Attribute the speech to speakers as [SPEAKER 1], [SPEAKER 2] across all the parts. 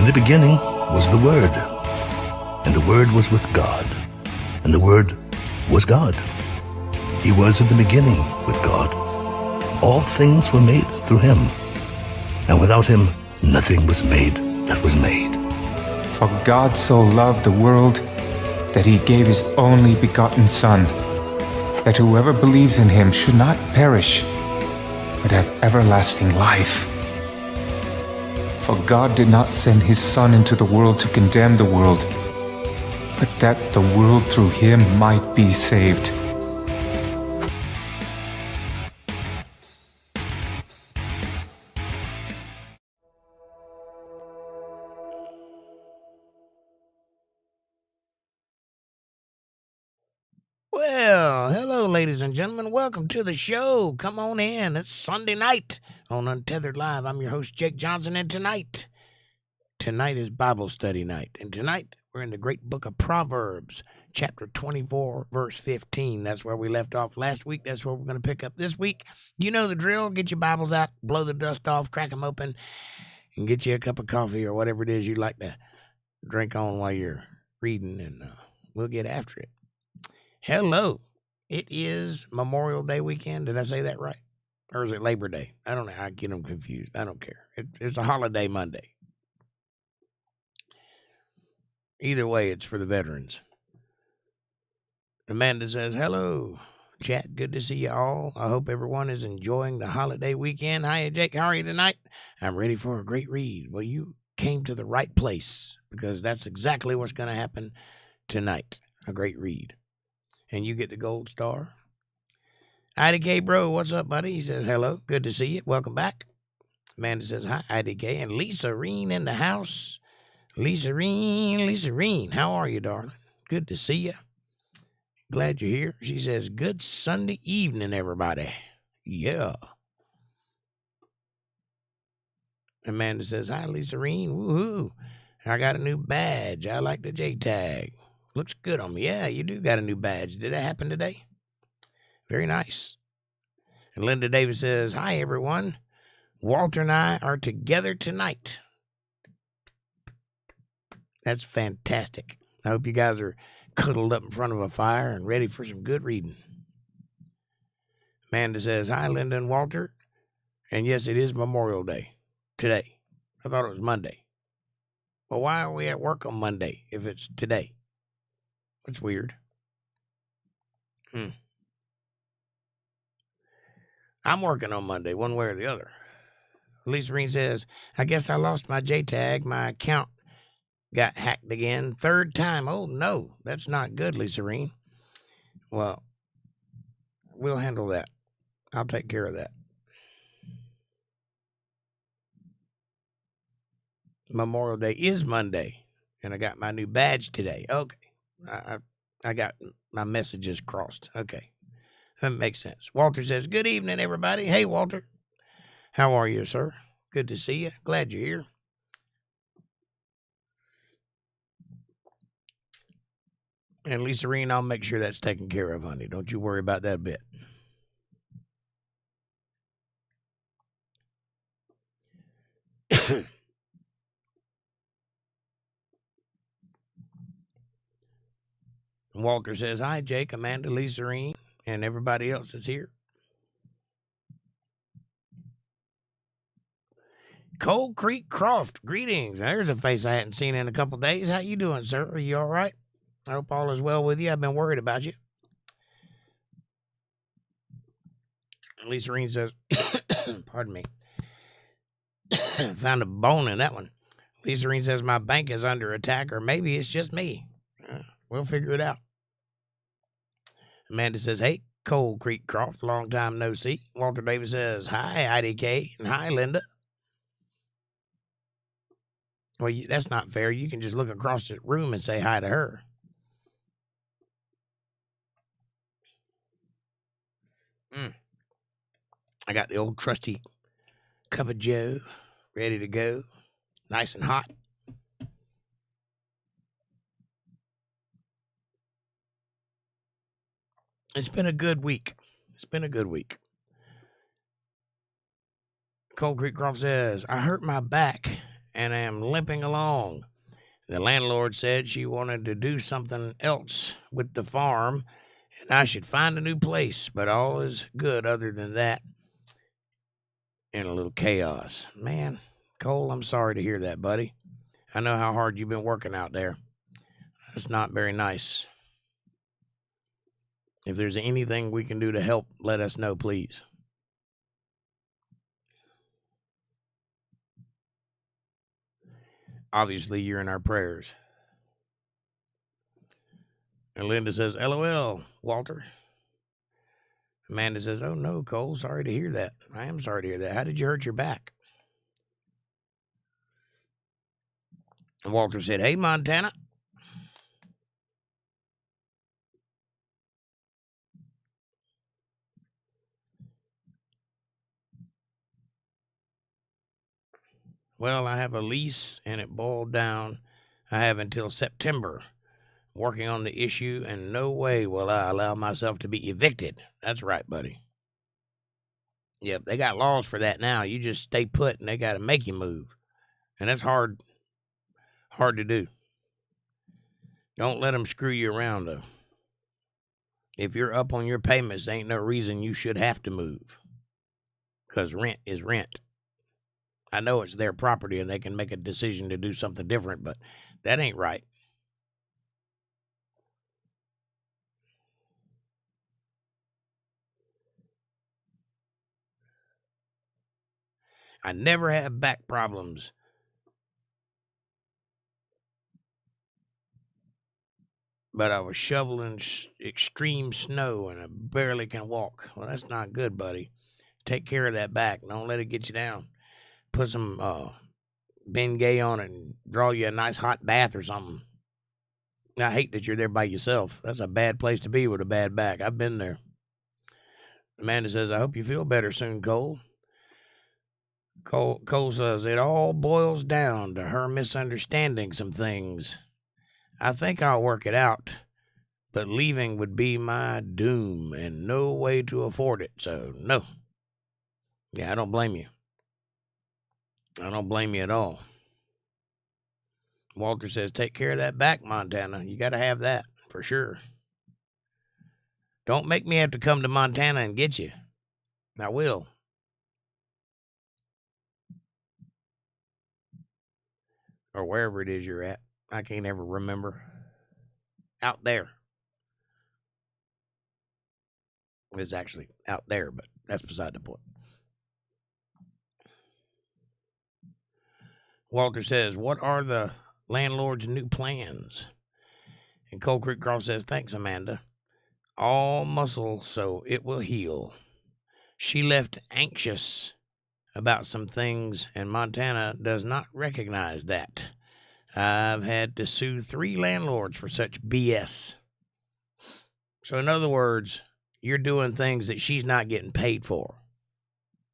[SPEAKER 1] In the beginning was the Word, and the Word was with God, and the Word was God. He was in the beginning with God. All things were made through him, and without him nothing was made that was made.
[SPEAKER 2] For God so loved the world that he gave his only begotten Son, that whoever believes in him should not perish, but have everlasting life. For God did not send his Son into the world to condemn the world, but that the world through him might be saved.
[SPEAKER 3] Well, hello, ladies and gentlemen. Welcome to the show. Come on in. It's Sunday night on Untethered Live. I'm your host, Jake Johnson, and tonight is Bible study night. And tonight, we're in the great book of Proverbs, chapter 24, verse 15. That's where we left off last week. That's where we're going to pick up this week. You know the drill. Get your Bibles out, blow the dust off, crack them open, and get you a cup of coffee or whatever it is you like to drink on while you're reading, and we'll get after it. Hello. It is Memorial Day weekend. Did I say that right? Or is it Labor Day? I don't know. I get them confused. I don't care. It's a holiday Monday. Either way, it's for the veterans. Amanda says, hello, chat. Good to see you all. I hope everyone is enjoying the holiday weekend. Hi, Jake. How are you tonight? I'm ready for a great read. Well, you came to the right place because that's exactly what's going to happen tonight. A great read. And you get the gold star. IDK Bro, what's up, buddy? He says, hello. Good to see you. Welcome back. Amanda says, hi, IDK. And Lisa Reen in the house. Lisa Reen. How are you, darling? Good to see you. Glad you're here. She says, good Sunday evening, everybody. Yeah. Amanda says, hi, Lisa Reen. Woohoo. I got a new badge. I like the J tag. Looks good on me. Yeah, you do got a new badge. Did that happen today? Very nice. And Linda Davis says, hi, everyone. Walter and I are together tonight. That's fantastic. I hope you guys are cuddled up in front of a fire and ready for some good reading. Amanda says, hi, Linda and Walter. And yes, it is Memorial Day today. I thought it was Monday. Well, why are we at work on Monday if it's today? That's weird. I'm working on Monday, one way or the other. Lisa Reen says, I guess I lost my J-tag. My account got hacked again. Third time. Oh, no. That's not good, Lisa Reen. Well, we'll handle that. I'll take care of that. Memorial Day is Monday, and I got my new badge today. Okay. I got my messages crossed. Okay. That makes sense. Walter says, good evening, everybody. Hey, Walter. How are you, sir? Good to see you. Glad you're here. And Lisa Reen, I'll make sure that's taken care of, honey. Don't you worry about that a bit. Walter says, hi, Jake, Amanda, Lisa Reen, and everybody else that's here. Cold Creek Croft, greetings. There's a face I hadn't seen in a couple days. How you doing, sir? Are you all right? I hope all is well with you. I've been worried about you. And Lisa Reen says, pardon me, found a bone in that one. Lisa Reen says, my bank is under attack, or maybe it's just me. We'll figure it out. Amanda says, hey, Cold Creek Croft, long time no see. Walter Davis says, hi, IDK, and hi, Linda. Well, that's not fair. You can just look across the room and say hi to her. I got the old trusty cup of joe ready to go. Nice and hot. It's been a good week. Cold Creek Croft says, I hurt my back and am limping along. The landlord said she wanted to do something else with the farm, and I should find a new place, but all is good other than that. In a little chaos. Man, Cole, I'm sorry to hear that, buddy. I know how hard you've been working out there. That's not very nice. If there's anything we can do to help, let us know, please. Obviously, you're in our prayers. And Linda says, LOL, Walter. Amanda says, oh no, Cole, sorry to hear that. I am sorry to hear that. How did you hurt your back? And Walter said, hey, Montana. Well, I have a lease, and it boiled down. I have until September working on the issue, and no way will I allow myself to be evicted. That's right, buddy. Yep, they got laws for that now. You just stay put, and they got to make you move. And that's hard to do. Don't let them screw you around, though. If you're up on your payments, there ain't no reason you should have to move. Because rent is rent. I know it's their property and they can make a decision to do something different, but that ain't right. I never have back problems. But I was shoveling extreme snow and I barely can walk. Well, that's not good, buddy. Take care of that back. Don't let it get you down. Put some Bengay on it and draw you a nice hot bath or something. I hate that you're there by yourself. That's a bad place to be with a bad back. I've been there. Amanda says, I hope you feel better soon, Cole. Cole says, it all boils down to her misunderstanding some things. I think I'll work it out, but leaving would be my doom and no way to afford it, so no. Yeah, I don't blame you. I don't blame you at all. Walter says, take care of that back, Montana. You got to have that, for sure. Don't make me have to come to Montana and get you. I will. Or wherever it is you're at. I can't ever remember. Out there. It's actually out there, but that's beside the point. Walter says, what are the landlord's new plans? And Cold Creek Cross says, thanks, Amanda. All muscle so it will heal. She left anxious about some things, and Montana does not recognize that. I've had to sue 3 landlords for such BS. So in other words, you're doing things that she's not getting paid for.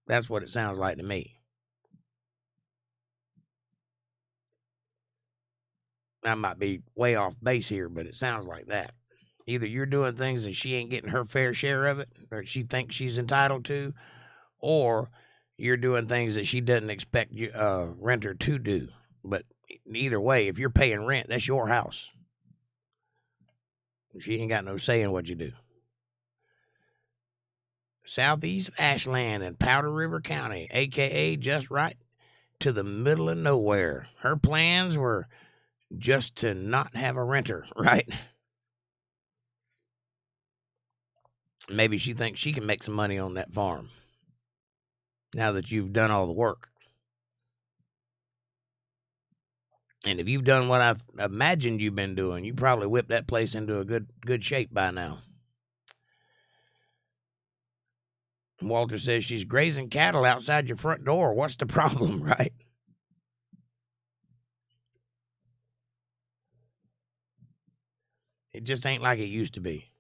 [SPEAKER 3] That's what it sounds like to me. I might be way off base here, but it sounds like that. Either you're doing things that she ain't getting her fair share of it, or she thinks she's entitled to, or you're doing things that she doesn't expect you, renter to do. But either way, if you're paying rent, that's your house. She ain't got no say in what you do. Southeast of Ashland in Powder River County, a.k.a. just right to the middle of nowhere. Her plans were just to not have a renter, right? Maybe she thinks she can make some money on that farm now that you've done all the work. And if you've done what I've imagined you've been doing, you probably whipped that place into a good shape by now. Walter says she's grazing cattle outside your front door. What's the problem, right? It just ain't like it used to be.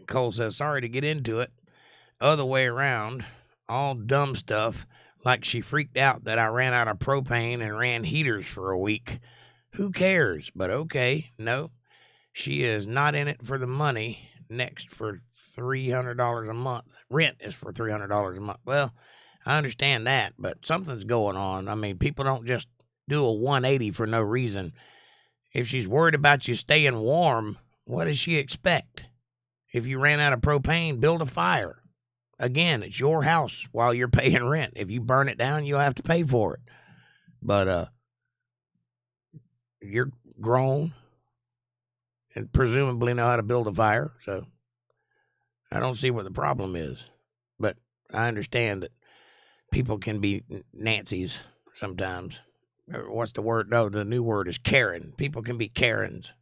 [SPEAKER 3] Cole says, sorry to get into it. Other way around, all dumb stuff, like she freaked out that I ran out of propane and ran heaters for a week. Who cares? But okay, no. She is not in it for the money. Next for $300 a month. Rent is for $300 a month. Well, I understand that, but something's going on. I mean, people don't just do a 180 for no reason. If she's worried about you staying warm, what does she expect? If you ran out of propane, build a fire. Again, it's your house while you're paying rent. If you burn it down, you'll have to pay for it. But you're grown and presumably know how to build a fire, so I don't see what the problem is. But I understand that people can be Nancy's sometimes. What's the word? No, the new word is Karen. People can be Karens.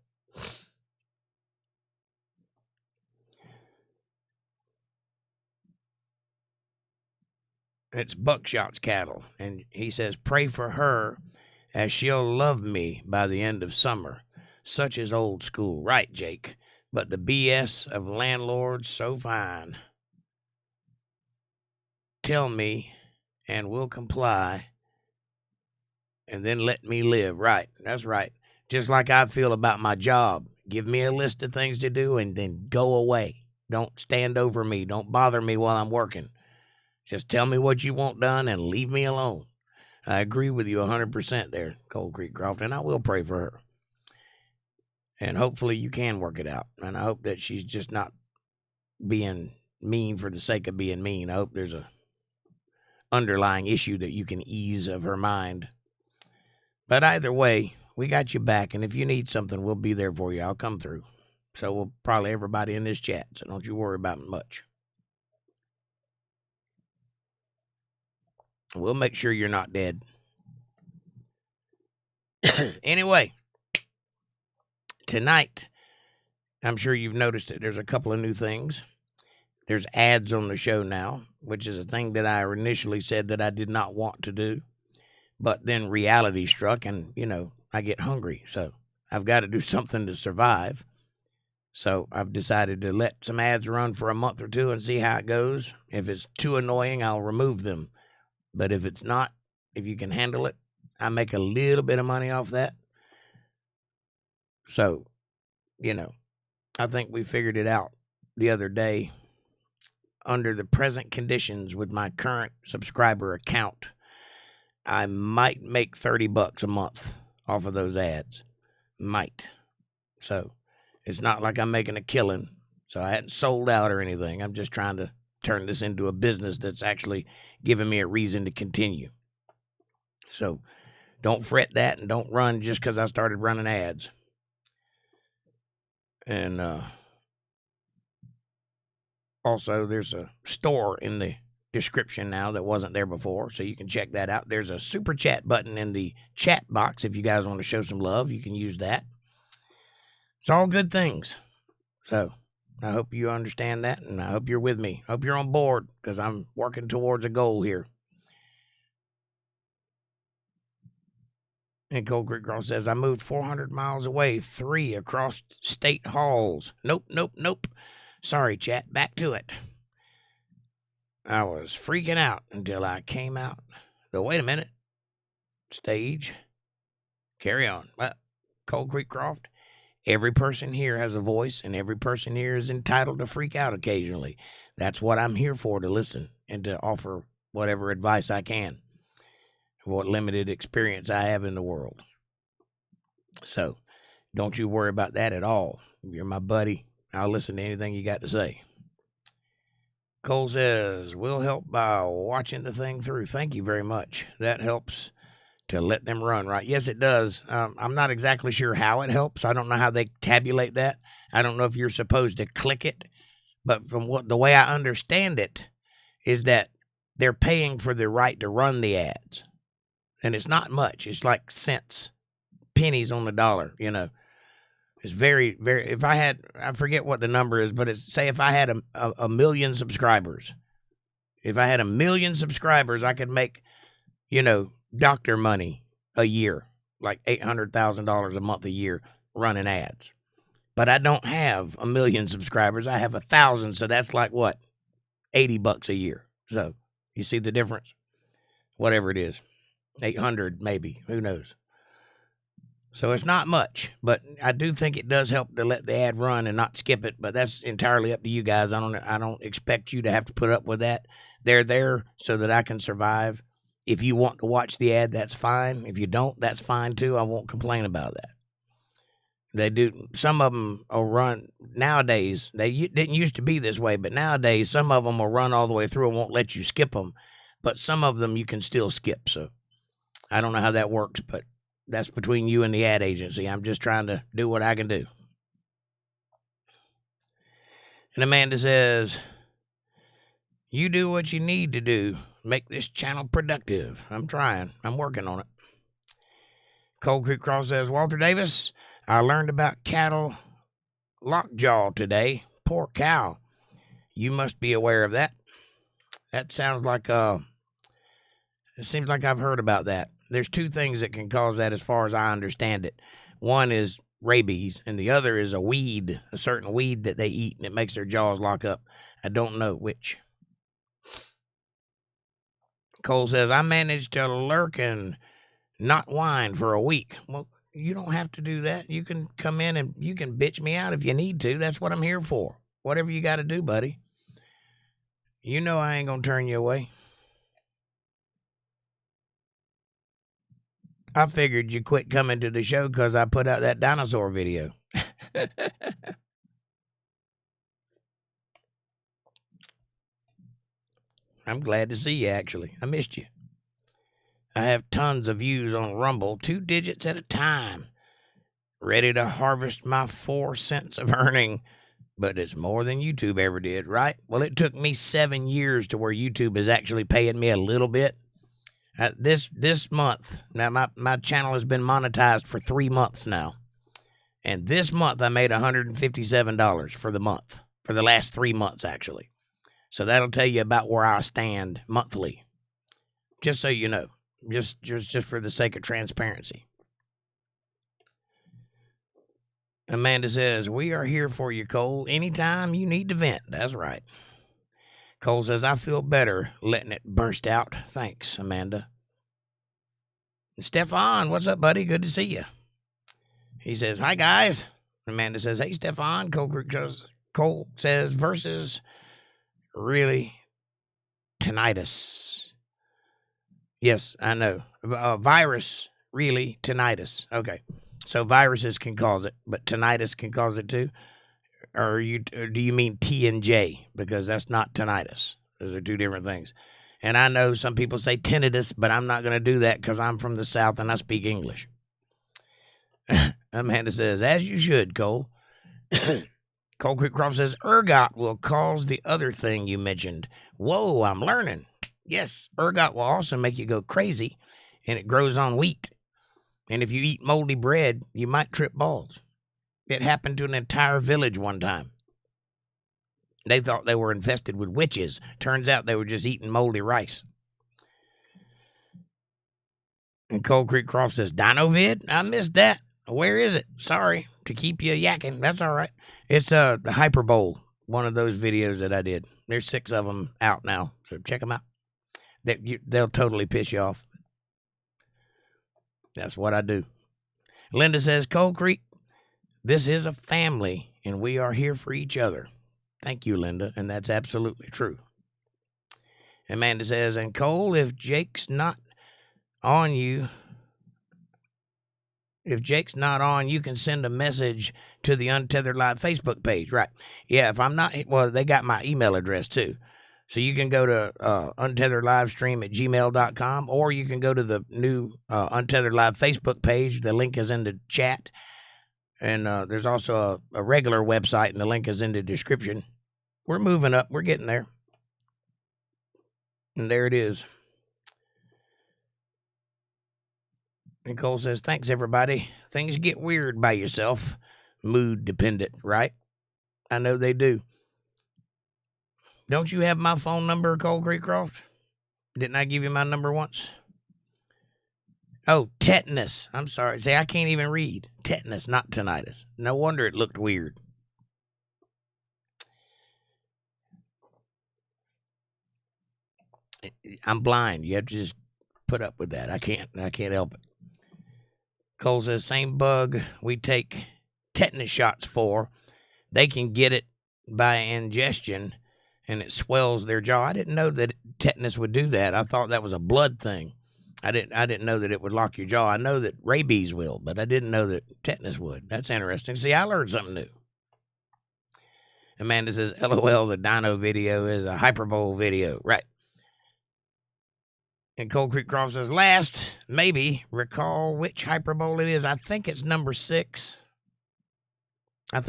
[SPEAKER 3] It's Buckshot's cattle, and he says, pray for her as she'll love me by the end of summer. Such is old school. Right, Jake. But the BS of landlords so fine. Tell me, and we'll comply, and then let me live. Right, that's right. Just like I feel about my job. Give me a list of things to do and then go away. Don't stand over me. Don't bother me while I'm working. Just tell me what you want done and leave me alone. I agree with you 100% there, Cold Creek Croft, and I will pray for her. And hopefully you can work it out. And I hope that she's just not being mean for the sake of being mean. I hope there's a underlying issue that you can ease of her mind. But either way, we got you back, and if you need something, we'll be there for you. I'll come through. So will probably everybody in this chat, so don't you worry about it much. We'll make sure you're not dead. Anyway, tonight, I'm sure you've noticed that there's a couple of new things. There's ads on the show now, which is a thing that I initially said that I did not want to do. But then reality struck, and, I get hungry. So I've got to do something to survive. So I've decided to let some ads run for a month or two and see how it goes. If it's too annoying, I'll remove them. But if it's not, if you can handle it, I make a little bit of money off that. So, I think we figured it out the other day. Under the present conditions with my current subscriber account, I might make $30 a month off of those ads. Might. So, it's not like I'm making a killing. So I hadn't sold out or anything. I'm just trying to turn this into a business that's actually giving me a reason to continue. So don't fret that, and don't run just because I started running ads. And also, there's a store in the description now that wasn't there before, so you can check that out. There's a super chat button in the chat box. If you guys want to show some love, you can use that. It's all good things. So I hope you understand that, and I hope you're with me. I hope you're on board, because I'm working towards a goal here. And Cold Creek Girl says, I moved 400 miles away, 3 across state halls. Nope. Sorry, chat. Back to it. I was freaking out until I came out. So wait a minute. Stage. Carry on. Well, Cold Creek Croft, every person here has a voice, and every person here is entitled to freak out occasionally. That's what I'm here for, to listen and to offer whatever advice I can. What limited experience I have in the world. So, don't you worry about that at all. You're my buddy. I'll listen to anything you got to say. Cole says, we'll help by watching the thing through. Thank you very much. That helps to let them run, right? Yes, it does. I'm not exactly sure how it helps. I don't know how they tabulate that. I don't know if you're supposed to click it. But from the way I understand it is that they're paying for the right to run the ads. And it's not much. It's like cents, pennies on the dollar, It's very, very, I forget what the number is, but say if I had a million subscribers. If I had 1 million subscribers, I could make, doctor money a year, like $800,000 a month a year running ads. But I don't have 1 million subscribers. I have 1,000, so that's like what? $80 a year. So you see the difference? Whatever it is. 800 maybe, who knows. So it's not much, but I do think it does help to let the ad run and not skip it. But that's entirely up to you guys. I don't expect you to have to put up with that. They're there so that I can survive. If you want to watch the ad, that's fine. If you don't, that's fine too. I won't complain about that. They do. Some of them will run nowadays. They didn't used to be this way, but nowadays some of them will run all the way through and won't let you skip them. But some of them you can still skip. So I don't know how that works, but that's between you and the ad agency. I'm just trying to do what I can do. And Amanda says, you do what you need to do. Make this channel productive. I'm trying. I'm working on it. Cold Creek Cross says, Walter Davis, I learned about cattle lockjaw today. Poor cow. You must be aware of that. That sounds like, it seems like I've heard about that. There's two things that can cause that as far as I understand it. One is rabies, and the other is a certain weed that they eat, and it makes their jaws lock up. I don't know which. Cole says, I managed to lurk and not whine for a week. Well, you don't have to do that. You can come in and you can bitch me out if you need to. That's what I'm here for. Whatever you got to do, buddy. You know I ain't going to turn you away. I figured you quit coming to the show because I put out that dinosaur video. I'm glad to see you, actually. I missed you. I have tons of views on Rumble, 2 digits at a time. Ready to harvest my 4 cents of earning. But it's more than YouTube ever did, right? Well, it took me 7 years to where YouTube is actually paying me a little bit. This month, now my channel has been monetized for 3 months now. And this month I made $157 for the month. For the last 3 months, actually. So that'll tell you about where I stand monthly. Just so you know. Just for the sake of transparency. Amanda says, we are here for you, Cole. Anytime you need to vent. That's right. Cole says, I feel better letting it burst out. Thanks, Amanda. And Stefan, what's up, buddy? Good to see you. He says, hi, guys. Amanda says, hey, Stefan. Cole says, versus really tinnitus. Yes, I know. Virus, really tinnitus. Okay. So viruses can cause it, but tinnitus can cause it too? Or do you mean T and J? Because that's not tinnitus. Those are two different things. And I know some people say tinnitus, but I'm not going to do that because I'm from the South and I speak English. Amanda says, as you should, Cole. Cole Creekcroft says, ergot will cause the other thing you mentioned. Whoa, I'm learning. Yes, ergot will also make you go crazy, and it grows on wheat. And if you eat moldy bread, you might trip balls. It happened to an entire village one time. They thought they were infested with witches. Turns out they were just eating moldy rice. And Cold Creek Croft says, Dinovid? I missed that. Where is it? Sorry to keep you yakking. That's all right. It's the Hyperbole, one of those videos that I did. There's 6 of them out now, so check them out. They'll totally piss you off. That's what I do. Linda says, Cold Creek, this is a family, and we are here for each other. Thank you, Linda, and that's absolutely true. Amanda says, and Cole, if Jake's not on, you can send a message to the Untethered Live Facebook page. Right. Yeah, if I'm not, well, they got my email address too. So you can go to UntetheredLivestream@gmail.com, or you can go to the new Untethered Live Facebook page. The link is in the chat. And there's also a regular website, and the link is in the description. We're moving up. We're getting there. And there it is. Nicole says, thanks, everybody. Things get weird by yourself. Mood dependent, right? I know they do. Don't you have my phone number, Cole Creekcroft? Didn't I give you my number once? Oh, tetanus. I'm sorry. See, I can't even read. Tetanus, not tinnitus. No wonder it looked weird. I'm blind. You have to just put up with that. I can't help it. Cole says, same bug we take tetanus shots for. They can get it by ingestion, and it swells their jaw. I didn't know that tetanus would do that. I thought that was a blood thing. I didn't know that it would lock your jaw. I know that rabies will, but I didn't know that tetanus would. That's interesting. See, I learned something new. Amanda says, LOL, the dino video is a hyperbole video. Right. And Cold Creek Croft says, last, maybe, recall which hyperbole it is. I think it's number 6. I'm on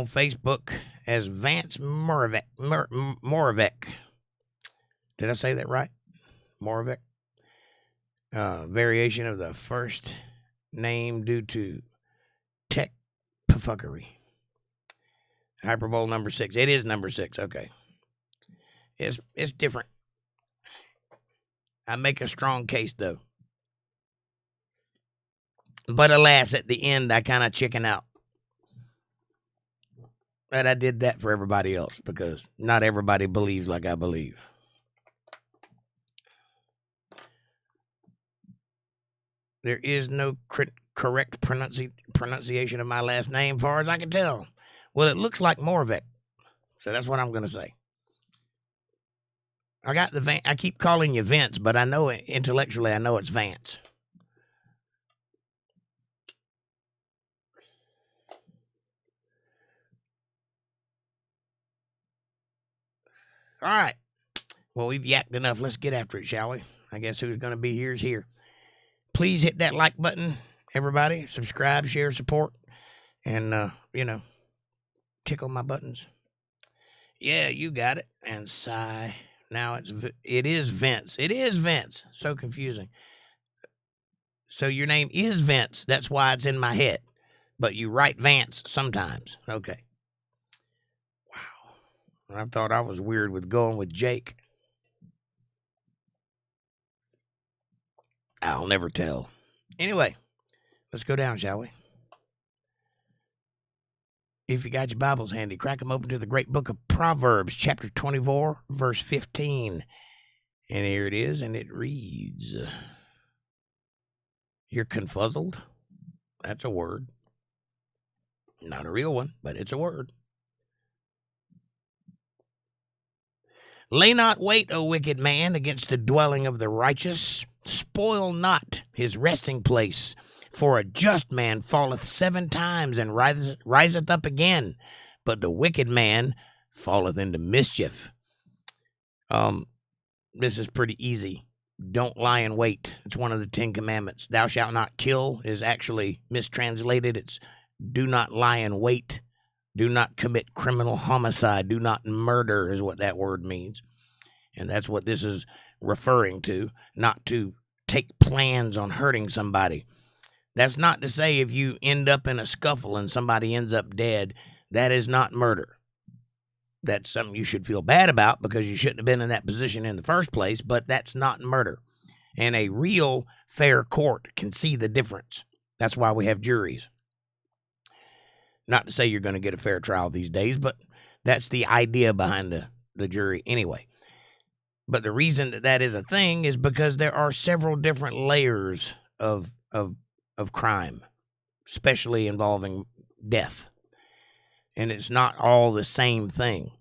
[SPEAKER 3] Facebook as Vance Moravec. Did I say that right? Moravec? Variation of the first name due to tech fuckery. Hyperbole number 6. It is number 6. Okay. It's different. I make a strong case, though. But alas, at the end, I kind of chicken out. But I did that for everybody else because not everybody believes like I believe. There is no correct pronunciation of my last name, far as I can tell. Well, it looks like Moravec, so that's what I'm going to say. I keep calling you Vince, but I know intellectually I know it's Vance. All right. Well, we've yacked enough. Let's get after it, shall we? I guess who's going to be here is here. Please hit that like button, everybody. Subscribe, share, support, and, tickle my buttons. Yeah, you got it. And sigh. Now it is Vince. It is Vince. So confusing. So your name is Vince. That's why it's in my head. But you write Vance sometimes. Okay. Wow. I thought I was weird with going with Jake. I'll never tell. Anyway, let's go down, shall we? If you got your Bibles handy, crack them open to the great book of Proverbs, chapter 24, verse 15. And here it is, and it reads, you're confuzzled? That's a word. Not a real one, but it's a word. Lay not wait, O wicked man, against the dwelling of the righteous. Spoil not his resting place. For a just man falleth 7 times and riseth up again, but the wicked man falleth into mischief. This is pretty easy. Don't lie in wait. It's one of the 10 commandments. Thou shalt not kill is actually mistranslated. It's do not lie in wait. Do not commit criminal homicide. Do not murder is what that word means. And that's what this is referring to, not to take plans on hurting somebody. That's not to say if you end up in a scuffle and somebody ends up dead, that is not murder. That's something you should feel bad about because you shouldn't have been in that position in the first place, but that's not murder. And a real fair court can see the difference. That's why we have juries. Not to say you're going to get a fair trial these days, but that's the idea behind the jury anyway. But the reason that is a thing is because there are several different layers of crime, especially involving death. And it's not all the same thing.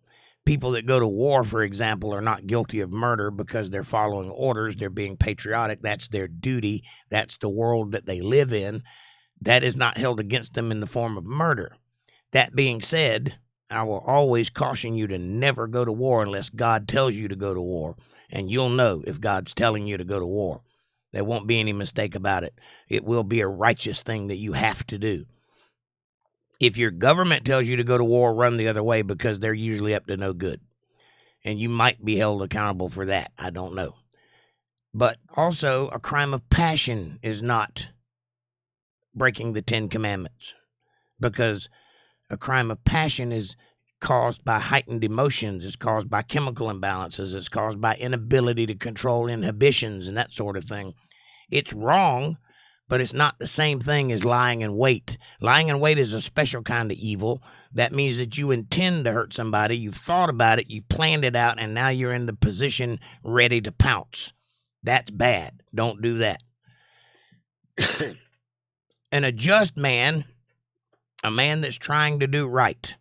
[SPEAKER 3] People that go to war, for example, are not guilty of murder because they're following orders. They're being patriotic. That's their duty. That's the world that they live in. That is not held against them in the form of murder. That being said, I will always caution you to never go to war unless God tells you to go to war. And you'll know if God's telling you to go to war. There won't be any mistake about it. It will be a righteous thing that you have to do. If your government tells you to go to war, run the other way because they're usually up to no good. And you might be held accountable for that. I don't know. But also, a crime of passion is not breaking the 10 Commandments, because a crime of passion is caused by heightened emotions. It's caused by chemical imbalances. It's caused by inability to control inhibitions and that sort of thing. It's wrong, but it's not the same thing as lying in wait. Lying in wait is a special kind of evil. That means that you intend to hurt somebody. You've thought about it. You've planned it out, and now you're in the position ready to pounce. That's bad. Don't do that. a just man, a man that's trying to do right.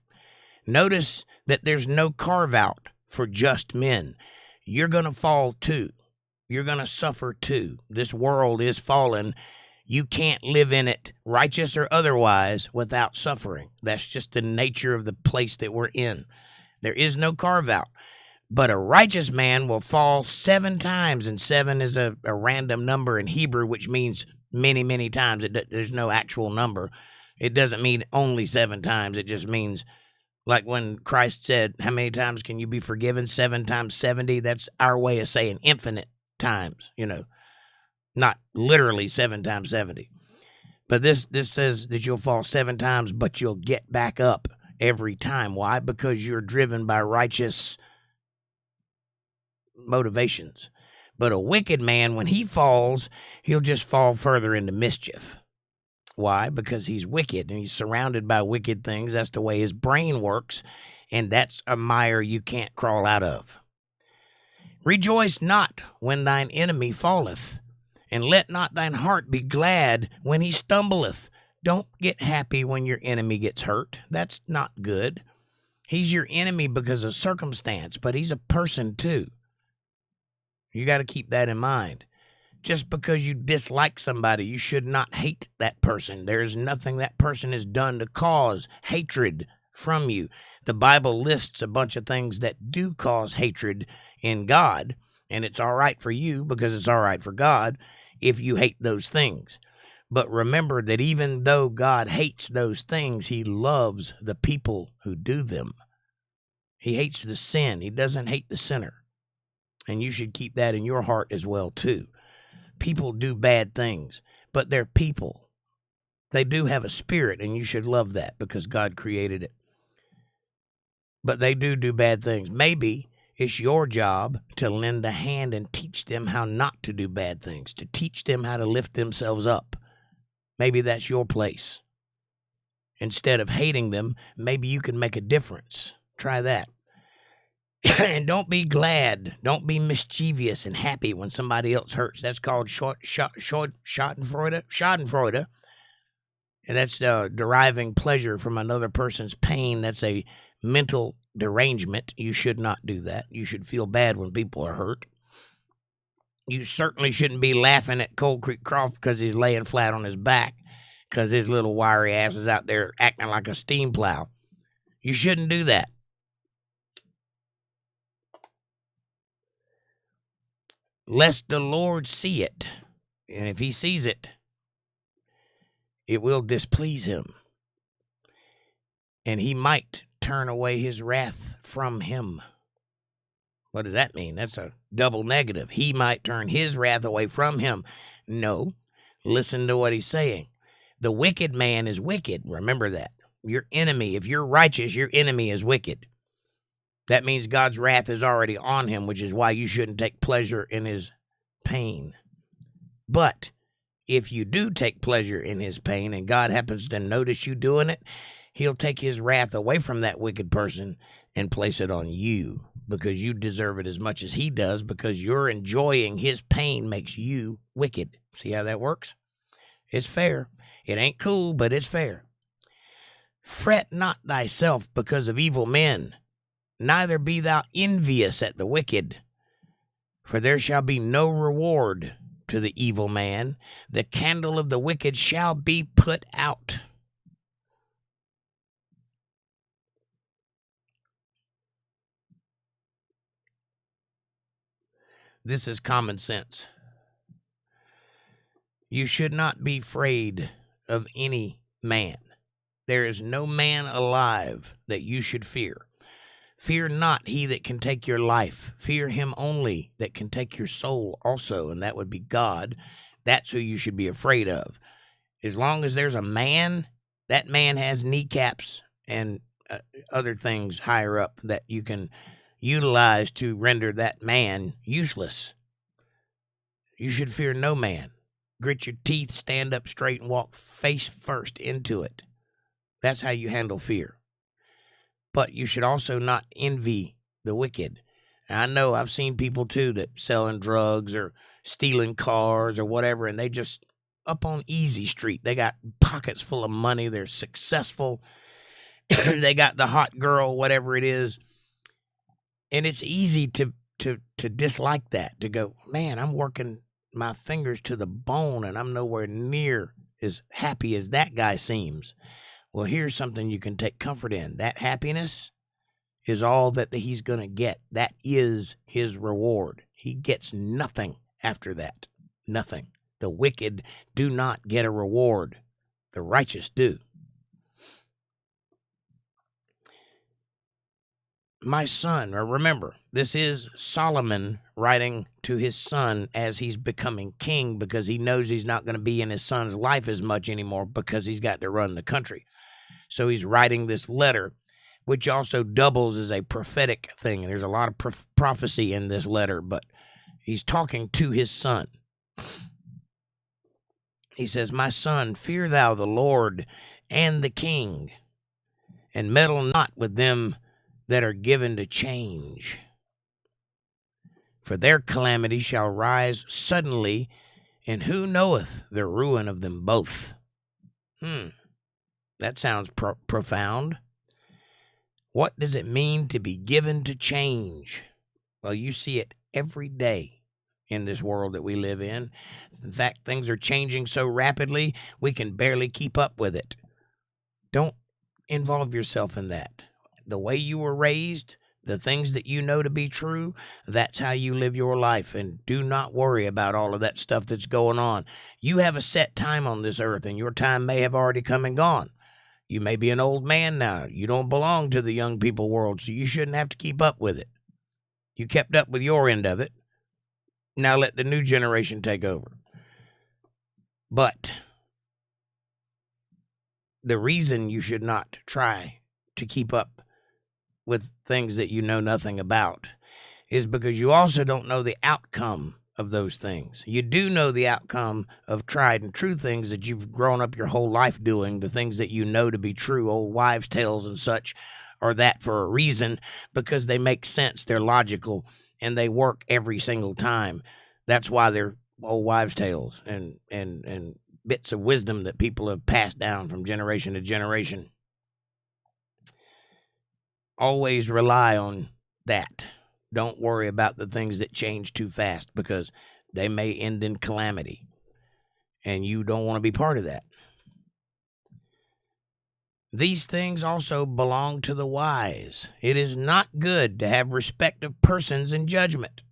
[SPEAKER 3] Notice that there's no carve out for just men. You're going to fall too. You're going to suffer too. This world is fallen. You can't live in it, righteous or otherwise, without suffering. That's just the nature of the place that we're in. There is no carve out. But a righteous man will fall 7 times, and 7 is a random number in Hebrew, which means many, many times. There's no actual number. It doesn't mean only 7 times. It just means, like when Christ said, how many times can you be forgiven? 7 times 70. That's our way of saying infinite times, not literally 7 times 70. But this says that you'll fall 7 times, but you'll get back up every time. Why? Because you're driven by righteous motivations. But a wicked man, when he falls, he'll just fall further into mischief. Why? Because he's wicked and he's surrounded by wicked things. That's the way his brain works, and that's a mire you can't crawl out of. Rejoice not when thine enemy falleth, and let not thine heart be glad when he stumbleth. Don't get happy when your enemy gets hurt. That's not good. He's your enemy because of circumstance, but he's a person too. You got to keep that in mind. Just because you dislike somebody, you should not hate that person. There is nothing that person has done to cause hatred from you. The Bible lists a bunch of things that do cause hatred in God, and it's all right for you because it's all right for God if you hate those things. But remember that even though God hates those things, he loves the people who do them. He hates the sin. He doesn't hate the sinner. And you should keep that in your heart as well, too. People do bad things, but they're people. They do have a spirit, and you should love that because God created it. But they do bad things. Maybe it's your job to lend a hand and teach them how not to do bad things, to teach them how to lift themselves up. Maybe that's your place. Instead of hating them, maybe you can make a difference. Try that. And don't be glad. Don't be mischievous and happy when somebody else hurts. That's called Schadenfreude. And that's deriving pleasure from another person's pain. That's a mental derangement. You should not do that. You should feel bad when people are hurt. You certainly shouldn't be laughing at Cold Creek Croft because he's laying flat on his back because his little wiry ass is out there acting like a steam plow. You shouldn't do that. Lest the Lord see it, and if he sees it, it will displease him, and he might turn away his wrath from him. What does that mean? That's a double negative. He might turn his wrath away from him. No, listen to what he's saying. The wicked man is wicked. Remember that. Your enemy, if you're righteous, your enemy is wicked. That means God's wrath is already on him, which is why you shouldn't take pleasure in his pain. But if you do take pleasure in his pain and God happens to notice you doing it, he'll take his wrath away from that wicked person and place it on you because you deserve it as much as he does because you're enjoying his pain makes you wicked. See how that works? It's fair. It ain't cool, but it's fair. Fret not thyself because of evil men, neither be thou envious at the wicked, for there shall be no reward to the evil man. The candle of the wicked shall be put out. This is common sense. You should not be afraid of any man. There is no man alive that you should fear. Fear not he that can take your life. Fear him only that can take your soul also, and that would be God. That's who you should be afraid of. As long as there's a man, that man has kneecaps and other things higher up that you can utilize to render that man useless. You should fear no man. Grit your teeth, stand up straight, and walk face first into it. That's how you handle fear. But you should also not envy the wicked. And I know I've seen people, too, that selling drugs or stealing cars or whatever, and they just up on easy street. They got pockets full of money. They're successful. They got the hot girl, whatever it is. And it's easy to dislike that, to go, man, I'm working my fingers to the bone and I'm nowhere near as happy as that guy seems. Well, here's something you can take comfort in. That happiness is all that he's going to get. That is his reward. He gets nothing after that. Nothing. The wicked do not get a reward. The righteous do. My son, or remember, this is Solomon writing to his son as he's becoming king, because he knows he's not going to be in his son's life as much anymore because he's got to run the country. So he's writing this letter, which also doubles as a prophetic thing. And there's a lot of prophecy in this letter, but he's talking to his son. He says, my son, fear thou the Lord and the king, and meddle not with them that are given to change. For their calamity shall rise suddenly, and who knoweth the ruin of them both? That sounds profound. What does it mean to be given to change? Well, you see it every day in this world that we live in. In fact, things are changing so rapidly, we can barely keep up with it. Don't involve yourself in that. The way you were raised, the things that you know to be true, that's how you live your life. And do not worry about all of that stuff that's going on. You have a set time on this earth, and your time may have already come and gone. You may be an old man now. You don't belong to the young people world, so you shouldn't have to keep up with it. You kept up with your end of it. Now let the new generation take over. But the reason you should not try to keep up with things that you know nothing about is because you also don't know the outcome of those things. You do know the outcome of tried and true things that you've grown up your whole life doing, the things that you know to be true, old wives' tales and such, are that for a reason, because they make sense, they're logical, and they work every single time. That's why they're old wives' tales and bits of wisdom that people have passed down from generation to generation. Always rely on that. Don't worry about the things that change too fast, because they may end in calamity, and you don't want to be part of that. These things also belong to the wise. It is not good to have respect of persons in judgment.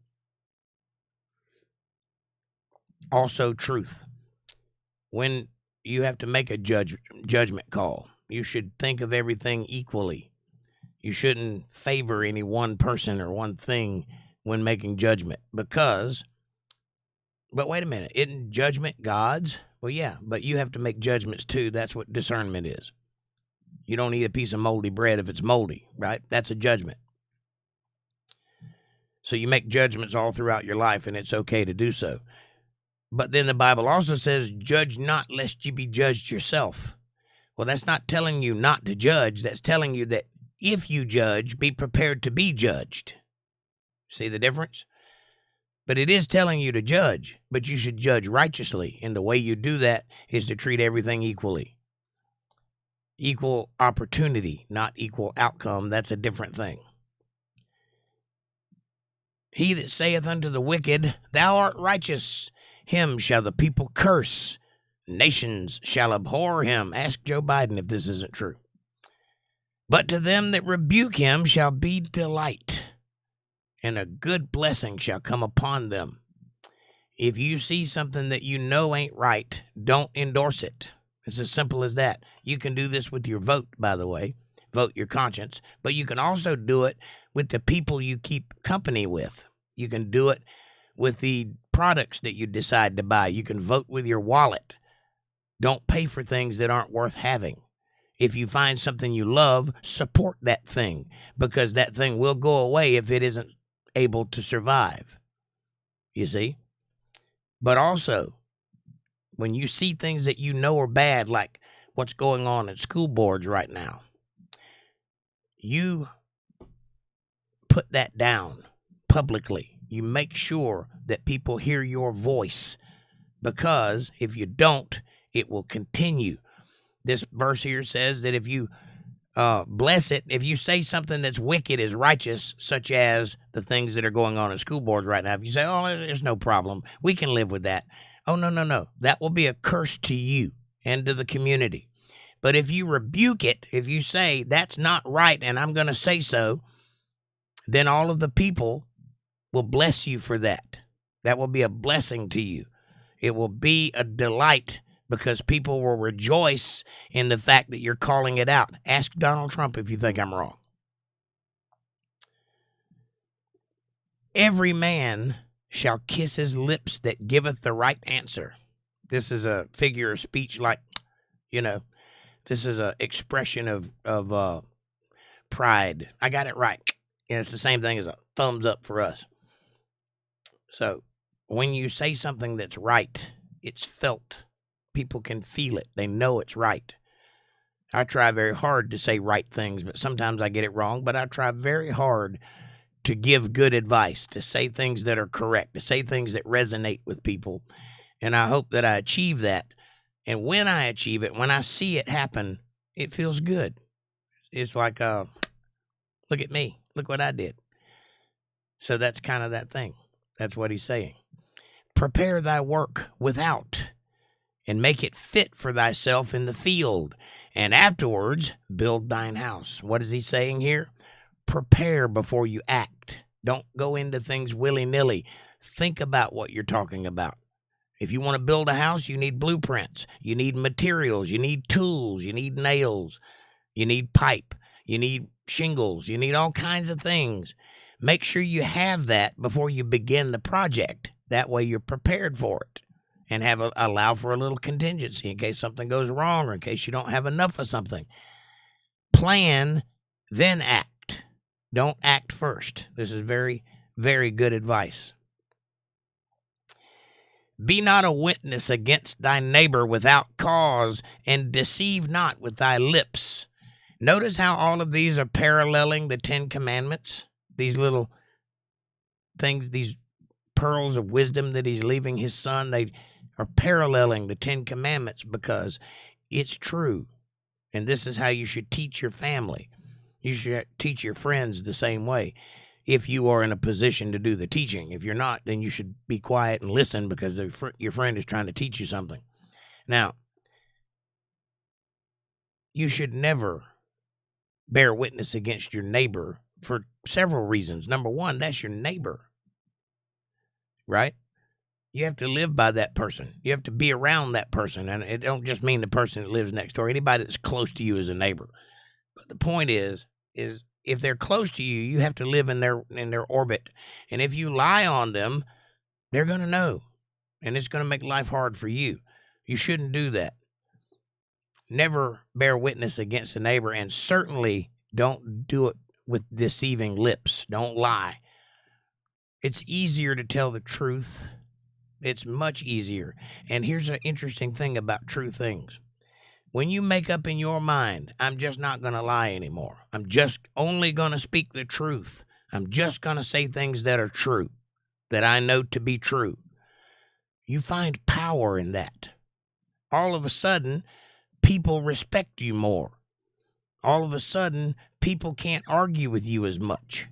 [SPEAKER 3] Also, truth. When you have to make a judgment call, you should think of everything equally. You shouldn't favor any one person or one thing when making judgment, but wait a minute, isn't judgment God's? Well, yeah, but you have to make judgments too. That's what discernment is. You don't eat a piece of moldy bread if it's moldy, right? That's a judgment. So you make judgments all throughout your life, and it's okay to do so. But then the Bible also says, judge not lest you be judged yourself. Well, that's not telling you not to judge. That's telling you that if you judge, be prepared to be judged. See the difference? But it is telling you to judge, but you should judge righteously. And the way you do that is to treat everything equally. Equal opportunity, not equal outcome. That's a different thing. He that saith unto the wicked, thou art righteous, him shall the people curse. Nations shall abhor him. Ask Joe Biden if this isn't true. But to them that rebuke him shall be delight, and a good blessing shall come upon them. If you see something that you know ain't right, don't endorse it. It's as simple as that. You can do this with your vote, by the way. Vote your conscience. But you can also do it with the people you keep company with. You can do it with the products that you decide to buy. You can vote with your wallet. Don't pay for things that aren't worth having. If you find something you love, support that thing, because that thing will go away if it isn't able to survive. You see? But also, when you see things that you know are bad, like what's going on at school boards right now, you put that down publicly. You make sure that people hear your voice because if you don't, it will continue. This verse here says that if you bless it, if you say something that's wicked is righteous, such as the things that are going on in school boards right now, if you say, oh, there's no problem, we can live with that. Oh, no. That will be a curse to you and to the community. But if you rebuke it, if you say that's not right and I'm going to say so, then all of the people will bless you for that. That will be a blessing to you. It will be a delight because people will rejoice in the fact that you're calling it out. Ask Donald Trump if you think I'm wrong. Every man shall kiss his lips that giveth the right answer. This is a figure of speech like, this is an expression of pride. I got it right. And it's the same thing as a thumbs up for us. So when you say something that's right, it's felt. People can feel it. They know it's right. I try very hard to say right things, but sometimes I get it wrong. But I try very hard to give good advice, to say things that are correct, to say things that resonate with people. And I hope that I achieve that. And when I achieve it, when I see it happen, it feels good. It's like, look at me. Look what I did. So that's kind of that thing. That's what he's saying. Prepare thy work without, and make it fit for thyself in the field, and afterwards build thine house. What is he saying here? Prepare before you act. Don't go into things willy-nilly. Think about what you're talking about. If you want to build a house, you need blueprints. You need materials. You need tools. You need nails. You need pipe. You need shingles. You need all kinds of things. Make sure you have that before you begin the project. That way you're prepared for it and allow for a little contingency in case something goes wrong or in case you don't have enough of something. Plan, then act. Don't act first. This is very, very good advice. Be not a witness against thy neighbor without cause, and deceive not with thy lips. Notice how all of these are paralleling the 10 Commandments. These little things, these pearls of wisdom that he's leaving his son, they are paralleling the 10 Commandments because it's true. And this is how you should teach your family. You should teach your friends the same way. If you are in a position to do the teaching. If you're not, then you should be quiet and listen because your friend is trying to teach you something. Now, you should never bear witness against your neighbor for several reasons. Number one, that's your neighbor, right? You have to live by that person. You have to be around that person. And it don't just mean the person that lives next door. Anybody that's close to you is a neighbor. But the point is if they're close to you, you have to live in their orbit. And if you lie on them, they're going to know. And it's going to make life hard for you. You shouldn't do that. Never bear witness against a neighbor, and certainly don't do it with deceiving lips. Don't lie. It's easier to tell the truth. It's much easier. And here's an interesting thing about true things. When you make up in your mind, I'm just not going to lie anymore. I'm just only going to speak the truth. I'm just going to say things that are true, that I know to be true. You find power in that. All of a sudden, people respect you more. All of a sudden, people can't argue with you as much.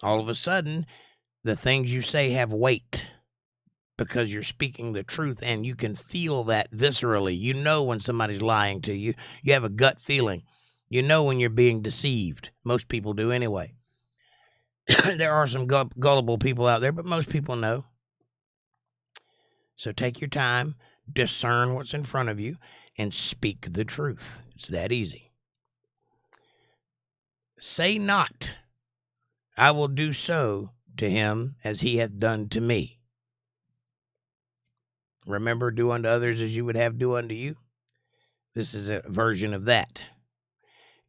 [SPEAKER 3] All of a sudden, the things you say have weight because you're speaking the truth, and you can feel that viscerally. You know when somebody's lying to you. You have a gut feeling. You know when you're being deceived. Most people do anyway. There are some gullible people out there, but most people know. So take your time, discern what's in front of you, and speak the truth. It's that easy. Say not, I will do so to him as he hath done to me. Remember, do unto others as you would have do unto you. This is a version of that.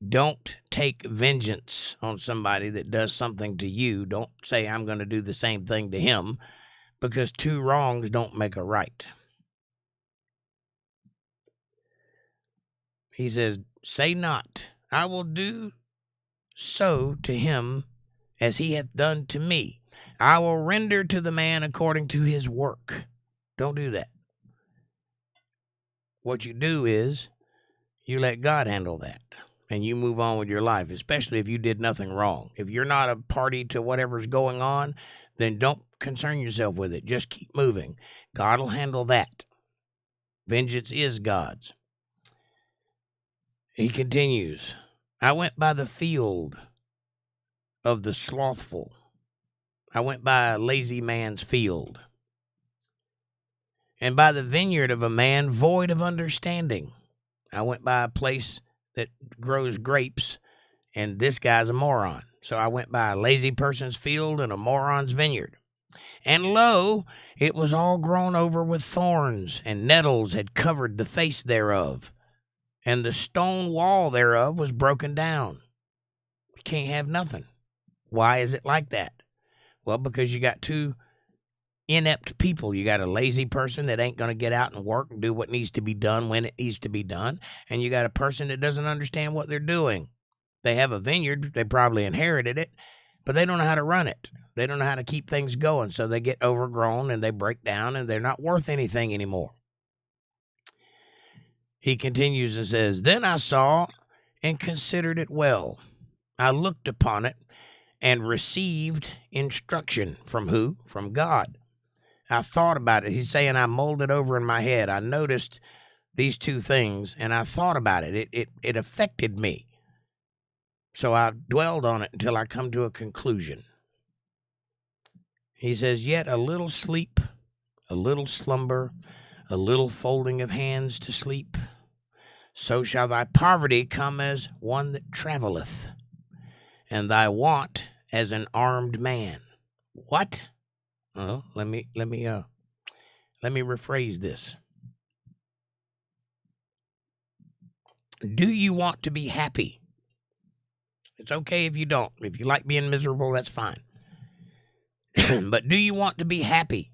[SPEAKER 3] Don't take vengeance on somebody that does something to you. Don't say, I'm going to do the same thing to him, because 2 wrongs don't make a right. He says, say not, I will do so to him as he hath done to me. I will render to the man according to his work. Don't do that. what you do is you let God handle that, and you move on with your life, especially if you did nothing wrong. If you're not a party to whatever's going on, then don't concern yourself with it. Just keep moving. God will handle that. Vengeance is God's. He continues, I went by the field of the slothful. I went by a lazy man's field, and by the vineyard of a man void of understanding. I went by a place that grows grapes, and this guy's a moron. So I went by a lazy person's field and a moron's vineyard. And lo, it was all grown over with thorns, and nettles had covered the face thereof, and the stone wall thereof was broken down. You can't have nothing. Why is it like that? Well, because you got two inept people. You got a lazy person that ain't going to get out and work and do what needs to be done when it needs to be done, and you got a person that doesn't understand what they're doing. They have a vineyard, they probably inherited it, but they don't know how to run it. They don't know how to keep things going, so they get overgrown and they break down and they're not worth anything anymore. He continues and says, Then I saw and considered it well. I looked upon it and received instruction. From who? From God. I thought about it. He's saying I mulled it over in my head. I noticed these two things, and I thought about it. It affected me. So I dwelled on it until I come to a conclusion. He says, Yet a little sleep, a little slumber, a little folding of hands to sleep, so shall thy poverty come as one that travelleth, and thy want as an armed man. What? Oh, let me rephrase this. Do you want to be happy? It's okay if you don't. If you like being miserable, that's fine. But do you want to be happy?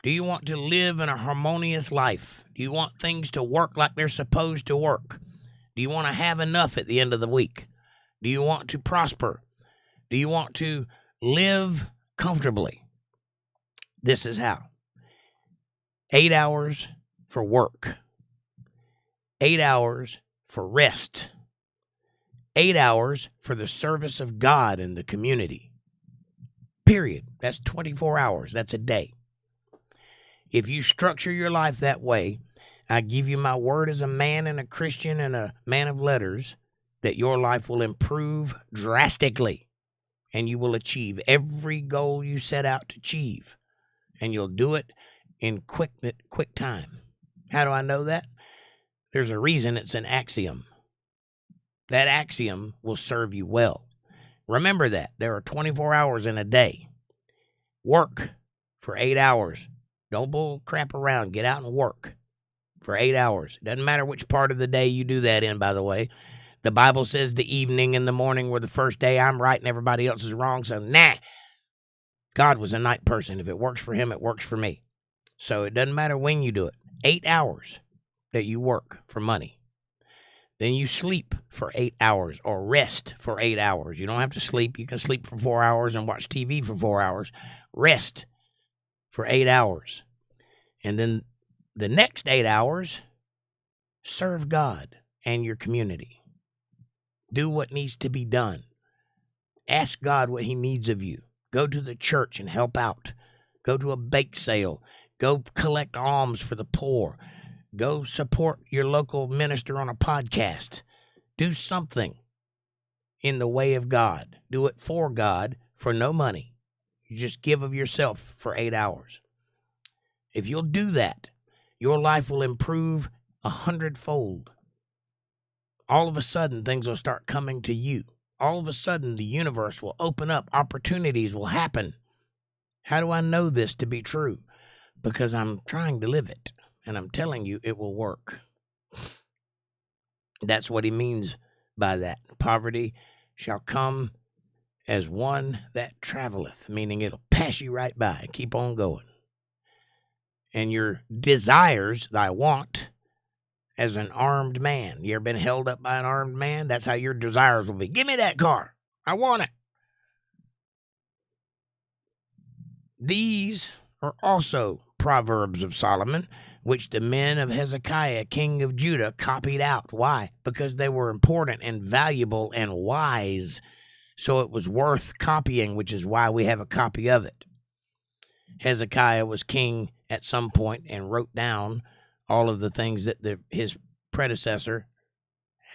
[SPEAKER 3] Do you want to live in a harmonious life? Do you want things to work like they're supposed to work? Do you want to have enough at the end of the week? Do you want to prosper? Do you want to live comfortably? This is how. 8 hours for work. 8 hours for rest. 8 hours for the service of God in the community. Period. That's 24 hours. That's a day. If you structure your life that way, I give you my word as a man and a Christian and a man of letters that your life will improve drastically, and you will achieve every goal you set out to achieve, and you'll do it in quick time. How do I know that? There's a reason it's an axiom. That axiom will serve you well. Remember that. There are 24 hours in a day. Work for 8 hours. Don't bull crap around. Get out and work for 8 hours. Doesn't matter which part of the day you do that in, by the way. The Bible says the evening and the morning were the first day. I'm right and everybody else is wrong. So, God was a night person. If it works for him, it works for me. So it doesn't matter when you do it. 8 hours that you work for money. Then you sleep for 8 hours or rest for 8 hours. You don't have to sleep. You can sleep for 4 hours and watch TV for 4 hours. Rest for 8 hours. And then the next 8 hours, serve God and your community. Do what needs to be done. Ask God what he needs of you. Go to the church and help out. Go to a bake sale. Go collect alms for the poor. Go support your local minister on a podcast. Do something in the way of God. Do it for God for no money. You just give of yourself for 8 hours. If you'll do that, your life will improve 100-fold. All of a sudden, things will start coming to you. All of a sudden, the universe will open up. Opportunities will happen. How do I know this to be true? Because I'm trying to live it. And I'm telling you, it will work. That's what he means by that. Poverty shall come as one that traveleth, meaning it'll pass you right by and keep on going. And your desires, thy want, as an armed man. You ever been held up by an armed man? That's how your desires will be. Give me that car. I want it. These are also Proverbs of Solomon, which the men of Hezekiah, king of Judah, copied out. Why? Because they were important and valuable and wise, so it was worth copying, which is why we have a copy of it. Hezekiah was king at some point and wrote down all of the things that his predecessor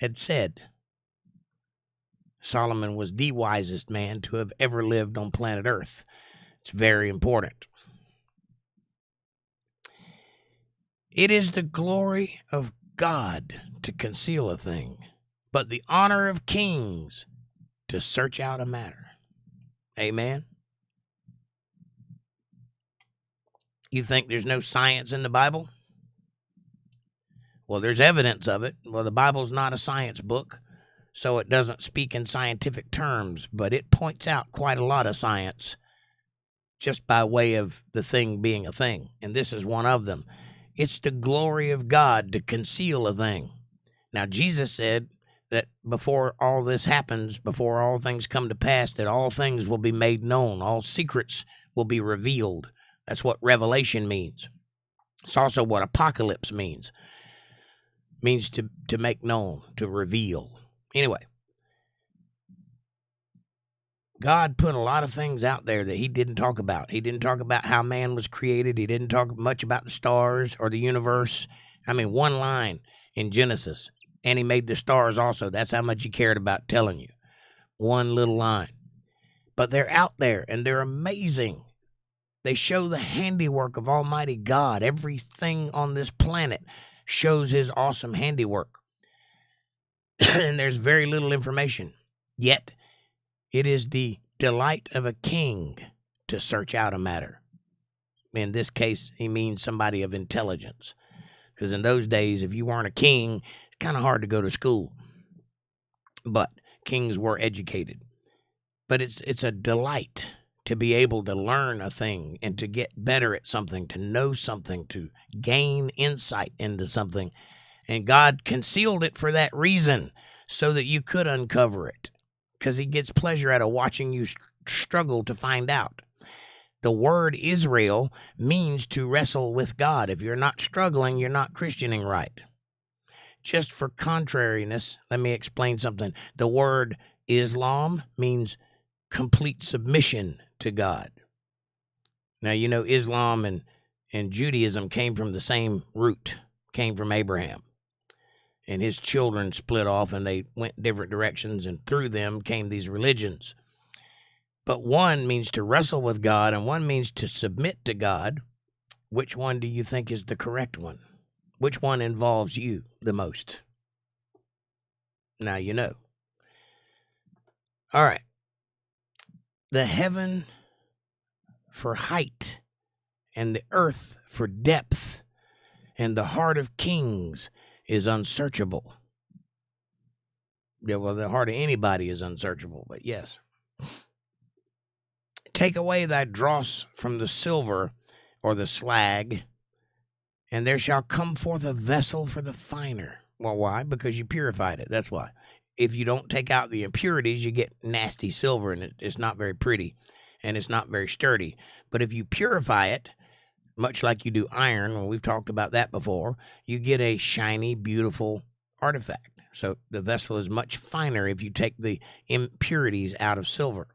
[SPEAKER 3] had said. Solomon was the wisest man to have ever lived on planet Earth. It's very important. It is the glory of God to conceal a thing, but the honor of kings to search out a matter. Amen. You think there's no science in the Bible? Well, there's evidence of it. Well, the Bible's not a science book, so it doesn't speak in scientific terms, but it points out quite a lot of science just by way of the thing being a thing, and this is one of them. It's the glory of God to conceal a thing. Now, Jesus said that before all this happens, before all things come to pass, that all things will be made known. All secrets will be revealed. That's what revelation means. It's also what apocalypse means. It means to make known, to reveal. Anyway, God put a lot of things out there that he didn't talk about. He didn't talk about how man was created. He didn't talk much about the stars or the universe. I mean, one line in Genesis, and he made the stars also. That's how much he cared about telling you. One little line. But they're out there, and they're amazing. They show the handiwork of Almighty God. Everything on this planet shows his awesome handiwork. And there's very little information. Yet, it is the delight of a king to search out a matter. In this case, he means somebody of intelligence. Because in those days, if you weren't a king, it's kind of hard to go to school. But kings were educated. But it's a delight to be able to learn a thing and to get better at something, to know something, to gain insight into something. And God concealed it for that reason, so that you could uncover it, because he gets pleasure out of watching you struggle to find out. The word Israel means to wrestle with God. If you're not struggling, you're not Christianing right. Just for contrariness, let me explain something. The word Islam means complete submission to God. Now, you know, Islam and Judaism came from the same root, came from Abraham. And his children split off and they went different directions, and through them came these religions. But one means to wrestle with God and one means to submit to God. Which one do you think is the correct one? Which one involves you the most? Now you know. All right. The heaven for height, and the earth for depth, and the heart of kings is unsearchable. Yeah, well, the heart of anybody is unsearchable, but yes. Take away thy dross from the silver or the slag, and there shall come forth a vessel for the finer. Well, why? Because you purified it. That's why. If you don't take out the impurities, you get nasty silver, and it's not very pretty, and it's not very sturdy. But if you purify it, much like you do iron, well, we've talked about that before, you get a shiny, beautiful artifact. So the vessel is much finer if you take the impurities out of silver.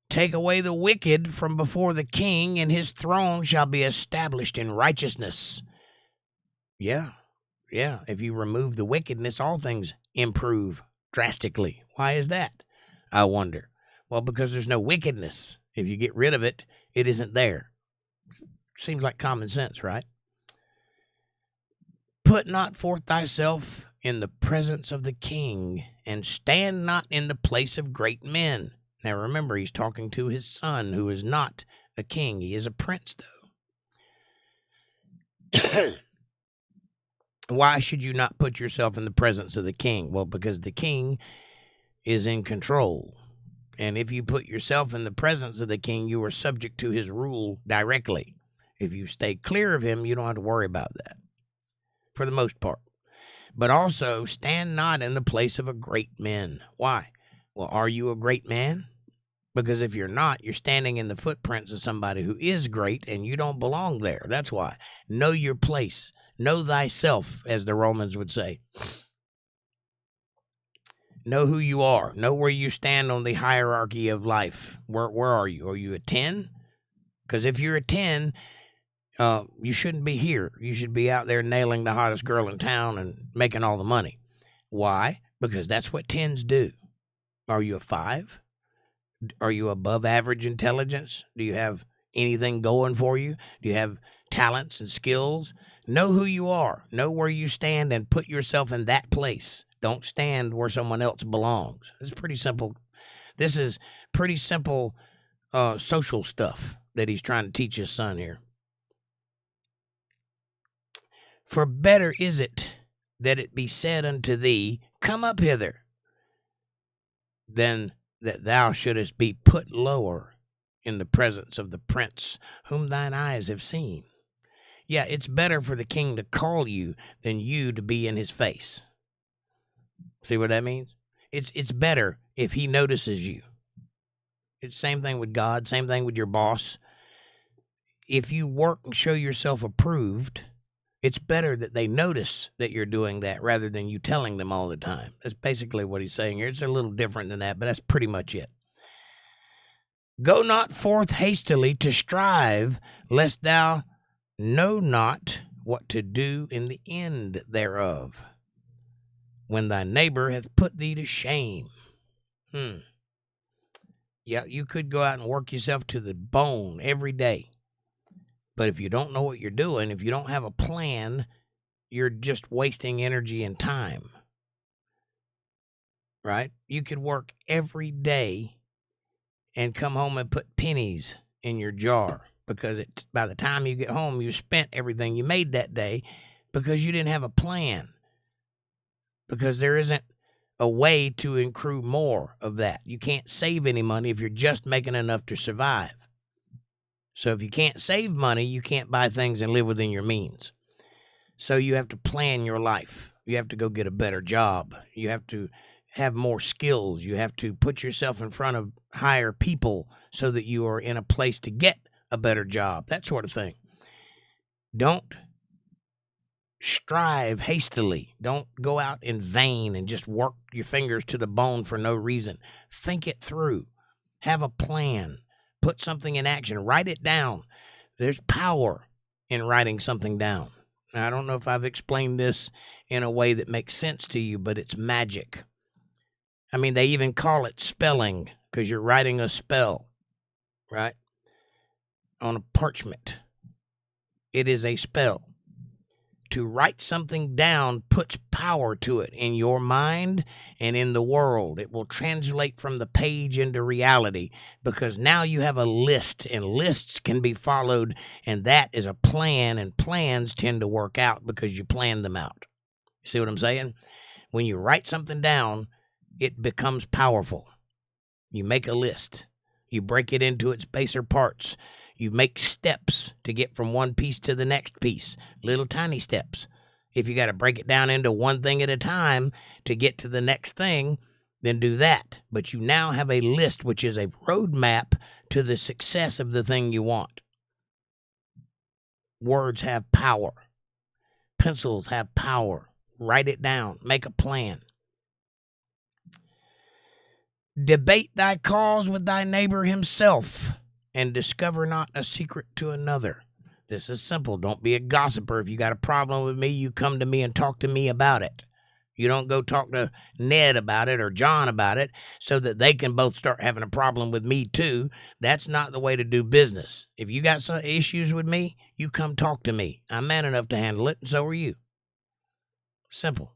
[SPEAKER 3] Take away the wicked from before the king, and his throne shall be established in righteousness. Yeah. If you remove the wickedness, all things improve drastically. Why is that, I wonder? Well, because there's no wickedness. If you get rid of it, it isn't there. Seems like common sense, right? Put not forth thyself in the presence of the king, and stand not in the place of great men. Now remember, he's talking to his son, who is not a king. He is a prince, though. Why should you not put yourself in the presence of the king? Well, because the king is in control. And if you put yourself in the presence of the king, you are subject to his rule directly. If you stay clear of him, you don't have to worry about that, for the most part. But also, stand not in the place of a great man. Why? Well, are you a great man? Because if you're not, you're standing in the footprints of somebody who is great, and you don't belong there. That's why. Know your place. Know thyself, as the Romans would say. Know who you are. Know where you stand on the hierarchy of life. Where are you? Are you a 10? Because if you're a 10, you shouldn't be here. You should be out there nailing the hottest girl in town and making all the money. Why? Because that's what 10s do. Are you a 5? Are you above average intelligence? Do you have anything going for you? Do you have talents and skills? Know who you are. Know where you stand and put yourself in that place. Don't stand where someone else belongs. It's pretty simple. This is pretty simple social stuff that he's trying to teach his son here. For better is it that it be said unto thee, come up hither, than that thou shouldest be put lower in the presence of the prince whom thine eyes have seen. Yeah, it's better for the king to call you than you to be in his face. See what that means? It's better if he notices you. It's same thing with God, same thing with your boss. If you work and show yourself approved, it's better that they notice that you're doing that rather than you telling them all the time. That's basically what he's saying here. It's a little different than that, but that's pretty much it. Go not forth hastily to strive, lest thou know not what to do in the end thereof, when thy neighbor hath put thee to shame. Yeah, you could go out and work yourself to the bone every day. But if you don't know what you're doing, if you don't have a plan, you're just wasting energy and time. Right? You could work every day and come home and put pennies in your jar, because by the time you get home, you spent everything you made that day because you didn't have a plan. Because there isn't a way to accrue more of that. You can't save any money if you're just making enough to survive. So if you can't save money, you can't buy things and live within your means. So you have to plan your life. You have to go get a better job. You have to have more skills. You have to put yourself in front of higher people so that you are in a place to get a better job, that sort of thing. Don't strive hastily. Don't go out in vain and just work your fingers to the bone for no reason. Think it through. Have a plan. Put something in action. Write it down. There's power in writing something down. Now, I don't know if I've explained this in a way that makes sense to you, but it's magic. I mean, they even call it spelling because you're writing a spell, right? On a parchment. It is a spell. To write something down puts power to it in your mind and in the world. It will translate from the page into reality because now you have a list, and lists can be followed, and that is a plan, and plans tend to work out because you plan them out. See what I'm saying? When you write something down, it becomes powerful. You make a list. You break it into its baser parts. You make steps to get from one piece to the next piece, little tiny steps. If you got to break it down into one thing at a time to get to the next thing, then do that. But you now have a list, which is a roadmap to the success of the thing you want. Words have power. Pencils have power. Write it down. Make a plan. Debate thy cause with thy neighbor himself, and discover not a secret to another. This is simple. Don't be a gossiper. If you got a problem with me, you come to me and talk to me about it. You don't go talk to Ned about it or John about it so that they can both start having a problem with me too. That's not the way to do business. If you got some issues with me, you come talk to me. I'm man enough to handle it, and so are you. Simple.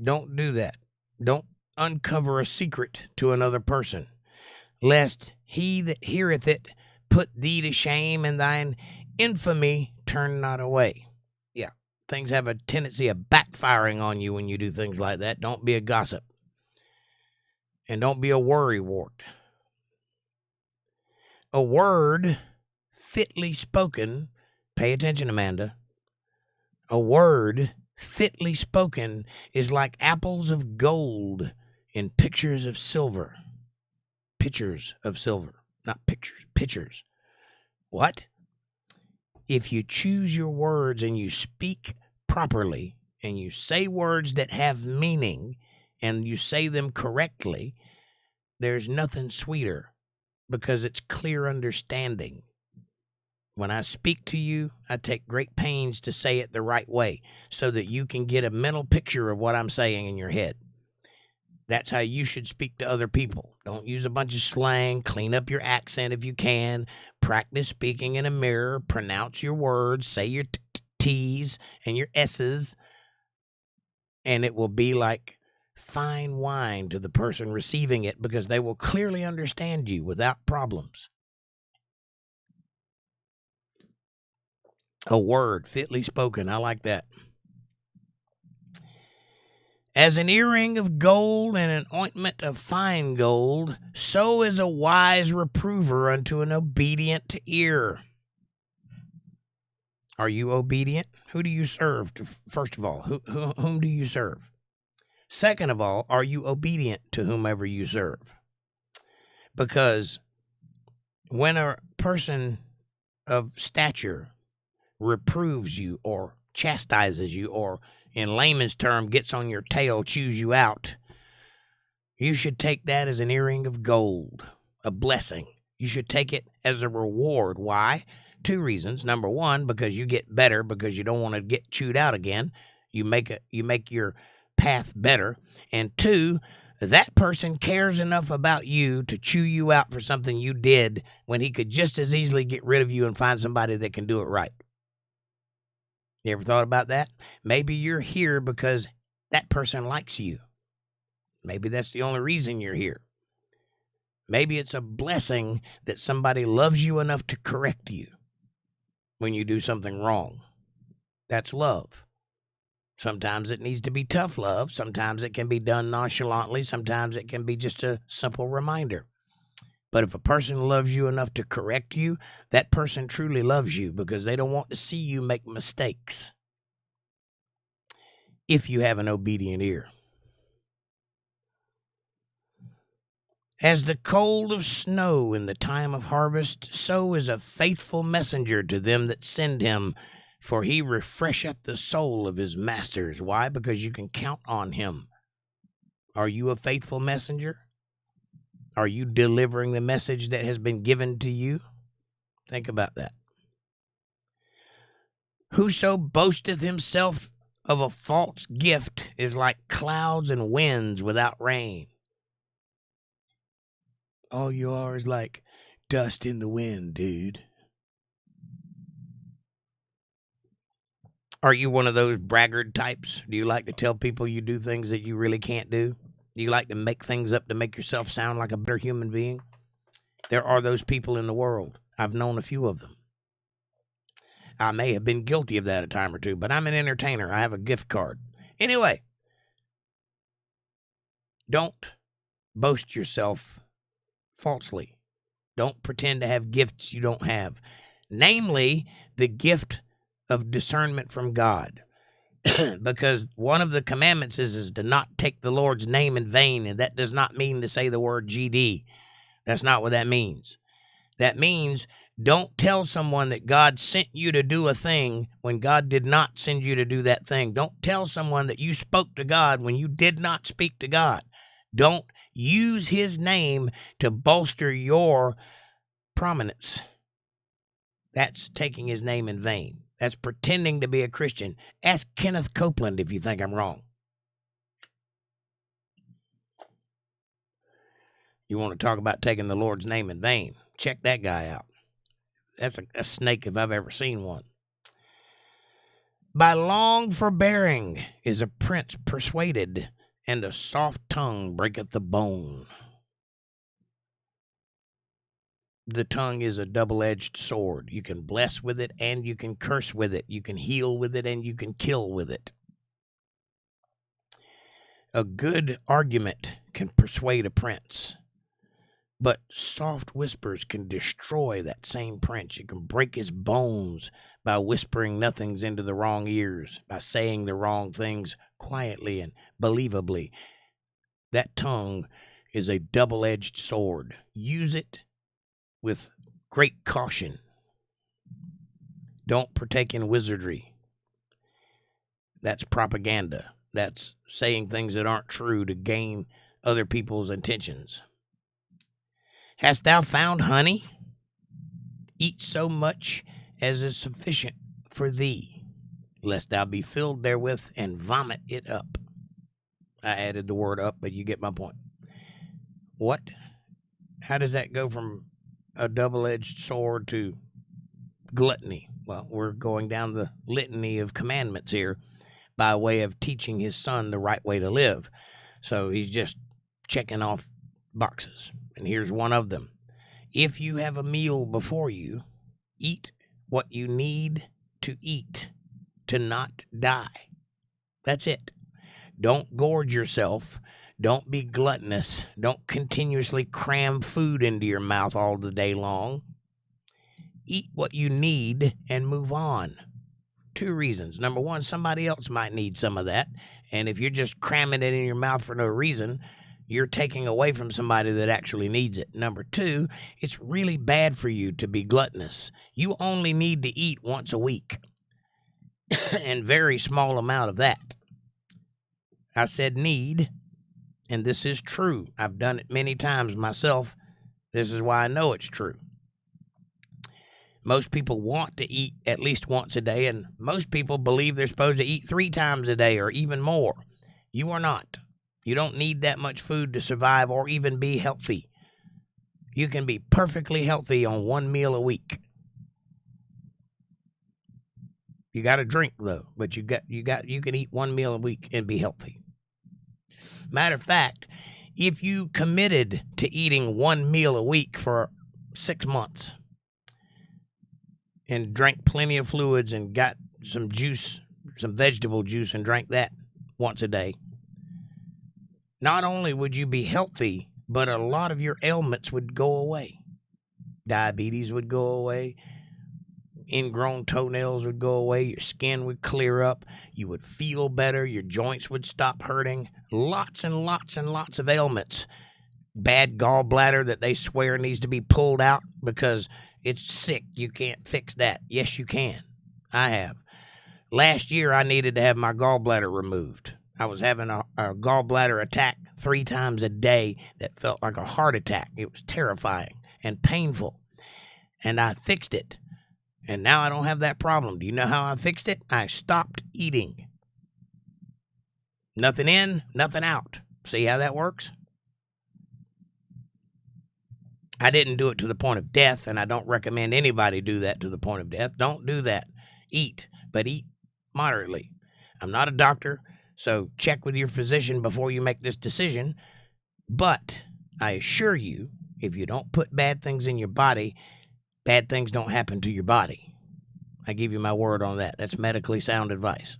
[SPEAKER 3] Don't do that. Don't uncover a secret to another person, lest he that heareth it put thee to shame, and thine infamy turn not away. Yeah, things have a tendency of backfiring on you when you do things like that. Don't be a gossip. And don't be a worrywart. A word fitly spoken, pay attention, Amanda, a word fitly spoken is like apples of gold in pictures of silver. Pitchers of silver, not pictures, pitchers. What? If you choose your words and you speak properly and you say words that have meaning and you say them correctly, there's nothing sweeter because it's clear understanding. When I speak to you, I take great pains to say it the right way so that you can get a mental picture of what I'm saying in your head. That's how you should speak to other people. Don't use a bunch of slang. Clean up your accent if you can. Practice speaking in a mirror. Pronounce your words. Say your T's and your S's. And it will be like fine wine to the person receiving it because they will clearly understand you without problems. A word fitly spoken. I like that. As an earring of gold and an ointment of fine gold, so is a wise reprover unto an obedient ear. Are you obedient? Who do you serve? First of all, whom do you serve? Second of all, are you obedient to whomever you serve? Because when a person of stature reproves you or chastises you or in layman's term, gets on your tail, chews you out, you should take that as an earring of gold, a blessing. You should take it as a reward. Why? 2 reasons. Number 1, because you get better because you don't want to get chewed out again. You make your path better. And 2, that person cares enough about you to chew you out for something you did when he could just as easily get rid of you and find somebody that can do it right. You ever thought about that? Maybe you're here because that person likes you. Maybe that's the only reason you're here. Maybe it's a blessing that somebody loves you enough to correct you when you do something wrong. That's love. Sometimes it needs to be tough love. Sometimes it can be done nonchalantly. Sometimes it can be just a simple reminder. But if a person loves you enough to correct you, that person truly loves you because they don't want to see you make mistakes. If you have an obedient ear. As the cold of snow in the time of harvest, so is a faithful messenger to them that send him, for he refresheth the soul of his masters. Why? Because you can count on him. Are you a faithful messenger? Are you delivering the message that has been given to you? Think about that. Whoso boasteth himself of a false gift is like clouds and winds without rain. All you are is like dust in the wind, dude. Are you one of those braggart types? Do you like to tell people you do things that you really can't do? Do you like to make things up to make yourself sound like a better human being? There are those people in the world. I've known a few of them. I may have been guilty of that a time or two, but I'm an entertainer. I have a gift card. Anyway, don't boast yourself falsely. Don't pretend to have gifts you don't have. Namely, the gift of discernment from God. Because one of the commandments is to not take the Lord's name in vain, and that does not mean to say the word GD. That's not what that means. That means don't tell someone that God sent you to do a thing when God did not send you to do that thing. Don't tell someone that you spoke to God when you did not speak to God. Don't use his name to bolster your prominence. That's taking his name in vain. That's pretending to be a Christian. Ask Kenneth Copeland if you think I'm wrong. You want to talk about taking the Lord's name in vain? Check that guy out. That's a snake if I've ever seen one. By long forbearing is a prince persuaded, and a soft tongue breaketh the bone. The tongue is a double-edged sword. You can bless with it and you can curse with it. You can heal with it and you can kill with it. A good argument can persuade a prince, but soft whispers can destroy that same prince. You can break his bones by whispering nothings into the wrong ears, by saying the wrong things quietly and believably. That tongue is a double-edged sword. Use it with great caution. Don't partake in wizardry. That's propaganda. That's saying things that aren't true to gain other people's attentions. Hast thou found honey? Eat so much as is sufficient for thee, lest thou be filled therewith and vomit it up. I added the word up, but you get my point. What? How does that go from a double-edged sword to gluttony? Well, we're going down the litany of commandments here by way of teaching his son the right way to live. So he's just checking off boxes. And here's one of them. If you have a meal before you, eat what you need to eat to not die. That's it. Don't gorge yourself. Don't be gluttonous. Don't continuously cram food into your mouth all the day long. Eat what you need and move on. 2 reasons. Number 1, somebody else might need some of that. And if you're just cramming it in your mouth for no reason, you're taking away from somebody that actually needs it. Number 2, it's really bad for you to be gluttonous. You only need to eat once a week. And very small amount of that. I said need, and this is true. I've done it many times myself. This is why I know it's true. Most people want to eat at least once a day, and most people believe they're supposed to eat 3 times a day or even more. You are not. You don't need that much food to survive or even be healthy. You can be perfectly healthy on 1 meal a week. You got to drink though, but you can eat 1 meal a week and be healthy. Matter of fact, if you committed to eating 1 meal a week for 6 months and drank plenty of fluids and got some juice, some vegetable juice, and drank that once a day, not only would you be healthy, but a lot of your ailments would go away. Diabetes would go away. Ingrown toenails would go away. Your skin would clear up. You would feel better. Your joints would stop hurting. Lots and lots and lots of ailments. Bad gallbladder that they swear needs to be pulled out because it's sick. You can't fix that. Yes, you can. I have. Last year, I needed to have my gallbladder removed. I was having a gallbladder attack 3 times a day that felt like a heart attack. It was terrifying and painful. And I fixed it. And now I don't have that problem. Do you know how I fixed it? I stopped eating. Nothing in, nothing out. See how that works? I didn't do it to the point of death, and I don't recommend anybody do that to the point of death. Don't do that. Eat, but eat moderately. I'm not a doctor, so check with your physician before you make this decision. But I assure you, if you don't put bad things in your body, bad things don't happen to your body. I give you my word on that. That's medically sound advice.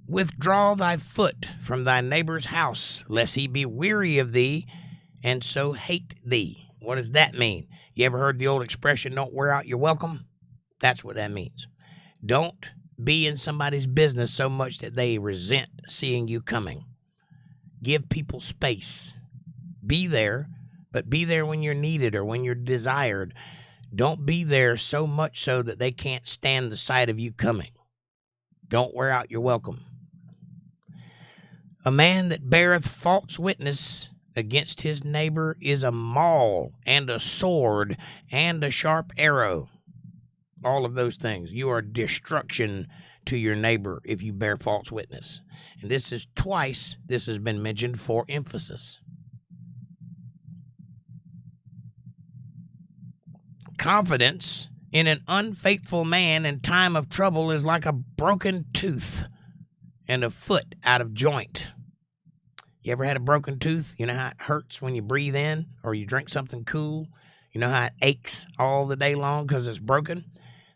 [SPEAKER 3] Withdraw thy foot from thy neighbor's house, lest he be weary of thee, and so hate thee. What does that mean? You ever heard the old expression, don't wear out your welcome? That's what that means. Don't be in somebody's business so much that they resent seeing you coming. Give people space. Be there, but be there when you're needed or when you're desired. Don't be there so much so that they can't stand the sight of you coming. Don't wear out your welcome. A man that beareth false witness against his neighbor is a maul and a sword and a sharp arrow. All of those things. You are destruction to your neighbor if you bear false witness. And this is twice this has been mentioned for emphasis. Confidence in an unfaithful man in time of trouble is like a broken tooth and a foot out of joint. You ever had a broken tooth? You know how it hurts when you breathe in or you drink something cool? You know how it aches all the day long because it's broken?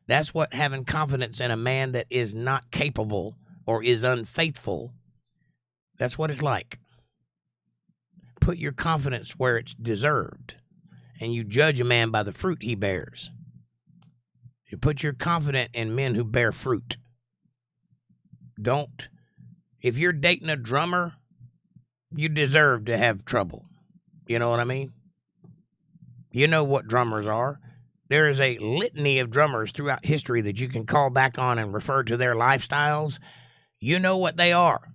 [SPEAKER 3] That's what having confidence in a man that is not capable or is unfaithful, that's what it's like. Put your confidence where it's deserved, and you judge a man by the fruit he bears. You put your confidence in men who bear fruit. Don't If you're dating a drummer, you deserve to have trouble. You know what I mean? You know what drummers are. There is a litany of drummers throughout history that you can call back on and refer to their lifestyles. You know what they are.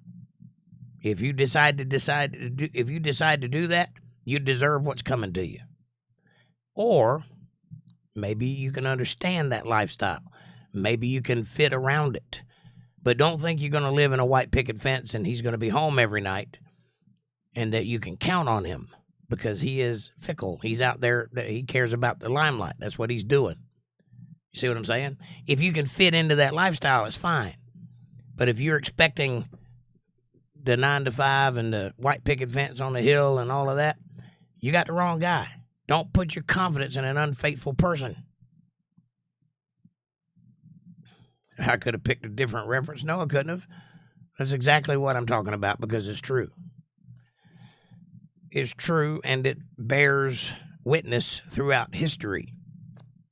[SPEAKER 3] If you decide to do that, you deserve what's coming to you. Or maybe you can understand that lifestyle. Maybe you can fit around it. But don't think you're going to live in a white picket fence and he's going to be home every night and that you can count on him, because he is fickle. He's out there, he cares about the limelight. That's what he's doing. You see what I'm saying? If you can fit into that lifestyle, it's fine. But if you're expecting the 9 to 5 and the white picket fence on the hill and all of that, you got the wrong guy. Don't put your confidence in an unfaithful person. I could have picked a different reference. No, I couldn't have. That's exactly what I'm talking about, because it's true. It's true, and it bears witness throughout history.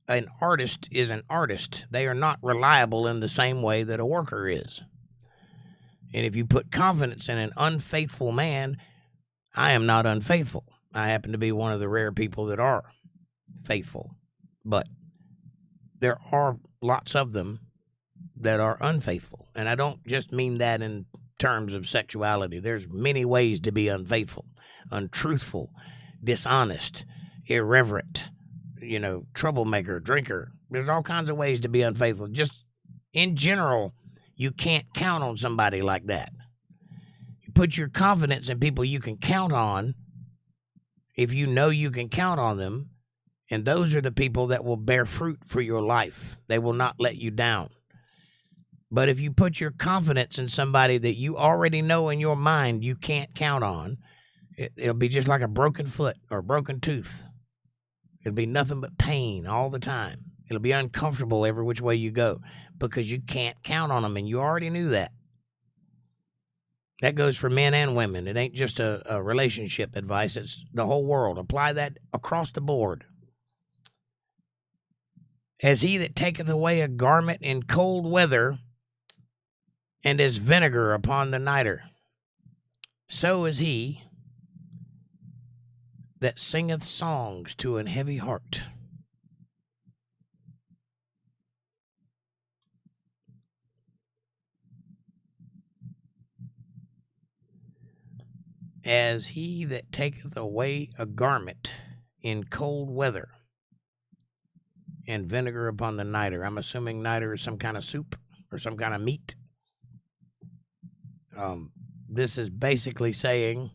[SPEAKER 3] An artist is an artist. They are not reliable in the same way that a worker is. And if you put confidence in an unfaithful man, I am not unfaithful. I happen to be one of the rare people that are faithful. But there are lots of them that are unfaithful. And I don't just mean that in terms of sexuality. There's many ways to be unfaithful, untruthful, dishonest, irreverent, troublemaker, drinker. There's all kinds of ways to be unfaithful. Just in general, you can't count on somebody like that. You put your confidence in people you can count on if you know you can count on them, and those are the people that will bear fruit for your life. They will not let you down. But if you put your confidence in somebody that you already know in your mind you can't count on, it'll be just like a broken foot or a broken tooth. It'll be nothing but pain all the time. It'll be uncomfortable every which way you go because you can't count on them, and you already knew that. That goes for men and women. It ain't just a relationship advice. It's the whole world. Apply that across the board. As he that taketh away a garment in cold weather and as vinegar upon the niter, so is he that singeth songs to an heavy heart. As he that taketh away a garment in cold weather and vinegar upon the niter. I'm assuming niter is some kind of soup or some kind of meat. This is basically saying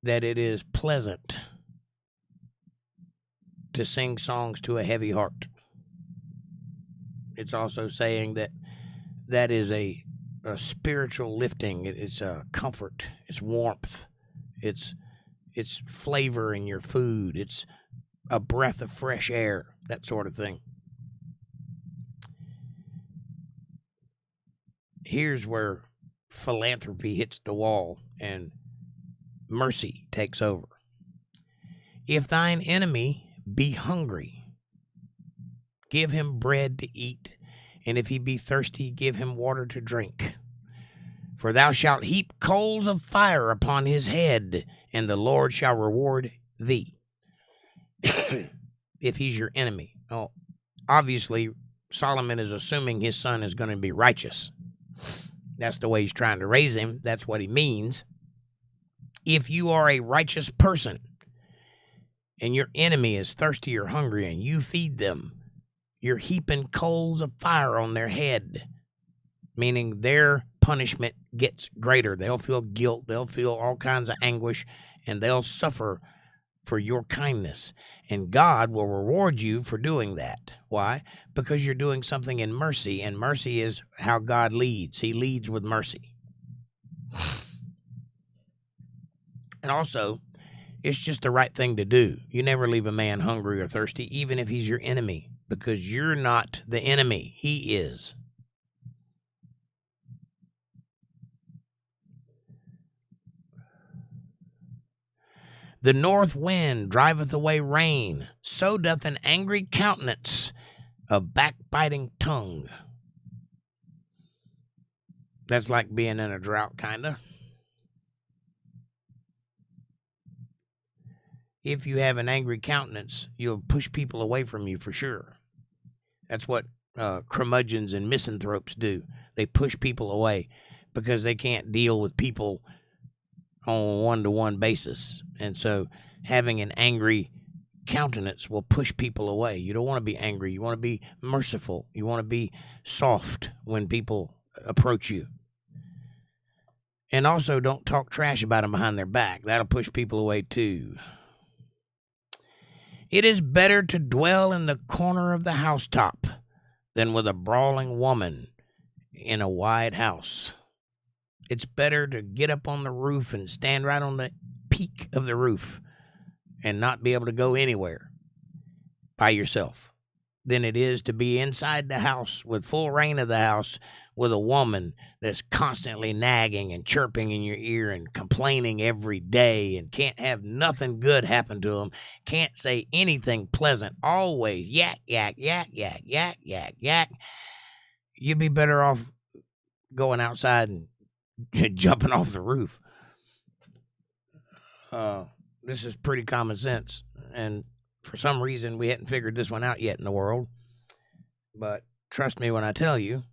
[SPEAKER 3] that it is pleasant to sing songs to a heavy heart. It's also saying that is a spiritual lifting. It's a comfort. It's warmth. It's flavor in your food. It's a breath of fresh air, that sort of thing. Here's where philanthropy hits the wall and mercy takes over. If thine enemy be hungry, give him bread to eat, and if he be thirsty, give him water to drink. For thou shalt heap coals of fire upon his head, and the Lord shall reward thee. If he's your enemy. Oh, obviously, Solomon is assuming his son is going to be righteous. That's the way he's trying to raise him. That's what he means. If you are a righteous person and your enemy is thirsty or hungry and you feed them, you're heaping coals of fire on their head, meaning their punishment gets greater. They'll feel guilt. They'll feel all kinds of anguish, and they'll suffer for your kindness. And God will reward you for doing that. Why? Because you're doing something in mercy, and mercy is how God leads. He leads with mercy. And also, it's just the right thing to do. You never leave a man hungry or thirsty, even if he's your enemy, because you're not the enemy. He is. The north wind driveth away rain, so doth an angry countenance a backbiting tongue. That's like being in a drought, kind of. If you have an angry countenance, you'll push people away from you for sure. That's what curmudgeons and misanthropes do. They push people away because they can't deal with people on a one-to-one basis. And so having an angry countenance will push people away. You don't want to be angry. You want to be merciful. You want to be soft when people approach you. And also don't talk trash about them behind their back. That'll push people away too. It is better to dwell in the corner of the housetop than with a brawling woman in a wide house. It's better to get up on the roof and stand right on the peak of the roof and not be able to go anywhere by yourself than it is to be inside the house with full reign of the house with a woman that's constantly nagging and chirping in your ear and complaining every day and can't have nothing good happen to them, can't say anything pleasant, always yak, yak, yak, yak, yak, yak, yak. You'd be better off going outside and jumping off the roof. This is pretty common sense, and for some reason we hadn't figured this one out yet in the world. But trust me when I tell you,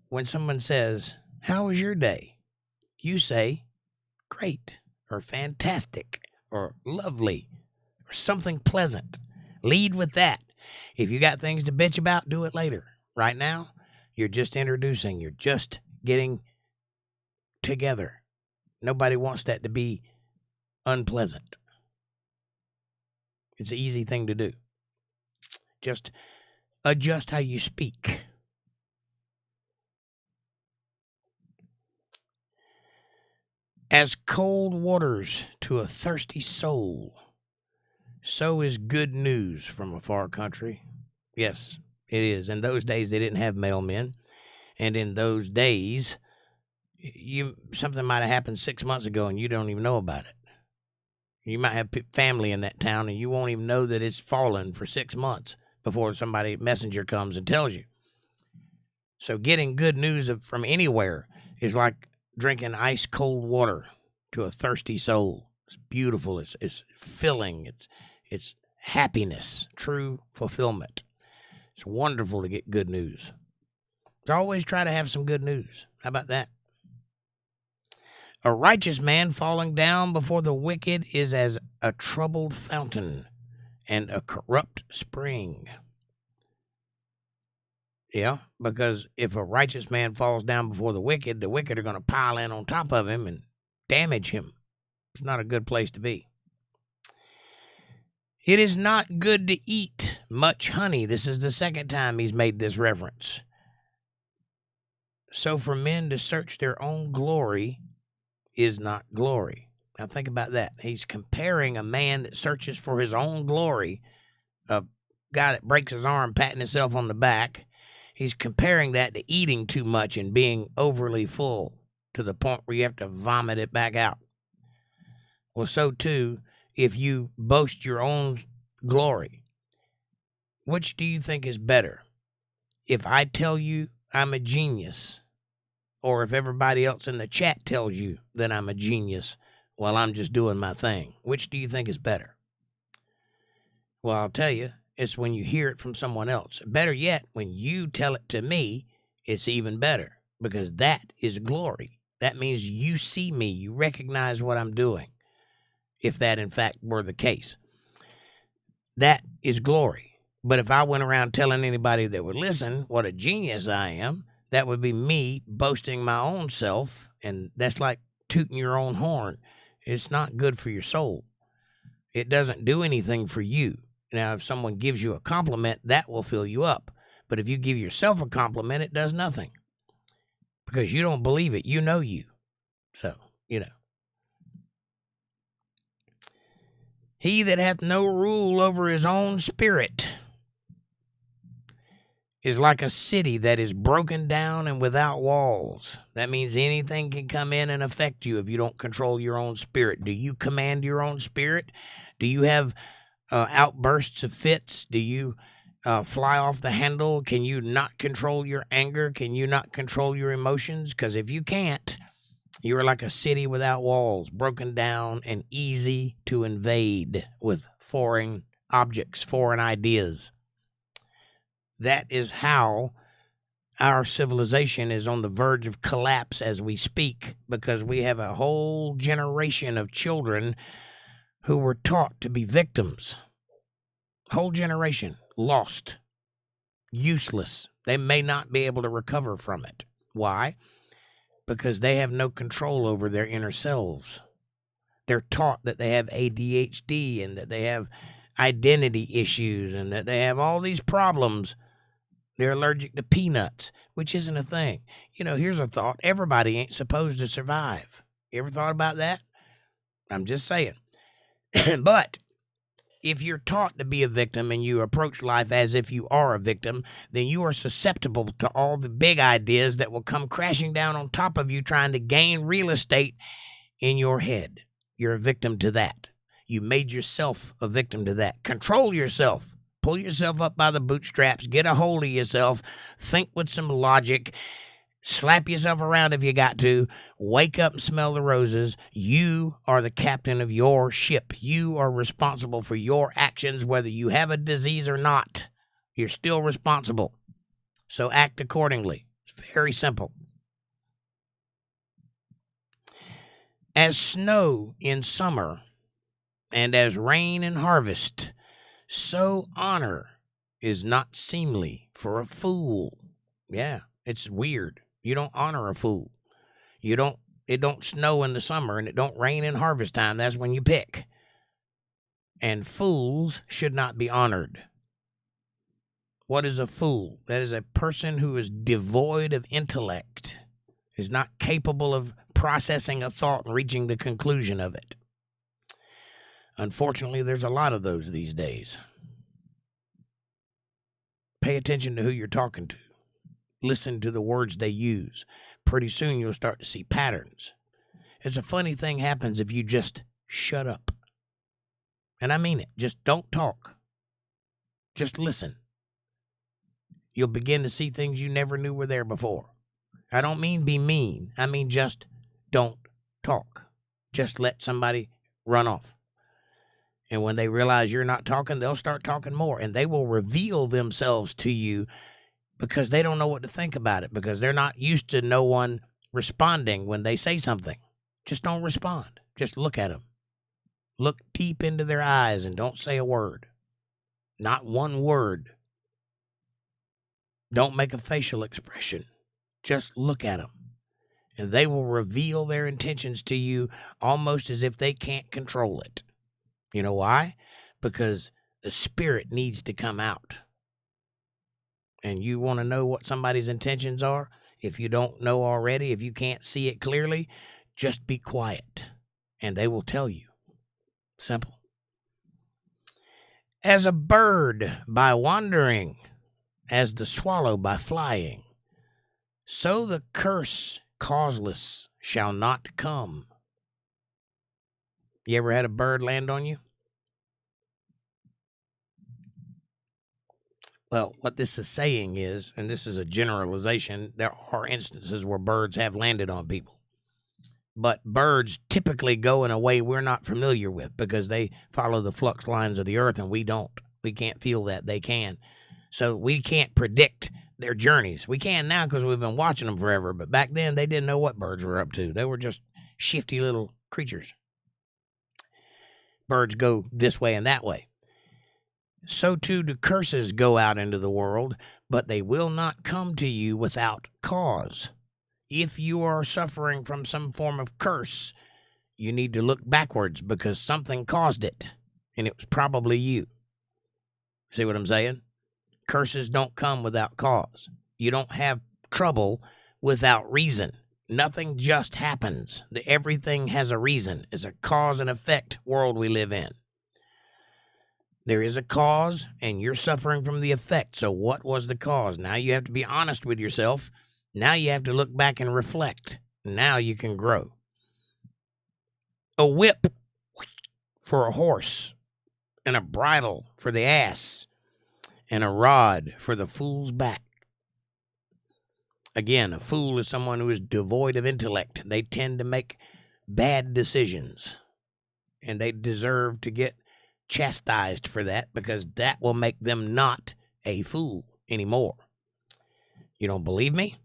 [SPEAKER 3] when someone says, "How was your day?" you say, "Great," or "fantastic," or "lovely," or something pleasant. Lead with that. If you got things to bitch about, do it later. Right now, you're just introducing. You're just getting together. Nobody wants that to be unpleasant. It's an easy thing to do. Just adjust how you speak. As cold waters to a thirsty soul, so is good news from a far country. Yes, it is. In those days, they didn't have mailmen. And in those days, something might have happened 6 months ago and you don't even know about it. You might have family in that town and you won't even know that it's fallen for 6 months before messenger comes and tells you. So getting good news from anywhere is like drinking ice cold water to a thirsty soul. It's beautiful. It's filling. It's happiness, true fulfillment. It's wonderful to get good news. So always try to have some good news. How about that? A righteous man falling down before the wicked is as a troubled fountain and a corrupt spring. Yeah, because if a righteous man falls down before the wicked are going to pile in on top of him and damage him. It's not a good place to be. It is not good to eat much honey. This is the second time he's made this reference. So for men to search their own glory is not glory. Now think about that. He's comparing a man that searches for his own glory, a guy that breaks his arm patting himself on the back. He's comparing that to eating too much and being overly full to the point where you have to vomit it back out. Well, so too, if you boast your own glory, which do you think is better? If I tell you I'm a genius, or if everybody else in the chat tells you that I'm a genius while I'm just doing my thing, which do you think is better? Well, I'll tell you. It's when you hear it from someone else. Better yet, when you tell it to me, it's even better because that is glory. That means you see me. You recognize what I'm doing, if that, in fact, were the case. That is glory. But if I went around telling anybody that would listen what a genius I am, that would be me boasting my own self, and that's like tooting your own horn. It's not good for your soul. It doesn't do anything for you. Now, if someone gives you a compliment, that will fill you up. But if you give yourself a compliment, it does nothing. Because you don't believe it. You know you. So, He that hath no rule over his own spirit is like a city that is broken down and without walls. That means anything can come in and affect you if you don't control your own spirit. Do you command your own spirit? Do you have outbursts of fits? Do you fly off the handle? Can you not control your anger? Can you not control your emotions? Because if you can't, you're like a city without walls, broken down and easy to invade with foreign objects, foreign ideas. That is how our civilization is on the verge of collapse as we speak, because we have a whole generation of children who were taught to be victims. Whole generation lost, useless. They may not be able to recover from it. Why? Because they have no control over their inner selves. They're taught that they have ADHD and that they have identity issues and that they have all these problems. They're allergic to peanuts, which isn't a thing. You know, here's a thought. Everybody ain't supposed to survive. You ever thought about that? I'm just saying. But if you're taught to be a victim and you approach life as if you are a victim, then you are susceptible to all the big ideas that will come crashing down on top of you trying to gain real estate in your head. You're a victim to that. You made yourself a victim to that. Control yourself. Pull yourself up by the bootstraps. Get a hold of yourself. Think with some logic. Slap yourself around if you got to. Wake up and smell the roses. You are the captain of your ship. You are responsible for your actions, whether you have a disease or not. You're still responsible. So act accordingly. It's very simple. As snow in summer and as rain in harvest, so honor is not seemly for a fool. Yeah, it's weird. You don't honor a fool. It don't snow in the summer and it don't rain in harvest time. That's when you pick. And fools should not be honored. What is a fool? That is a person who is devoid of intellect, is not capable of processing a thought and reaching the conclusion of it. Unfortunately, there's a lot of those these days. Pay attention to who you're talking to. Listen to the words they use. Pretty soon you'll start to see patterns. There's a funny thing happens if you just shut up. And I mean it. Just don't talk. Just listen. You'll begin to see things you never knew were there before. I don't mean be mean. I mean just don't talk. Just let somebody run off. And when they realize you're not talking, they'll start talking more. And they will reveal themselves to you because they don't know what to think about it, because they're not used to no one responding when they say something. Just don't respond. Just look at them. Look deep into their eyes and don't say a word. Not one word. Don't make a facial expression. Just look at them. And they will reveal their intentions to you almost as if they can't control it. You know why? Because the spirit needs to come out. And you want to know what somebody's intentions are? If you don't know already, if you can't see it clearly, just be quiet and they will tell you. Simple. As a bird by wandering, as the swallow by flying, so the curse causeless shall not come. You ever had a bird land on you? Well, what this is saying is, and this is a generalization, there are instances where birds have landed on people. But birds typically go in a way we're not familiar with because they follow the flux lines of the earth and we don't. We can't feel that. They can. So we can't predict their journeys. We can now because we've been watching them forever. But back then, they didn't know what birds were up to. They were just shifty little creatures. Birds go this way and that way. So too do curses go out into the world, but they will not come to you without cause. If you are suffering from some form of curse, you need to look backwards because something caused it, and it was probably you. See what I'm saying? Curses don't come without cause. You don't have trouble without reason. Nothing just happens. Everything has a reason. It's a cause and effect world we live in. There is a cause, and you're suffering from the effect. So what was the cause? Now you have to be honest with yourself. Now you have to look back and reflect. Now you can grow. A whip for a horse and a bridle for the ass, and a rod for the fool's back. Again, a fool is someone who is devoid of intellect. They tend to make bad decisions, and they deserve to get chastised for that, because that will make them not a fool anymore. You don't believe me?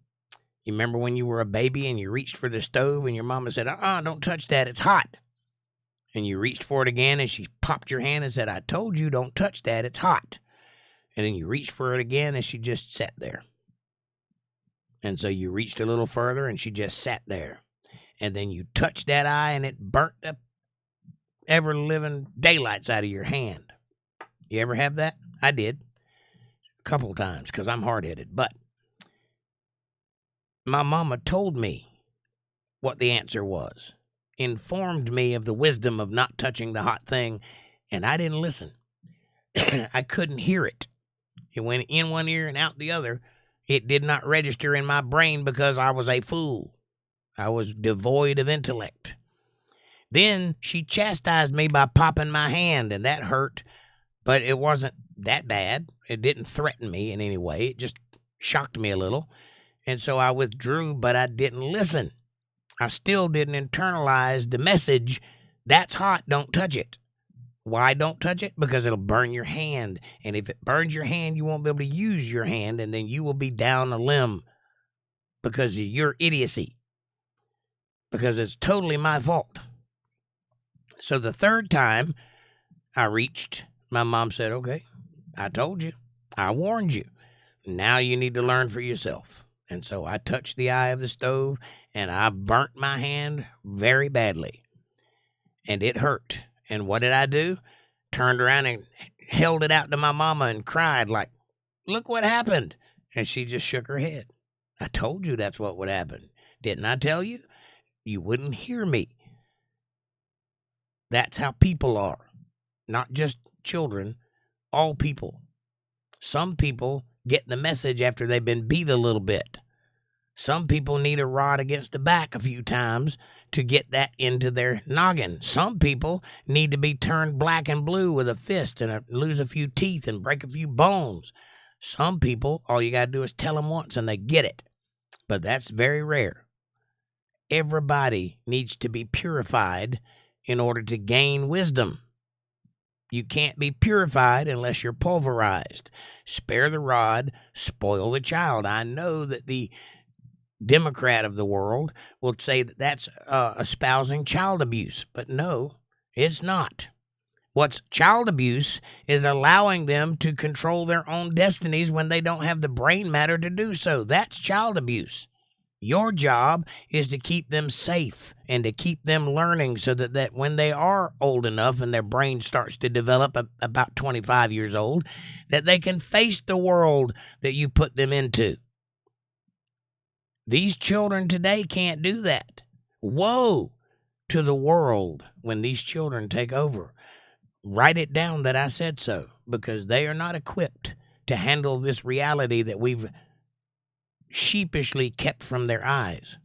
[SPEAKER 3] You remember when you were a baby and you reached for the stove and your mama said, don't touch that, it's hot. And you reached for it again and she popped your hand and said, I told you don't touch that, it's hot. And then you reached for it again and she just sat there. And so you reached a little further and she just sat there. And then you touched that eye and it burnt the ever-living daylights out of your hand. You ever have that? I did. A couple times, because I'm hard-headed. But my mama told me what the answer was, informed me of the wisdom of not touching the hot thing, and I didn't listen. I couldn't hear it. It went in one ear and out the other. It did not register in my brain because I was a fool. I was devoid of intellect. Then she chastised me by popping my hand, and that hurt, but it wasn't that bad. It didn't threaten me in any way. It just shocked me a little. And so I withdrew, but I didn't listen. I still didn't internalize the message, that's hot, don't touch it. Why don't touch it? Because it'll burn your hand. And if it burns your hand, you won't be able to use your hand, and then you will be down a limb because of your idiocy. Because it's totally my fault. So the third time I reached, my mom said, okay, I told you. I warned you. Now you need to learn for yourself. And so I touched the eye of the stove, and I burnt my hand very badly. And it hurt. And what did I do? Turned around and held it out to my mama and cried like, look what happened. And she just shook her head. I told you that's what would happen. Didn't I tell you? You wouldn't hear me. That's how people are. Not just children, all people. Some people get the message after they've been beat a little bit. Some people need a rod against the back a few times to get that into their noggin. Some people need to be turned black and blue with a fist and lose a few teeth and break a few bones. Some people, all you got to do is tell them once and they get it. But that's very rare. Everybody needs to be purified in order to gain wisdom. You can't be purified unless you're pulverized. Spare the rod, spoil the child. I know that the Democrat of the world will say that that's espousing child abuse, but no, it's not. What's child abuse is allowing them to control their own destinies when they don't have the brain matter to do so. That's child abuse. Your job is to keep them safe and to keep them learning so that when they are old enough and their brain starts to develop about 25 years old, that they can face the world that you put them into. These children today can't do that. Woe to the world when these children take over. Write it down that I said so, because they are not equipped to handle this reality that we've sheepishly kept from their eyes.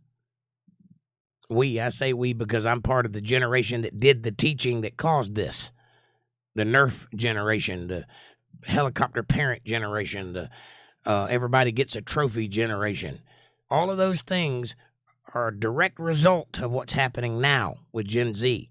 [SPEAKER 3] I say we because I'm part of the generation that did the teaching that caused this. The Nerf generation, the helicopter parent generation, the everybody gets a trophy generation. All of those things are a direct result of what's happening now with Gen Z.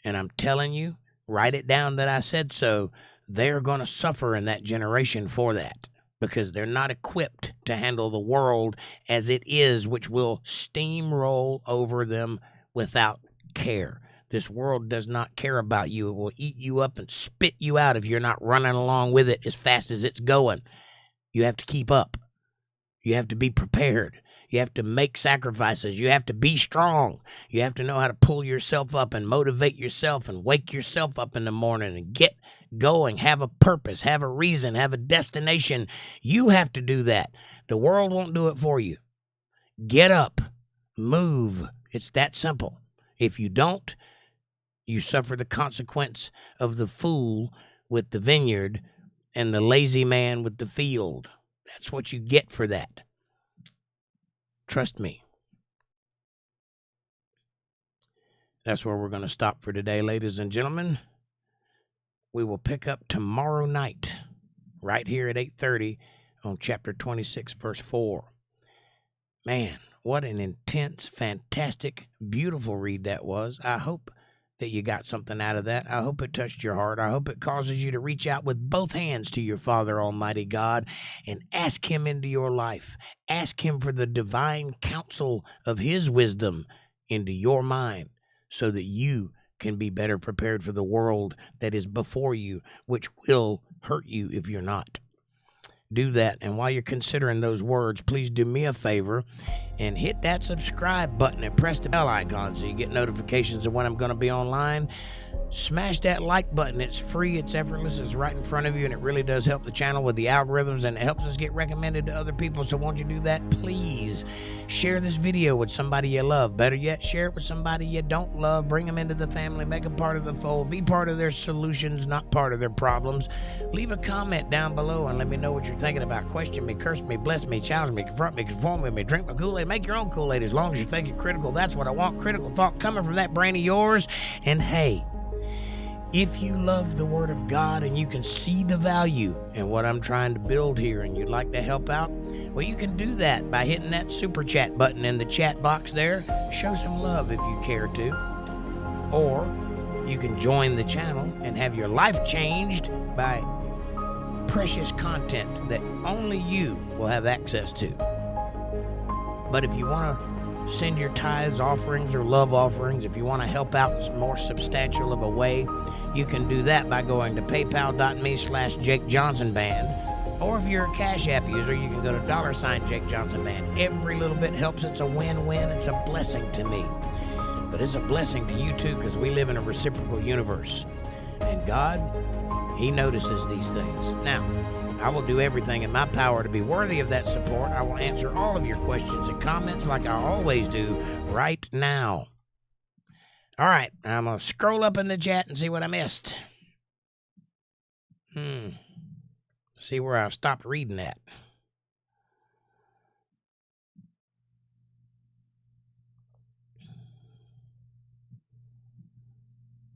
[SPEAKER 3] And I'm telling you, write it down that I said so. They're going to suffer in that generation for that, because they're not equipped to handle the world as it is, which will steamroll over them without care. This world does not care about you. It will eat you up and spit you out if you're not running along with it as fast as it's going. You have to keep up. You have to be prepared. You have to make sacrifices. You have to be strong. You have to know how to pull yourself up and motivate yourself and wake yourself up in the morning and get going, have a purpose, have a reason, have a destination. You have to do that. The world won't do it for you. Get up, move. It's that simple. If you don't, you suffer the consequence of the fool with the vineyard and the lazy man with the field. That's what you get for that. Trust me. That's where we're going to stop for today, ladies and gentlemen. We will pick up tomorrow night right here at 8:30 on chapter 26, verse 4. Man, what an intense, fantastic, beautiful read that was. I hope that you got something out of that. I hope it touched your heart. I hope it causes you to reach out with both hands to your Father Almighty God and ask Him into your life. Ask Him for the divine counsel of His wisdom into your mind so that you can be better prepared for the world that is before you, which will hurt you if you're not. Do that. And while you're considering those words, please do me a favor and hit that subscribe button and press the bell icon so you get notifications of when I'm going to be online. Smash that like button. It's free, it's effortless, it's right in front of you, and it really does help the channel with the algorithms, and it helps us get recommended to other people. So won't you do that? Please share this video with somebody you love. Better yet, share it with somebody you don't love. Bring them into the family, make them part of the fold, be part of their solutions, not part of their problems. Leave a comment down below and let me know what you're thinking about. Question me, curse me, bless me, challenge me, confront me, conform with me, drink my Kool-Aid, make your own Kool-Aid as long as you're thinking critical. That's what I want. Critical thought coming from that brain of yours. And hey, if you love the Word of God and you can see the value in what I'm trying to build here and you'd like to help out, well, you can do that by hitting that super chat button in the chat box there. Show some love if you care to. Or you can join the channel and have your life changed by precious content that only you will have access to. But if you want to send your tithes, offerings, or love offerings, if you want to help out in more substantial of a way, you can do that by going to paypal.me/jakejohnsonband. Or if you're a Cash App user, you can go to $JakeJohnsonBand. Every little bit helps. It's a win-win. It's a blessing to me. But it's a blessing to you too, because we live in a reciprocal universe. And God, He notices these things. Now, I will do everything in my power to be worthy of that support. I will answer all of your questions and comments like I always do right now. All right, I'm going to scroll up in the chat and see what I missed. See where I stopped reading that.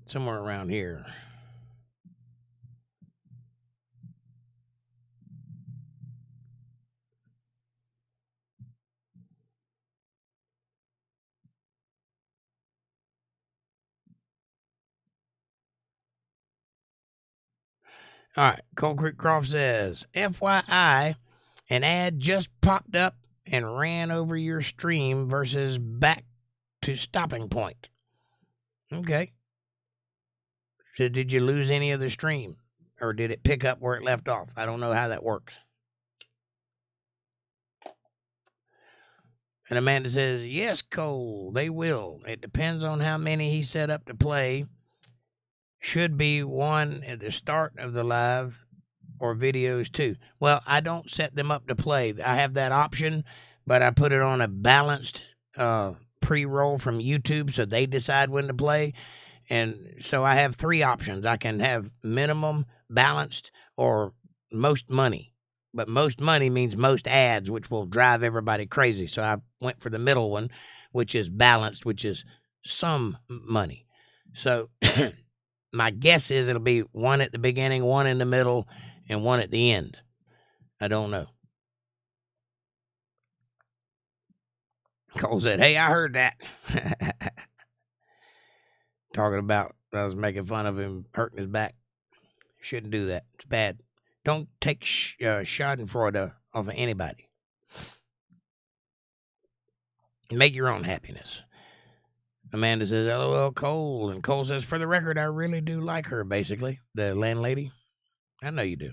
[SPEAKER 3] Somewhere around here. All right, Cold Creek Croft says, FYI, an ad just popped up and ran over your stream versus back to stopping point. Okay. So did you lose any of the stream? Or did it pick up where it left off? I don't know how that works. And Amanda says, yes, Cole, they will. It depends on how many he set up to play. Should be one at the start of the live or videos too. Well, I don't set them up to play. I have that option, but I put it on a balanced pre-roll from YouTube so they decide when to play. And so I have three options. I can have minimum, balanced, or most money. But most money means most ads, which will drive everybody crazy. So I went for the middle one, which is balanced, which is some money. So my guess is it'll be one at the beginning, one in the middle, and one at the end. I don't know. Cole said, hey, I heard that. Talking about, I was making fun of him hurting his back. Shouldn't do that. It's bad. Don't take schadenfreude off of anybody. Make your own happiness. Amanda says, LOL, Cole. And Cole says, for the record, I really do like her, basically. The landlady. I know you do.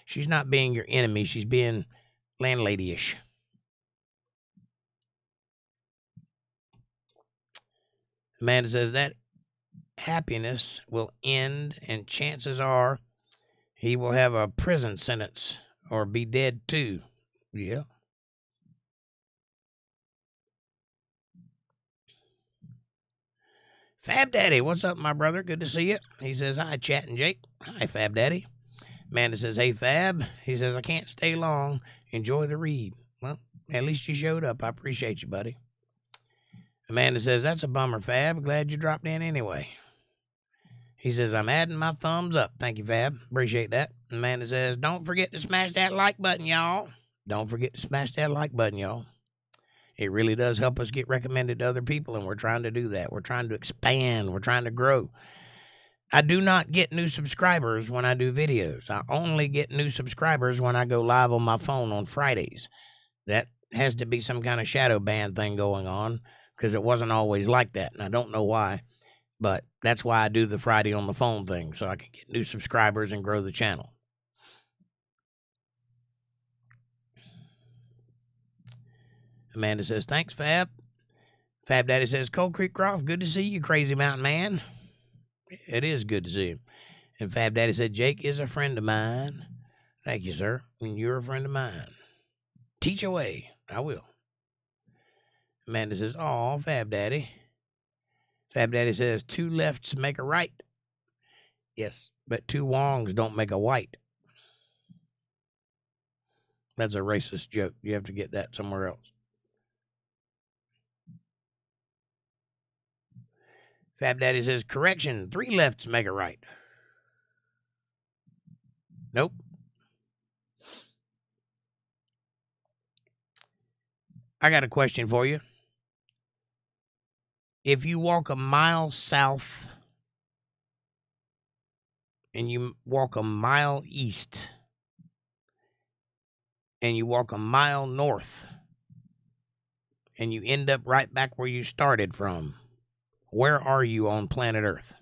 [SPEAKER 3] She's not being your enemy. She's being landlady-ish. Amanda says, that happiness will end, and chances are he will have a prison sentence or be dead too. Yeah. Fab Daddy, what's up, my brother? Good to see you. He says, hi, Chat and Jake. Hi, Fab Daddy. Amanda says, hey, Fab. He says, I can't stay long. Enjoy the read. Well, at least you showed up. I appreciate you, buddy. Amanda says, that's a bummer, Fab. Glad you dropped in anyway. He says, I'm adding my thumbs up. Thank you, Fab. Appreciate that. Amanda says, don't forget to smash that like button, y'all. Don't forget to smash that like button, y'all. It really does help us get recommended to other people, and we're trying to do that. We're trying to expand. We're trying to grow. I do not get new subscribers when I do videos. I only get new subscribers when I go live on my phone on Fridays. That has to be some kind of shadow ban thing going on, because it wasn't always like that, and I don't know why. But that's why I do the Friday on the phone thing, so I can get new subscribers and grow the channel. Amanda says, thanks, Fab. Fab Daddy says, Cold Creek Croft, good to see you, crazy mountain man. It is good to see you. And Fab Daddy said, Jake is a friend of mine. Thank you, sir. And you're a friend of mine. Teach away. I will. Amanda says, aw, Fab Daddy. Fab Daddy says, 2 lefts make a right. Yes, but 2 wrongs don't make a white. That's a racist joke. You have to get that somewhere else. Fab Daddy says, correction, 3 lefts make a right. Nope. I got a question for you. If you walk a mile south and you walk a mile east and you walk a mile north and you end up right back where you started from, where are you on planet Earth?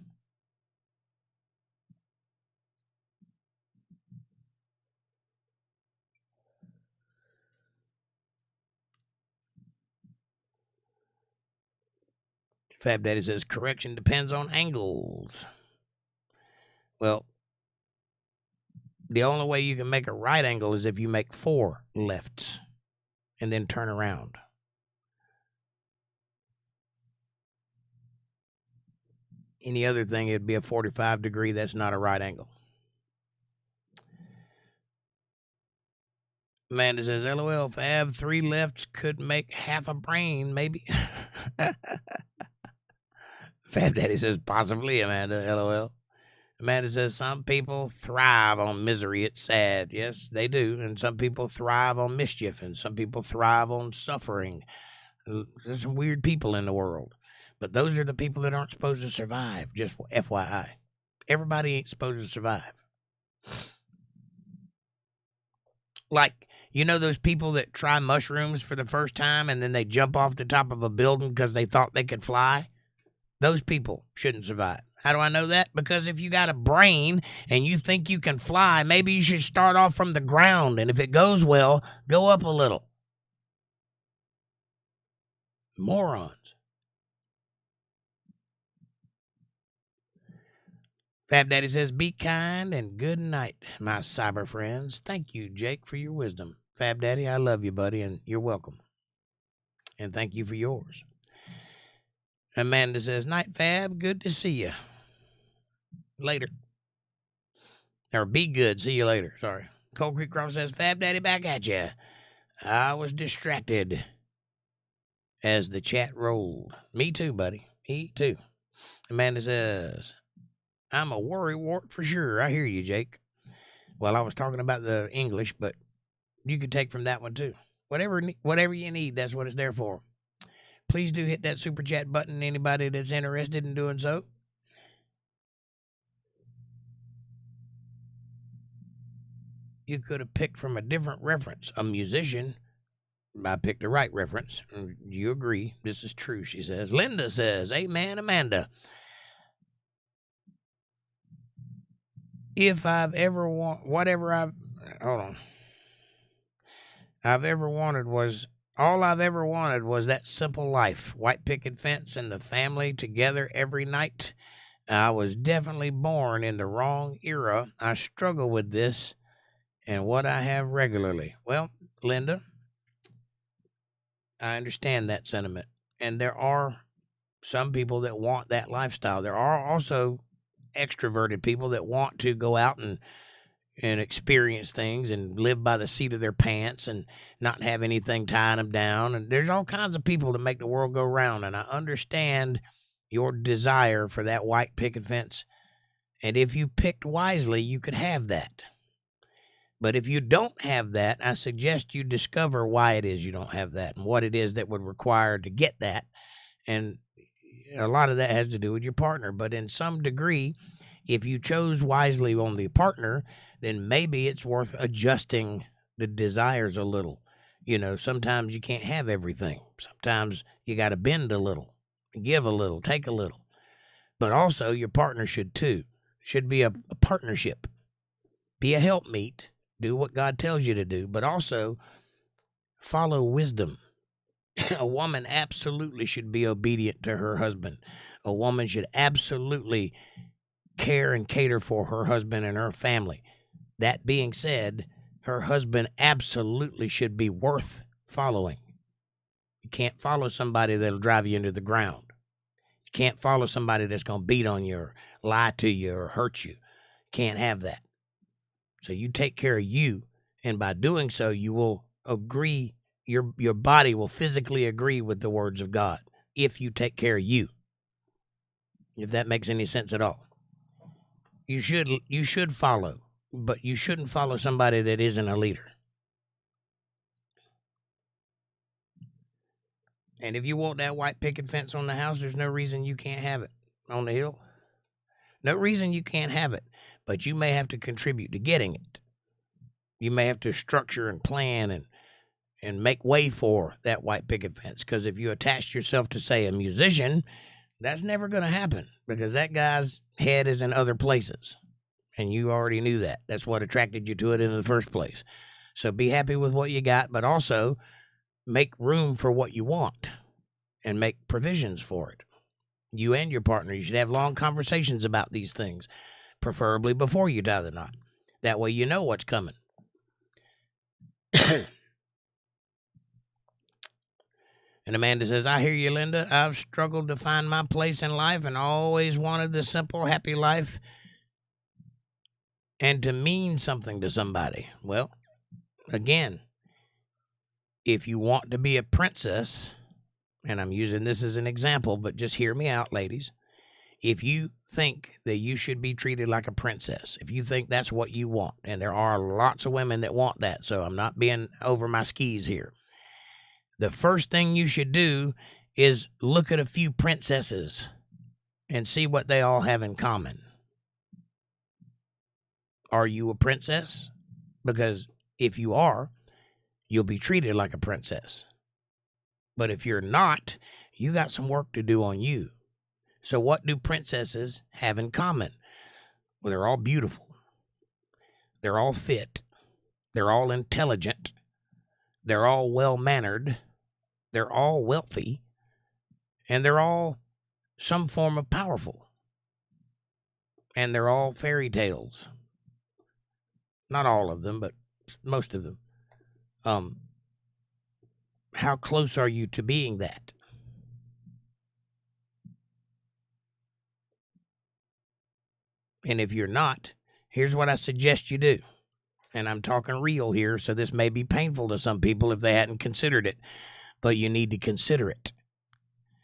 [SPEAKER 3] Fab Daddy says, correction depends on angles. Well, the only way you can make a right angle is if you make 4 lefts and then turn around. Any other thing, it'd be a 45 degree. That's not a right angle. Amanda says, LOL, Fab, 3 lefts could make half a brain, maybe. Fab Daddy says, possibly, Amanda, LOL. Amanda says, some people thrive on misery. It's sad. Yes, they do. And some people thrive on mischief, and some people thrive on suffering. There's some weird people in the world. But those are the people that aren't supposed to survive, just FYI. Everybody ain't supposed to survive. Like, you know those people that try mushrooms for the first time and then they jump off the top of a building because they thought they could fly? Those people shouldn't survive. How do I know that? Because if you got a brain and you think you can fly, maybe you should start off from the ground, and if it goes well, go up a little. Morons. Fab Daddy says, be kind and good night, my cyber friends. Thank you, Jake, for your wisdom. Fab Daddy, I love you, buddy, and you're welcome. And thank you for yours. Amanda says, night, Fab. Good to see you. Later. Or be good. See you later. Sorry. Cold Creek Croft says, Fab Daddy, back at you. I was distracted as the chat rolled. Me too, buddy. Me too. Amanda says, I'm a worrywart for sure. I hear you, Jake. Well, I was talking about the English, but you could take from that one too. Whatever you need, that's what it's there for. Please do hit that super chat button, anybody that's interested in doing so. You could have picked from a different reference. A musician. I picked the right reference. You agree. This is true, she says. Linda says, amen, Amanda. If I've ever all I've ever wanted was that simple life. White picket fence and the family together every night. I was definitely born in the wrong era. I struggle with this and what I have regularly. Well, Linda, I understand that sentiment. And there are some people that want that lifestyle. There are also extroverted people that want to go out and experience things and live by the seat of their pants and not have anything tying them down. And there's all kinds of people to make the world go round. And I understand your desire for that white picket fence And if you picked wisely, you could have that. But if you don't have that, I suggest you discover why it is you don't have that and what it is that would require to get that. And a lot of that has to do with your partner. But in some degree, if you chose wisely on the partner, then maybe it's worth adjusting the desires a little. You know, sometimes you can't have everything. Sometimes you got to bend a little, give a little, take a little. But also your partner should too. Should be a partnership. Be a helpmeet. Do what God tells you to do, but also follow wisdom. A woman absolutely should be obedient to her husband. A woman should absolutely care and cater for her husband and her family. That being said, her husband absolutely should be worth following. You can't follow somebody that'll drive you into the ground. You can't follow somebody that's going to beat on you or lie to you or hurt you. Can't have that. So you take care of you, and by doing so, you will agree, your body will physically agree with the words of God if you take care of you. If that makes any sense at all. You should follow, but you shouldn't follow somebody that isn't a leader. And if you want that white picket fence on the house, there's no reason you can't have it on the hill. No reason you can't have it, but you may have to contribute to getting it. You may have to structure and plan and make way for that white picket fence, because if you attach yourself to, say, a musician, that's never going to happen because that guy's head is in other places, and you already knew that. That's what attracted you to it in the first place. So be happy with what you got, but also make room for what you want and make provisions for it. You and your partner, you should have long conversations about these things, preferably before you tie the knot. That way you know what's coming. And Amanda says, I hear you, Linda. I've struggled to find my place in life and always wanted the simple, happy life and to mean something to somebody. Well, again, if you want to be a princess, and I'm using this as an example, but just hear me out, ladies. If you think that you should be treated like a princess, if you think that's what you want, and there are lots of women that want that, so I'm not being over my skis here. The first thing you should do is look at a few princesses and see what they all have in common. Are you a princess? Because if you are, you'll be treated like a princess. But if you're not, you got some work to do on you. So what do princesses have in common? Well, they're all beautiful. They're all fit. They're all intelligent. They're all well-mannered. They're all wealthy. And they're all some form of powerful. And they're all fairy tales. Not all of them, but most of them. How close are you to being that? And if you're not, here's what I suggest you do. And I'm talking real here, so this may be painful to some people if they hadn't considered it, but you need to consider it.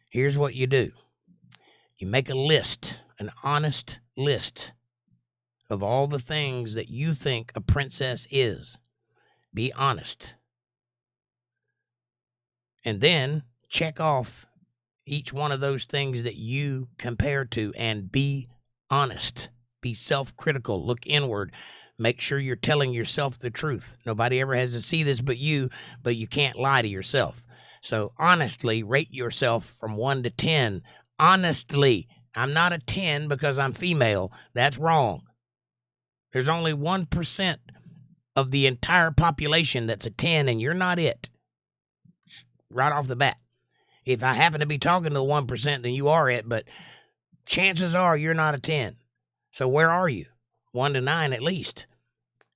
[SPEAKER 3] Here's what you do. You make a list, an honest list of all the things that you think a princess is. Be honest. And then check off each one of those things that you compare to and be honest. Be self-critical. Look inward. Make sure you're telling yourself the truth. Nobody ever has to see this but you can't lie to yourself. So honestly, rate yourself from 1 to 10. Honestly, I'm not a 10 because I'm female. That's wrong. There's only 1% of the entire population that's a 10, and you're not it. Right off the bat. If I happen to be talking to the 1%, then you are it, but chances are you're not a 10. So where are you? 1 to 9 at least.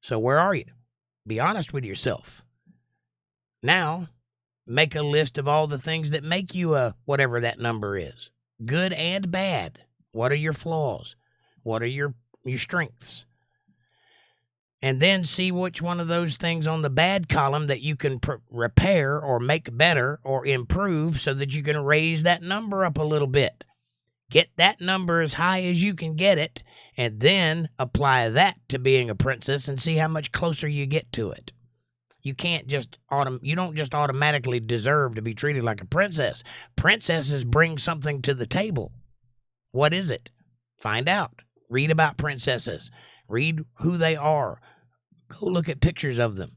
[SPEAKER 3] So where are you? Be honest with yourself. Now, make a list of all the things that make you a whatever that number is. Good and bad. What are your flaws? What are your strengths? And then see which one of those things on the bad column that you can repair or make better or improve so that you can raise that number up a little bit. Get that number as high as you can get it, and then apply that to being a princess and see how much closer you get to it. You can't just you don't just automatically deserve to be treated like a princess. Princesses bring something to the table. What is it? Find out. Read about princesses. Read who they are. Go look at pictures of them.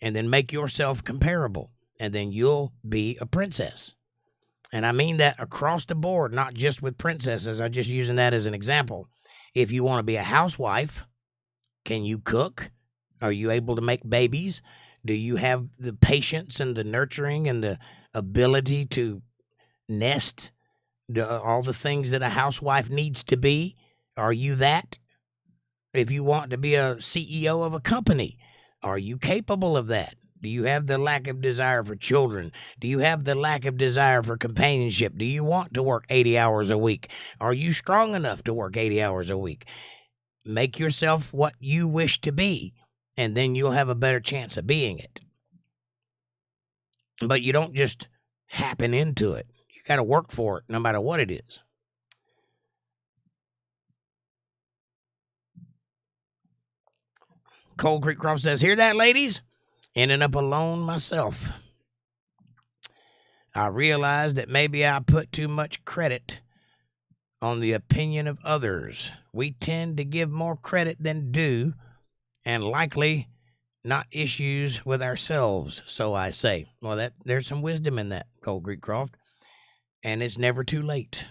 [SPEAKER 3] And then make yourself comparable. And then you'll be a princess. And I mean that across the board, not just with princesses. I'm just using that as an example. If you want to be a housewife, can you cook? Are you able to make babies? Do you have the patience and the nurturing and the ability to nest? All the things that a housewife needs to be? Are you that? If you want to be a CEO of a company, are you capable of that? Do you have the lack of desire for children? Do you have the lack of desire for companionship? Do you want to work 80 hours a week? Are you strong enough to work 80 hours a week? Make yourself what you wish to be, and then you'll have a better chance of being it. But you don't just happen into it. You got to work for it no matter what it is. Cold Creek Croft says, hear that, ladies? Ending up alone myself. I realized that maybe I put too much credit on the opinion of others. We tend to give more credit than due, and likely not issues with ourselves, so I say. Well, there's some wisdom in that, Cold Creek Croft. And it's never too late.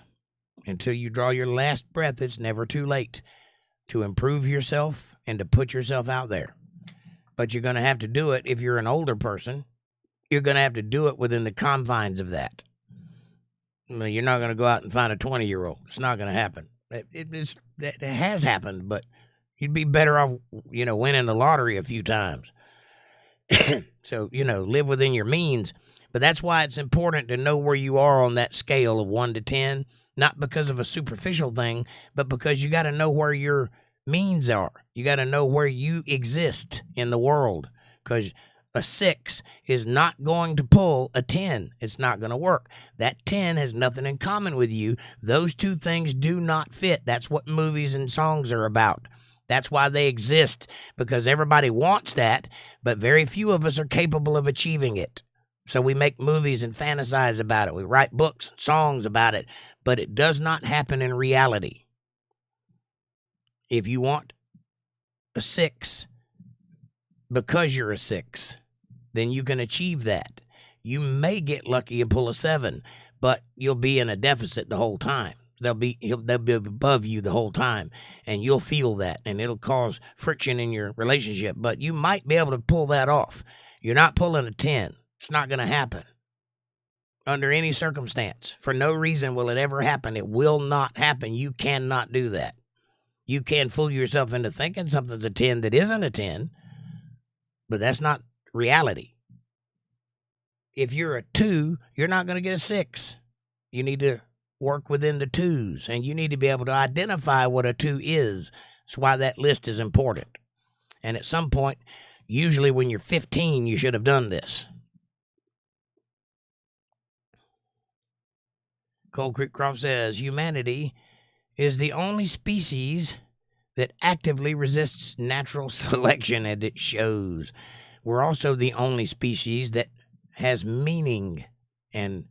[SPEAKER 3] Until you draw your last breath, it's never too late to improve yourself and to put yourself out there. But you're going to have to do it if you're an older person. You're going to have to do it within the confines of that. I mean, you're not going to go out and find a 20-year-old. It's not going to happen. It has happened, but you'd be better off, winning the lottery a few times. So, live within your means. But that's why it's important to know where you are on that scale of 1 to 10, not because of a superficial thing, but because you got to know where your means are. You got to know where you exist in the world, because a 6 is not going to pull a 10. It's not going to work. That 10 has nothing in common with you. Those two things do not fit. That's what movies and songs are about. That's why they exist, because everybody wants that, but very few of us are capable of achieving it. So we make movies and fantasize about it. We write books and songs about it, but it does not happen in reality. If you want a 6 because you're a 6, then you can achieve that. You may get lucky and pull a 7, but you'll be in a deficit the whole time. They'll be above you the whole time, and you'll feel that, and it'll cause friction in your relationship. But you might be able to pull that off. You're not pulling a 10. It's not going to happen under any circumstance. For no reason will it ever happen. It will not happen. You cannot do that. You can fool yourself into thinking something's a 10 that isn't a 10, but that's not reality. If you're a 2, you're not going to get a 6. You need to work within the 2s, and you need to be able to identify what a 2 is. That's why that list is important. And at some point, usually when you're 15, you should have done this. Cold Creek Croft says, humanity is the only species that actively resists natural selection, and it shows. We're also the only species that has meaning and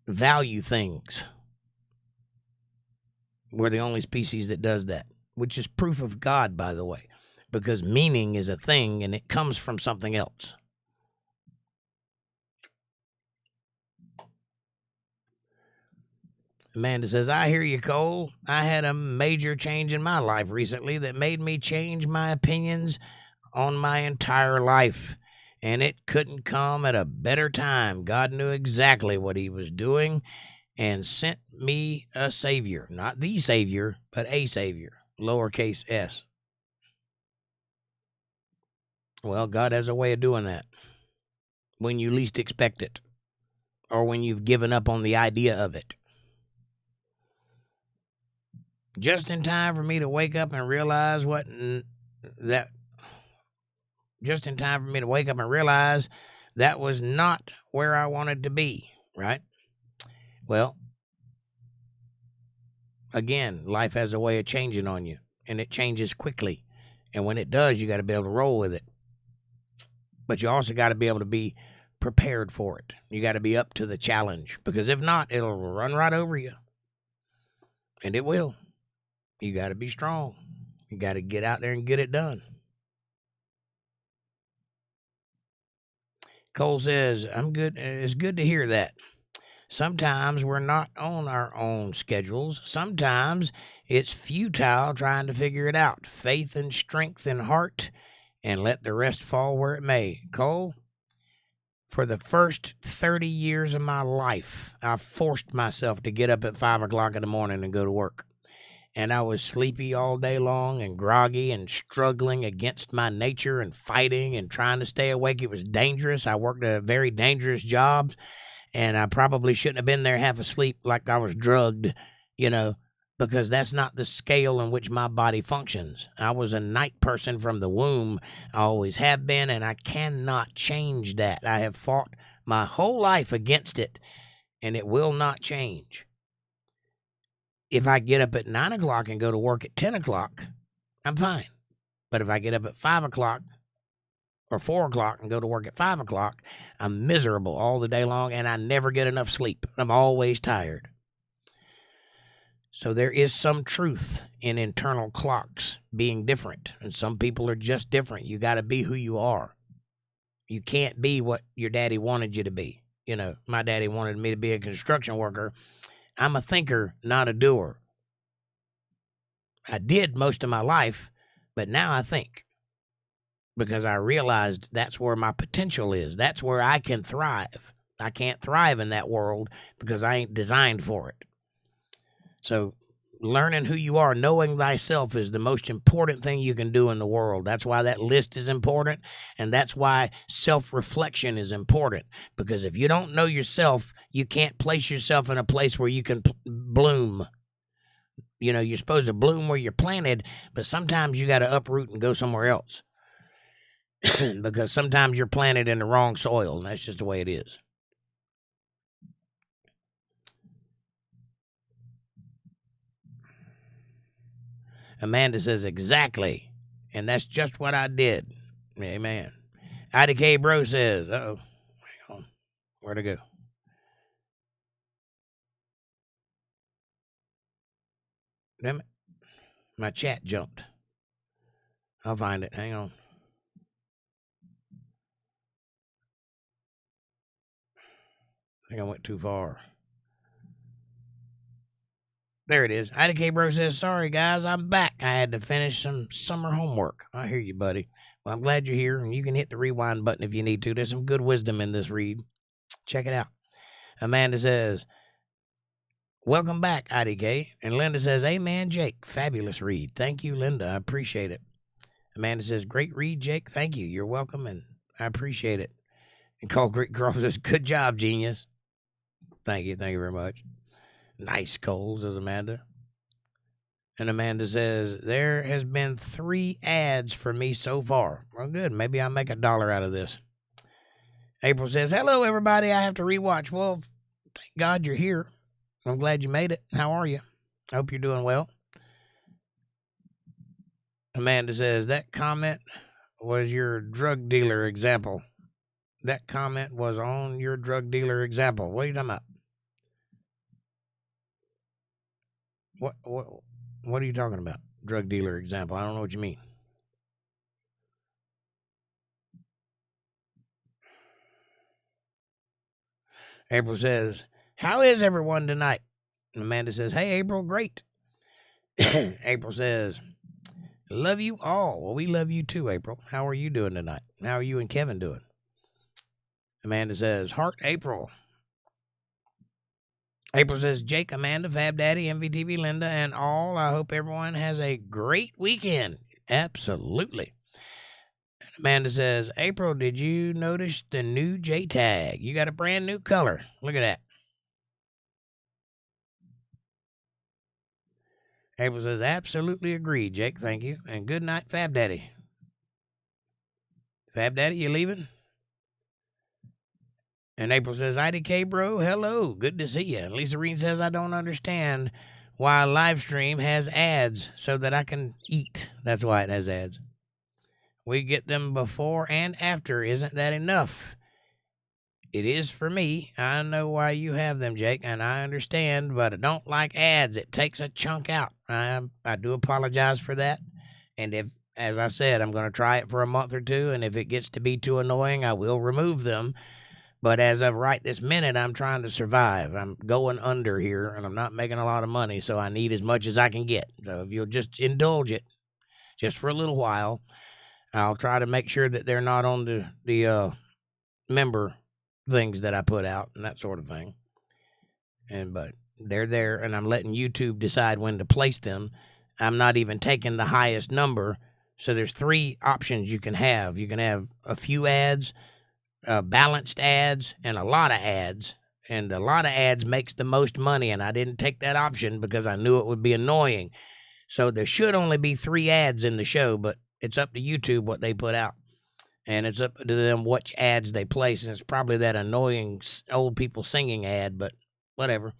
[SPEAKER 3] value things. We're the only species that does that, which is proof of God, by the way, because meaning is a thing and it comes from something else. Amanda says, I hear you, Cole. I had a major change in my life recently that made me change my opinions on my entire life. And it couldn't come at a better time. God knew exactly what he was doing and sent me a savior. Not the savior, but a savior. Lowercase s. Well, God has a way of doing that when you least expect it, or when you've given up on the idea of it. Just in time for me to wake up and realize that was not where I wanted to be. right? Well, again, life has a way of changing on you, and it changes quickly. And when it does, you got to be able to roll with it. But you also got to be able to be prepared for it. You got to be up to the challenge, because if not, it'll run right over you. And it will. You got to be strong. You got to get out there and get it done. Cole says, I'm good. It's good to hear that. Sometimes we're not on our own schedules. Sometimes it's futile trying to figure it out. Faith and strength and heart, and let the rest fall where it may. Cole, for the first 30 years of my life, I forced myself to get up at 5 o'clock in the morning and go to work. And I was sleepy all day long and groggy and struggling against my nature and fighting and trying to stay awake. It was dangerous. I worked a very dangerous job, and I probably shouldn't have been there half asleep like I was drugged, because that's not the scale in which my body functions. I was a night person from the womb. I always have been, and I cannot change that. I have fought my whole life against it, and it will not change. If I get up at 9 o'clock and go to work at 10 o'clock, I'm fine. But if I get up at 5 o'clock or 4 o'clock and go to work at 5 o'clock, I'm miserable all the day long, and I never get enough sleep. I'm always tired. So there is some truth in internal clocks being different, and some people are just different. You got to be who you are. You can't be what your daddy wanted you to be. My daddy wanted me to be a construction worker. I'm a thinker, not a doer. I did most of my life, but now I think, because I realized that's where my potential is. That's where I can thrive. I can't thrive in that world because I ain't designed for it. So learning who you are, knowing thyself, is the most important thing you can do in the world. That's why that list is important, and that's why self-reflection is important. Because if you don't know yourself, you can't place yourself in a place where you can bloom. You're supposed to bloom where you're planted, but sometimes you got to uproot and go somewhere else. Because sometimes you're planted in the wrong soil, and that's just the way it is. Amanda says, exactly. And that's just what I did. Amen. IDK Bro says, hang on. Where'd it go? Damn it. My chat jumped. I'll find it. Hang on. I think I went too far. There it is. IDK Bro says, sorry, guys, I'm back. I had to finish some summer homework. I hear you, buddy. Well, I'm glad you're here, and you can hit the rewind button if you need to. There's some good wisdom in this read. Check it out. Amanda says, welcome back, IDK. And Linda says, amen, Jake. Fabulous read. Thank you, Linda. I appreciate it. Amanda says, great read, Jake. Thank you. You're welcome, and I appreciate it. And Cole Creek Girl says, good job, genius. Thank you. Thank you very much. Nice, Cole, says Amanda. And Amanda says, there has been 3 ads for me so far. Well, good. Maybe I'll make $1 out of this. April says, hello, everybody. I have to rewatch. Well, thank God you're here. I'm glad you made it. How are you? I hope you're doing well. Amanda says, that comment was your drug dealer example. That comment was on your drug dealer example. What are you talking about? What are you talking about? Drug dealer example. I don't know what you mean. April says, how is everyone tonight? And Amanda says, hey, April, great. April says, love you all. Well, we love you too, April. How are you doing tonight? How are you and Kevin doing? Amanda says, heart April. April says, Jake, Amanda, Fab Daddy, MVTV, Linda, and all. I hope everyone has a great weekend. Absolutely. And Amanda says, April, did you notice the new J tag? You got a brand new color. Look at that. April says, absolutely agree, Jake. Thank you. And good night, Fab Daddy. Fab Daddy, you leaving? And April says, IDK bro, hello, good to see you. And Lisa Reen says, I don't understand why live stream has ads so that I can eat. That's why it has ads. We get them before and after. Isn't that enough? It is for me. I know why you have them, Jake, and I understand, but I don't like ads. It takes a chunk out. I do apologize for that. And if, as I said, I'm going to try it for a month or two, and if it gets to be too annoying, I will remove them. But as of right this minute, I'm trying to survive. I'm going under here, and I'm not making a lot of money, so I need as much as I can get. So if you'll just indulge it, just for a little while, I'll try to make sure that they're not on the member things that I put out and that sort of thing. But they're there, and I'm letting YouTube decide when to place them. I'm not even taking the highest number. So there's 3 options you can have. You can have a few ads, balanced ads, and a lot of ads. And a lot of ads makes the most money, and I didn't take that option because I knew it would be annoying. So there should only be 3 ads in the show, but it's up to YouTube what they put out. And it's up to them which ads they place. And it's probably that annoying old people singing ad, but whatever.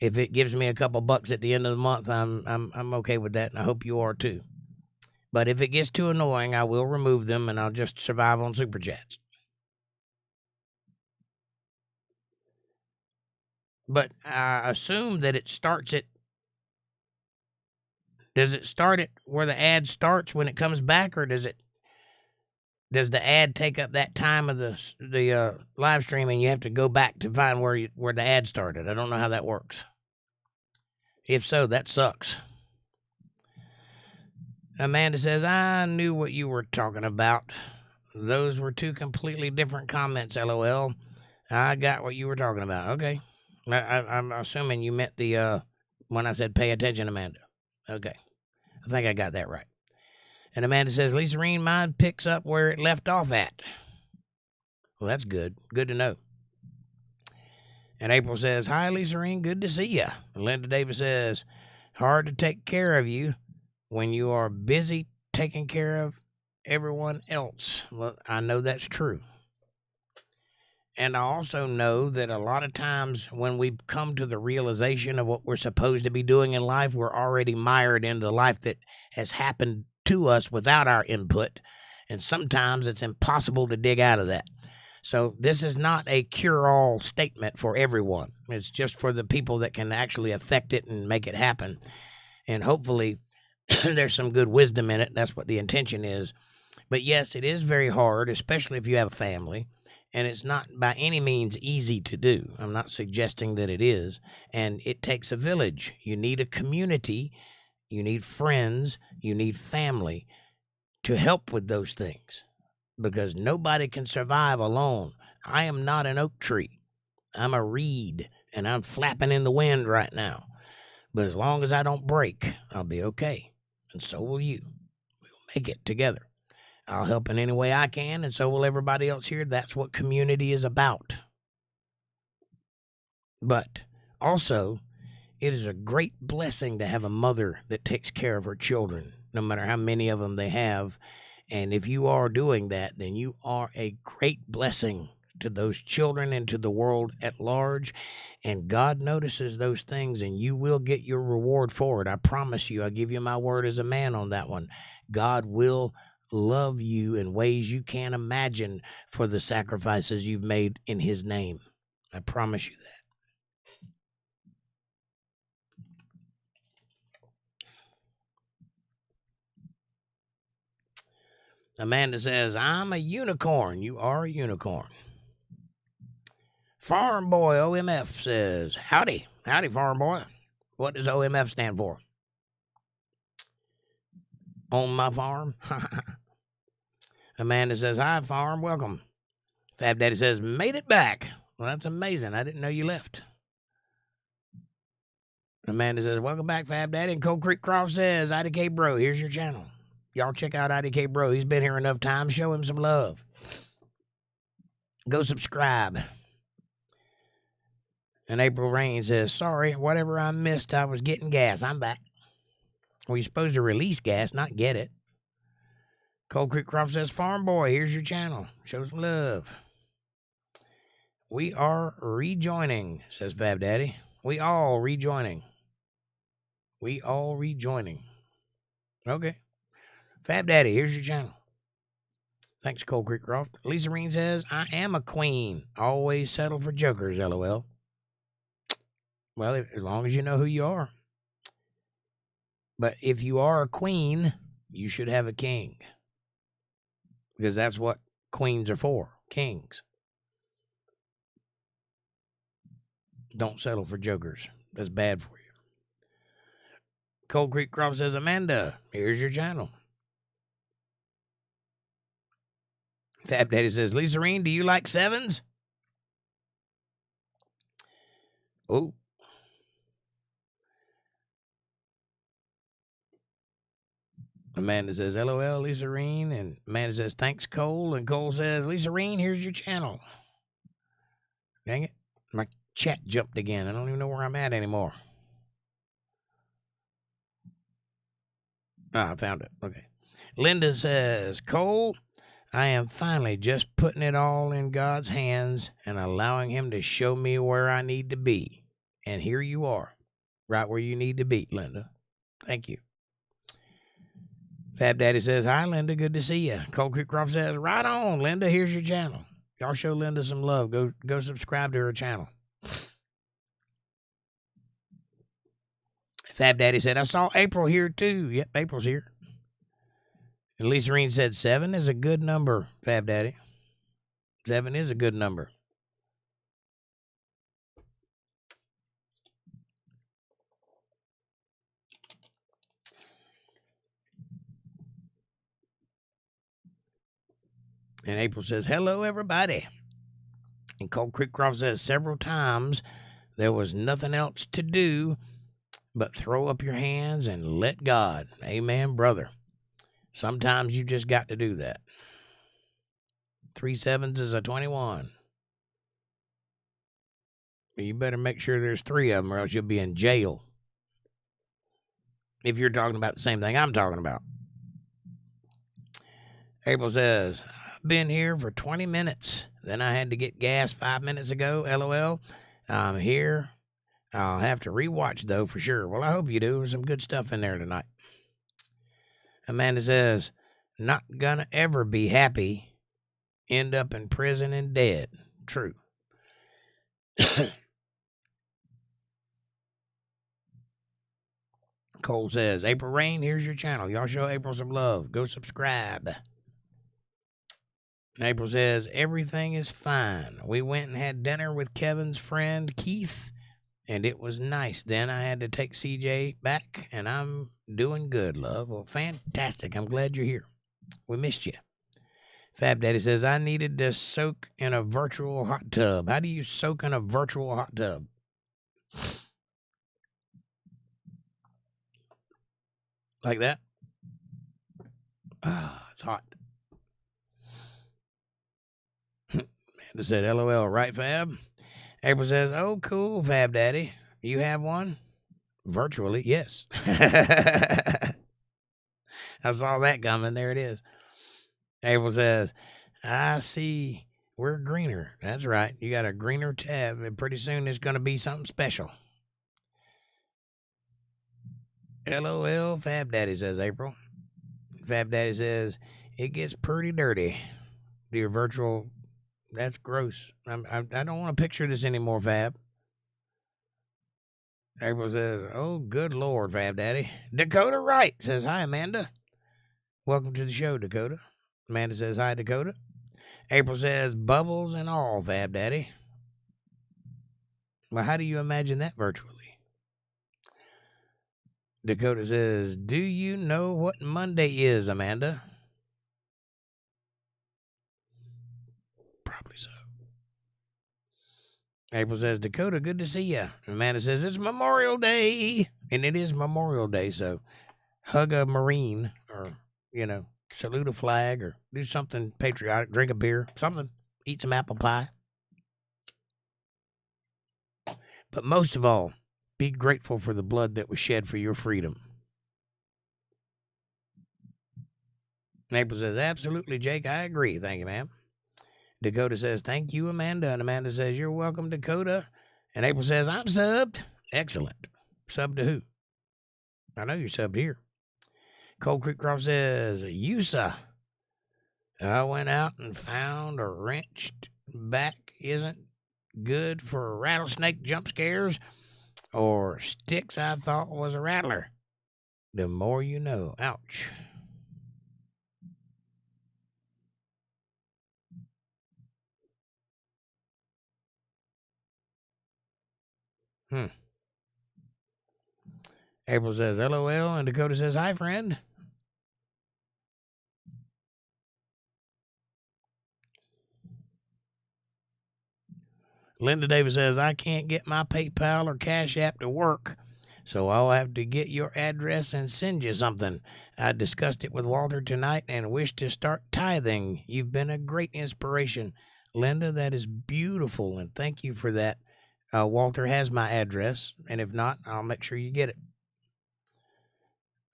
[SPEAKER 3] If it gives me a couple bucks at the end of the month, I'm okay with that, and I hope you are too. But if it gets too annoying, I will remove them, and I'll just survive on Super Chats. But I assume that it starts at... Does it start at where the ad starts when it comes back, or does the ad take up that time of the live stream, and you have to go back to find where the ad started? I don't know how that works. If so, that sucks. Amanda says, I knew what you were talking about. Those were 2 completely different comments, LOL. I got what you were talking about. Okay. I'm assuming you meant the when I said pay attention, Amanda. Okay. I think I got that right. And Amanda says, Lisa Reen, mine picks up where it left off at. Well, that's good. Good to know. And April says, hi, Lisa Reen, good to see you. And Linda Davis says, hard to take care of you when you are busy taking care of everyone else. Well, I know that's true. And I also know that a lot of times when we come to the realization of what we're supposed to be doing in life, we're already mired into the life that has happened to us without our input. And sometimes it's impossible to dig out of that. So this is not a cure-all statement for everyone. It's just for the people that can actually affect it and make it happen. And hopefully there's some good wisdom in it. That's what the intention is. But yes, it is very hard, especially if you have a family. And it's not by any means easy to do. I'm not suggesting that it is. And it takes a village. You need a community. You need friends. You need family to help with those things. Because nobody can survive alone. I am not an oak tree. I'm a reed, and I'm flapping in the wind right now. But as long as I don't break, I'll be okay. And so will you. We'll make it together. I'll help in any way I can, and so will everybody else here. That's what community is about. But also, it is a great blessing to have a mother that takes care of her children, no matter how many of them they have. And if you are doing that, then you are a great blessing to those children and to the world at large. And God notices those things, and you will get your reward for it. I promise you. I give you my word as a man on that one. God will love you in ways you can't imagine for the sacrifices you've made in his name. I promise you that. Amanda says, I'm a unicorn. You are a unicorn. Farm Boy OMF says, howdy. Howdy, Farm Boy. What does OMF stand for? On my farm? Amanda says, hi, Farm. Welcome. Fab Daddy says, made it back. Well, that's amazing. I didn't know you left. Amanda says, welcome back, Fab Daddy. And Cold Creek Croft says, IDK Bro, here's your channel. Y'all check out IDK Bro. He's been here enough time. Show him some love. Go subscribe. And April Rain says, sorry, whatever I missed, I was getting gas. I'm back. Well, you're supposed to release gas, not get it. Cold Creek Croft says, Farm Boy, here's your channel. Show some love. We are rejoining, says Fab Daddy. We all rejoining. We all rejoining. Okay. Fab Daddy, here's your channel. Thanks, Cold Creek Croft. Lisa Reen says, I am a queen. Always settle for jokers, LOL. Well, as long as you know who you are. But if you are a queen, you should have a king. Because that's what queens are for. Kings. Don't settle for jokers. That's bad for you. Cold Creek Croft says, Amanda, here's your channel. Fab Daddy says, Lisa Reen, do you like sevens? Oh. Amanda says, LOL, Lisa Reen. And Amanda says, thanks, Cole. And Cole says, Lisa Reen, here's your channel. Dang it. My chat jumped again. I don't even know where I'm at anymore. I found it. Okay. Linda says, Cole, I am finally just putting it all in God's hands and allowing him to show me where I need to be. And here you are, right where you need to be, Linda. Thank you. Fab Daddy says, hi, Linda. Good to see you. Cold Creek Croft says, right on, Linda. Here's your channel. Y'all show Linda some love. Go subscribe to her channel. Fab Daddy said, I saw April here, too. Yep, April's here. And Lisa Reen said, 7 is a good number, Fab Daddy. 7 is a good number. And April says, hello, everybody. And Cold Creek Croft says, several times there was nothing else to do but throw up your hands and let God. Amen, brother. Sometimes you just got to do that. 3 sevens is a 21. You better make sure there's 3 of them or else you'll be in jail. If you're talking about the same thing I'm talking about. April says, I've been here for 20 minutes. Then I had to get gas 5 minutes ago. LOL. I'm here. I'll have to rewatch, though, for sure. Well, I hope you do. There's some good stuff in there tonight. Amanda says, not gonna ever be happy. End up in prison and dead. True. Cole says, April Rain, here's your channel. Y'all show April some love. Go subscribe. And April says, everything is fine. We went and had dinner with Kevin's friend, Keith, and it was nice. Then I had to take CJ back, and I'm doing good, love. Well, fantastic. I'm glad you're here. We missed you. Fab Daddy says, I needed to soak in a virtual hot tub. How do you soak in a virtual hot tub? Like that? Ah, it's hot. Amanda said, LOL, right, Fab? April says, oh, cool, Fab Daddy. You have one? Virtually, yes. I saw that coming. There it is. April says, I see we're greener. That's right. You got a greener tab, and pretty soon it's going to be something special. LOL, Fab Daddy, says April. Fab Daddy says, it gets pretty dirty. Your virtual, that's gross. I don't want to picture this anymore, Fab. April says, oh, good Lord, Fab Daddy. Dakota Wright says, hi, Amanda. Welcome to the show, Dakota. Amanda says, hi, Dakota. April says, bubbles and all, Fab Daddy. Well, how do you imagine that virtually? Dakota says, do you know what Monday is, Amanda? Probably so. April says, Dakota, good to see you. Amanda says, it's Memorial Day. And it is Memorial Day, so hug a Marine or, salute a flag or do something patriotic, drink a beer, something, eat some apple pie. But most of all, be grateful for the blood that was shed for your freedom. April says, absolutely, Jake, I agree. Thank you, ma'am. Dakota says, thank you, Amanda. And Amanda says, you're welcome, Dakota. And April says, I'm subbed. Excellent. Sub to who? I know you're subbed here. Cold Creek Croft says, USA. I went out and found a wrenched back isn't good for rattlesnake jump scares or sticks I thought was a rattler. The more you know. Ouch. April says, LOL, and Dakota says, hi, friend. Linda Davis says, I can't get my PayPal or Cash App to work, so I'll have to get your address and send you something. I discussed it with Walter tonight and wish to start tithing. You've been a great inspiration. Linda, that is beautiful, and thank you for that. Walter has my address, and if not, I'll make sure you get it.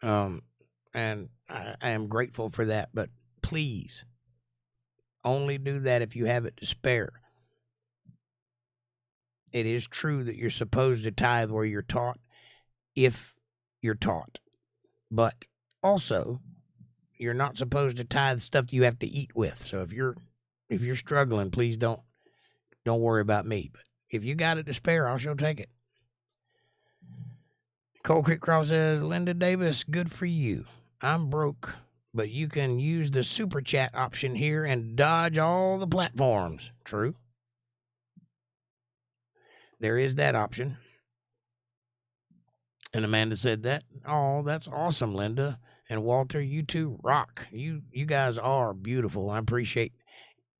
[SPEAKER 3] And I am grateful for that, but please, only do that if you have it to spare. It is true that you're supposed to tithe where you're taught, if you're taught. But also, you're not supposed to tithe stuff you have to eat with. So if you're struggling, please don't worry about me. But if you got it to spare, I'll sure take it. Cold Creek Cross says, Linda Davis, good for you. I'm broke, but you can use the super chat option here and dodge all the platforms. True. There is that option. And Amanda said that. Oh, that's awesome, Linda. And Walter, you two rock. You guys are beautiful. I appreciate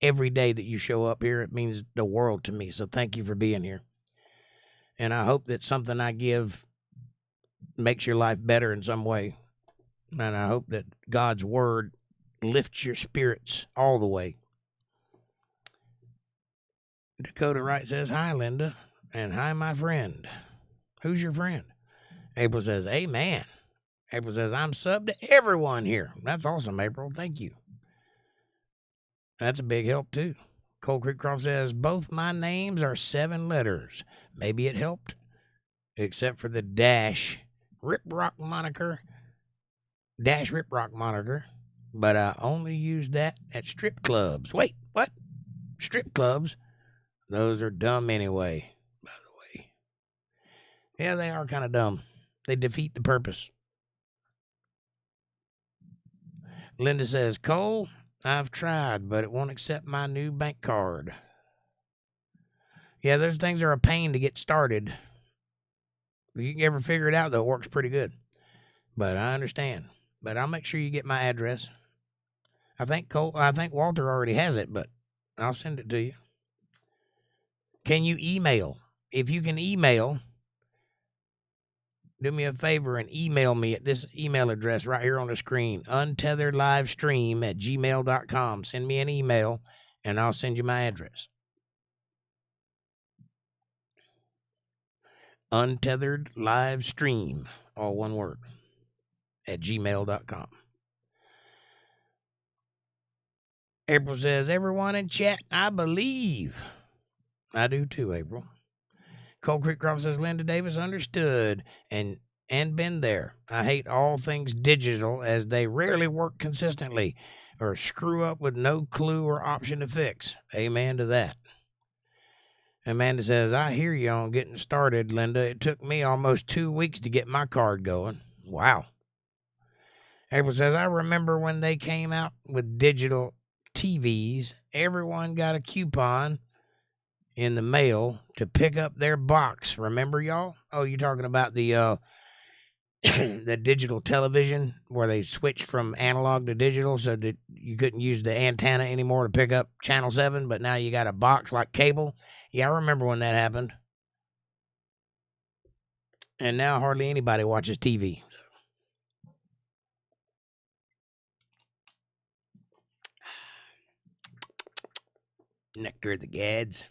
[SPEAKER 3] every day that you show up here. It means the world to me. So thank you for being here. And I hope that something I give makes your life better in some way. And I hope that God's word lifts your spirits all the way. Dakota Wright says, hi, Linda. And hi, my friend. Who's your friend? April says, amen. April says, I'm subbed to everyone here. That's awesome, April. Thank you. That's a big help, too. Cold Creek Croft says, both my names are 7 letters. Maybe it helped, except for the dash Rip Rock moniker. But I only use that at strip clubs. Wait, what? Strip clubs? Those are dumb anyway. Yeah, they are kind of dumb. They defeat the purpose. Linda says, Cole, I've tried, but it won't accept my new bank card. Yeah, those things are a pain to get started. If you can ever figure it out, though, it works pretty good. But I understand. But I'll make sure you get my address. I think Walter already has it, but I'll send it to you. Can you email? If you can email, do me a favor and email me at this email address right here on the screen, UntetheredLiveStream@gmail.com. Send me an email, and I'll send you my address. UntetheredLiveStream, all one word, @gmail.com. April says, everyone in chat, I believe. I do too, April. Cold Creek Croft says, Linda Davis, understood and been there. I hate all things digital as they rarely work consistently or screw up with no clue or option to fix. Amen to that. Amanda says, I hear you on getting started, Linda. It took me almost 2 weeks to get my card going. Wow. April says, I remember when they came out with digital TVs, everyone got a coupon in the mail to pick up their box. Remember, y'all? Oh, you're talking about the the digital television where they switched from analog to digital so that you couldn't use the antenna anymore to pick up Channel 7, but now you got a box like cable. Yeah, I remember when that happened. And now hardly anybody watches TV. Nectar of the Gads.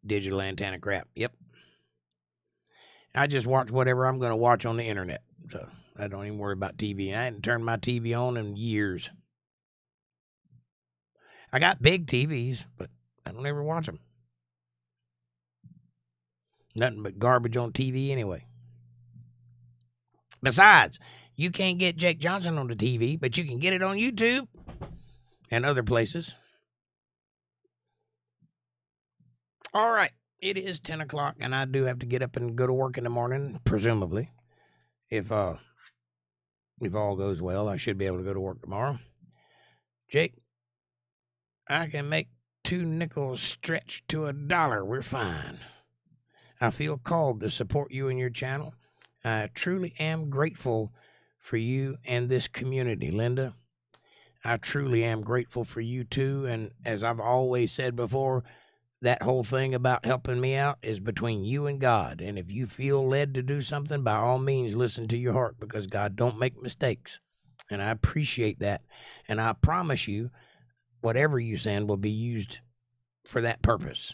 [SPEAKER 3] Digital antenna crap. Yep. I just watch whatever I'm going to watch on the internet. So I don't even worry about TV. I hadn't turned my TV on in years. I got big TVs, but I don't ever watch them. Nothing but garbage on TV anyway. Besides, you can't get Jake Johnson on the TV, but you can get it on YouTube and other places. All right. It is 10 o'clock, and I do have to get up and go to work in the morning, presumably. If all goes well, I should be able to go to work tomorrow. Jake, I can make 2 nickels stretch to $1. We're fine. I feel called to support you and your channel. I truly am grateful for you and this community, Linda. I truly am grateful for you, too. And as I've always said before, that whole thing about helping me out is between you and God. And if you feel led to do something, by all means, listen to your heart, because God don't make mistakes. And I appreciate that. And I promise you, whatever you send will be used for that purpose,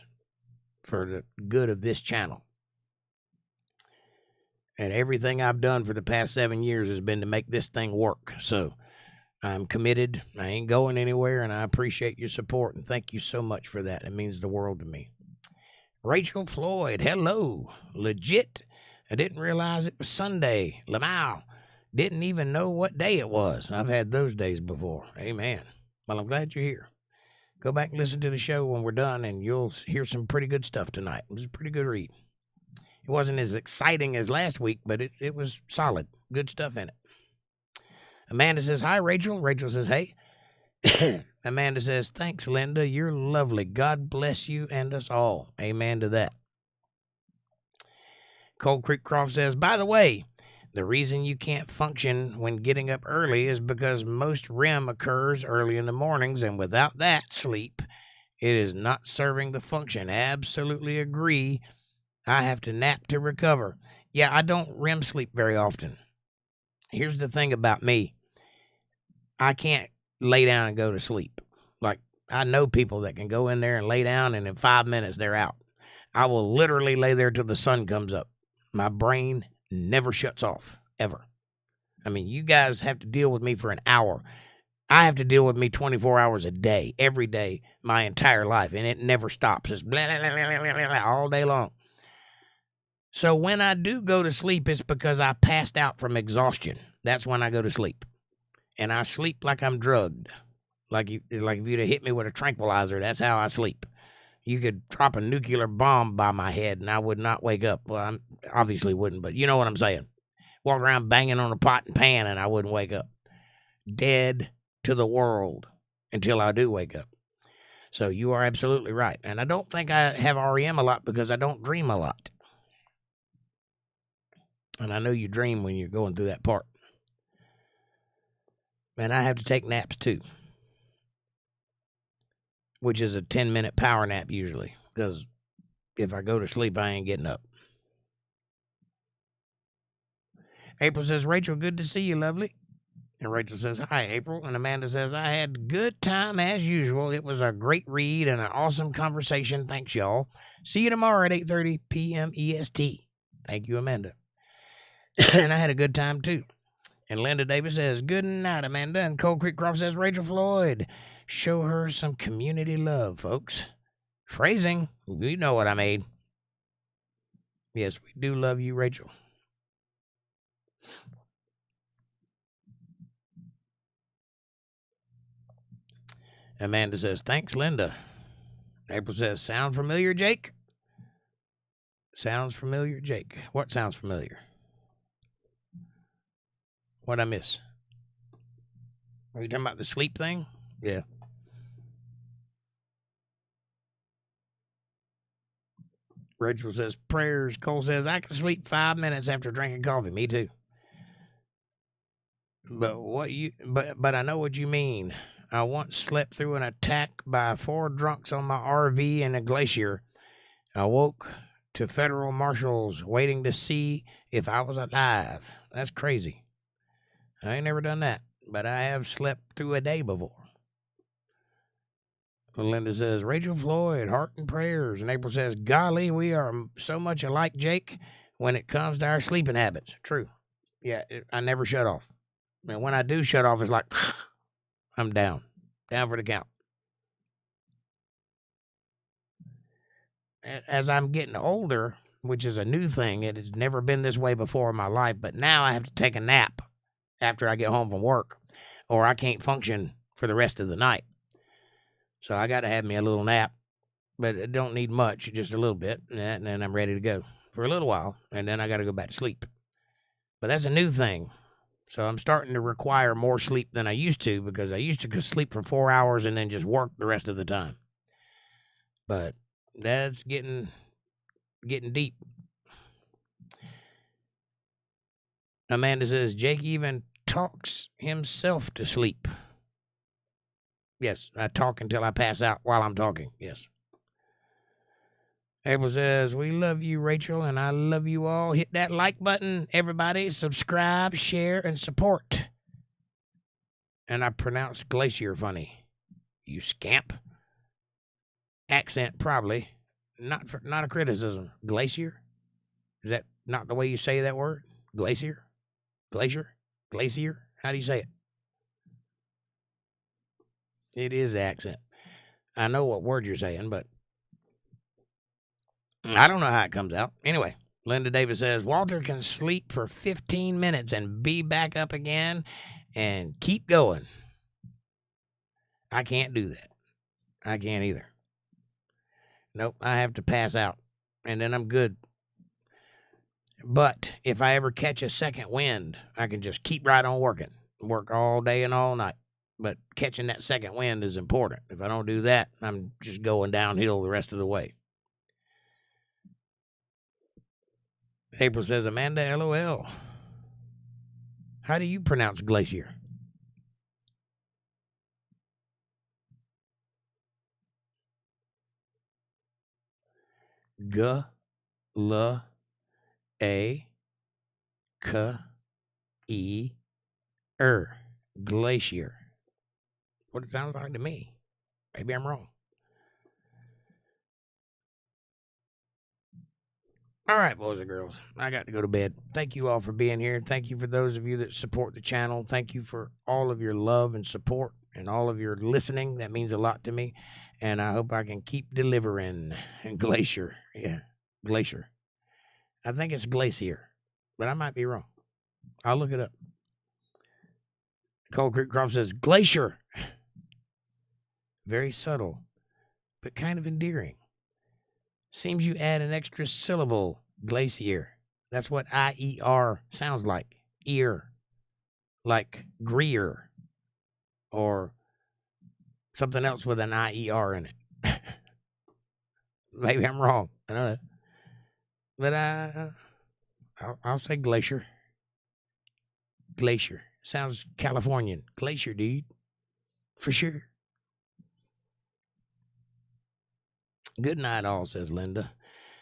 [SPEAKER 3] for the good of this channel. And everything I've done for the past 7 years has been to make this thing work. So I'm committed. I ain't going anywhere, and I appreciate your support, and thank you so much for that. It means the world to me. Rachel Floyd, hello. Legit. I didn't realize it was Sunday. 𝕊𝕦𝕬𝕪. Didn't even know what day it was. I've had those days before. Amen. Well, I'm glad you're here. Go back and listen to the show when we're done, and you'll hear some pretty good stuff tonight. It was a pretty good read. It wasn't as exciting as last week, but it was solid. Good stuff in it. Amanda says, hi, Rachel. Rachel says, hey. Amanda says, thanks, Linda. You're lovely. God bless you and us all. Amen to that. Cold Creek Croft says, by the way, the reason you can't function when getting up early is because most REM occurs early in the mornings, and without that sleep, it is not serving the function. Absolutely agree. I have to nap to recover. Yeah, I don't REM sleep very often. Here's the thing about me. I can't lay down and go to sleep. Like, I know people that can go in there and lay down, and in 5 minutes, they're out. I will literally lay there till the sun comes up. My brain never shuts off, ever. I mean, you guys have to deal with me for an hour. I have to deal with me 24 hours a day, every day, my entire life, and it never stops. It's blah, blah, blah, blah, blah, blah, all day long. So when I do go to sleep, it's because I passed out from exhaustion. That's when I go to sleep. And I sleep like I'm drugged. Like if you'd have hit me with a tranquilizer, that's how I sleep. You could drop a nuclear bomb by my head and I would not wake up. Well, I obviously wouldn't, but you know what I'm saying. Walk around banging on a pot and pan and I wouldn't wake up. Dead to the world until I do wake up. So you are absolutely right. And I don't think I have REM a lot because I don't dream a lot. And I know you dream when you're going through that part. And I have to take naps too, which is a 10-minute power nap usually, because if I go to sleep, I ain't getting up. April says, Rachel, good to see you, lovely. And Rachel says, hi, April. And Amanda says, I had a good time as usual. It was a great read and an awesome conversation. Thanks, y'all. See you tomorrow at 8:30 p.m. EST. Thank you, Amanda. And I had a good time, too. And Linda Davis says, good night, Amanda. And Cold Creek Croft says, Rachel Floyd, show her some community love, folks. Phrasing, you know what I mean. Yes, we do love you, Rachel. Amanda says, thanks, Linda. April says, sound familiar, Jake? Sounds familiar, Jake. What sounds familiar? What'd I miss? Are you talking about the sleep thing? Yeah. Rachel says, prayers. Cole says, I can sleep 5 minutes after drinking coffee. Me too. But I know what you mean. I once slept through an attack by 4 drunks on my RV in a glacier. I woke to federal marshals waiting to see if I was alive. That's crazy. I ain't never done that, but I have slept through a day before. Linda says, Rachel Floyd, heart and prayers. And April says, golly, we are so much alike, Jake, when it comes to our sleeping habits. True. Yeah, I never shut off. And when I do shut off, it's like, I'm down. Down for the count. as I'm getting older, which is a new thing, it has never been this way before in my life, but now I have to take a nap after I get home from work, or I can't function for the rest of the night. So I got to have me a little nap, but it don't need much, just a little bit, and then I'm ready to go for a little while, and then I got to go back to sleep. But that's a new thing. So I'm starting to require more sleep than I used to, because I used to sleep for 4 hours and then just work the rest of the time. But that's getting deep. Amanda says, Jake even talks himself to sleep. Yes, I talk until I pass out while I'm talking. Yes. April says, we love you, Rachel, and I love you all. Hit that like button, everybody. Subscribe, share, and support. And I pronounced glacier funny. You scamp. Accent, probably. Not a criticism. Glacier? Is that not the way you say that word? Glacier? Glacier? Glacier? How do you say it? It is accent. I know what word you're saying, but I don't know how it comes out. Anyway, Linda Davis says, Walter can sleep for 15 minutes and be back up again and keep going. I can't do that. I can't either. Nope, I have to pass out, and then I'm good. But if I ever catch a second wind, I can just keep right on working. Work all day and all night. But catching that second wind is important. If I don't do that, I'm just going downhill the rest of the way. April says, Amanda, LOL. How do you pronounce glacier? G-L-A-C-E-R. Glacier. What it sounds like to me. Maybe I'm wrong. All right, boys and girls, I got to go to bed. Thank you all for being here. Thank you for those of you that support the channel. Thank you for all of your love and support and all of your listening. That means a lot to me. And I hope I can keep delivering. And glacier. Yeah, glacier. I think it's glacier, but I might be wrong. I'll look it up. Cold Creek Crop says, glacier. Very subtle, but kind of endearing. Seems you add an extra syllable, glacier. That's what I-E-R sounds like. Ear. Like Greer. Or something else with an I-E-R in it. Maybe I'm wrong. I don't know. But I'll say glacier. Glacier. Sounds Californian. Glacier, dude. For sure. Good night, all, says Linda.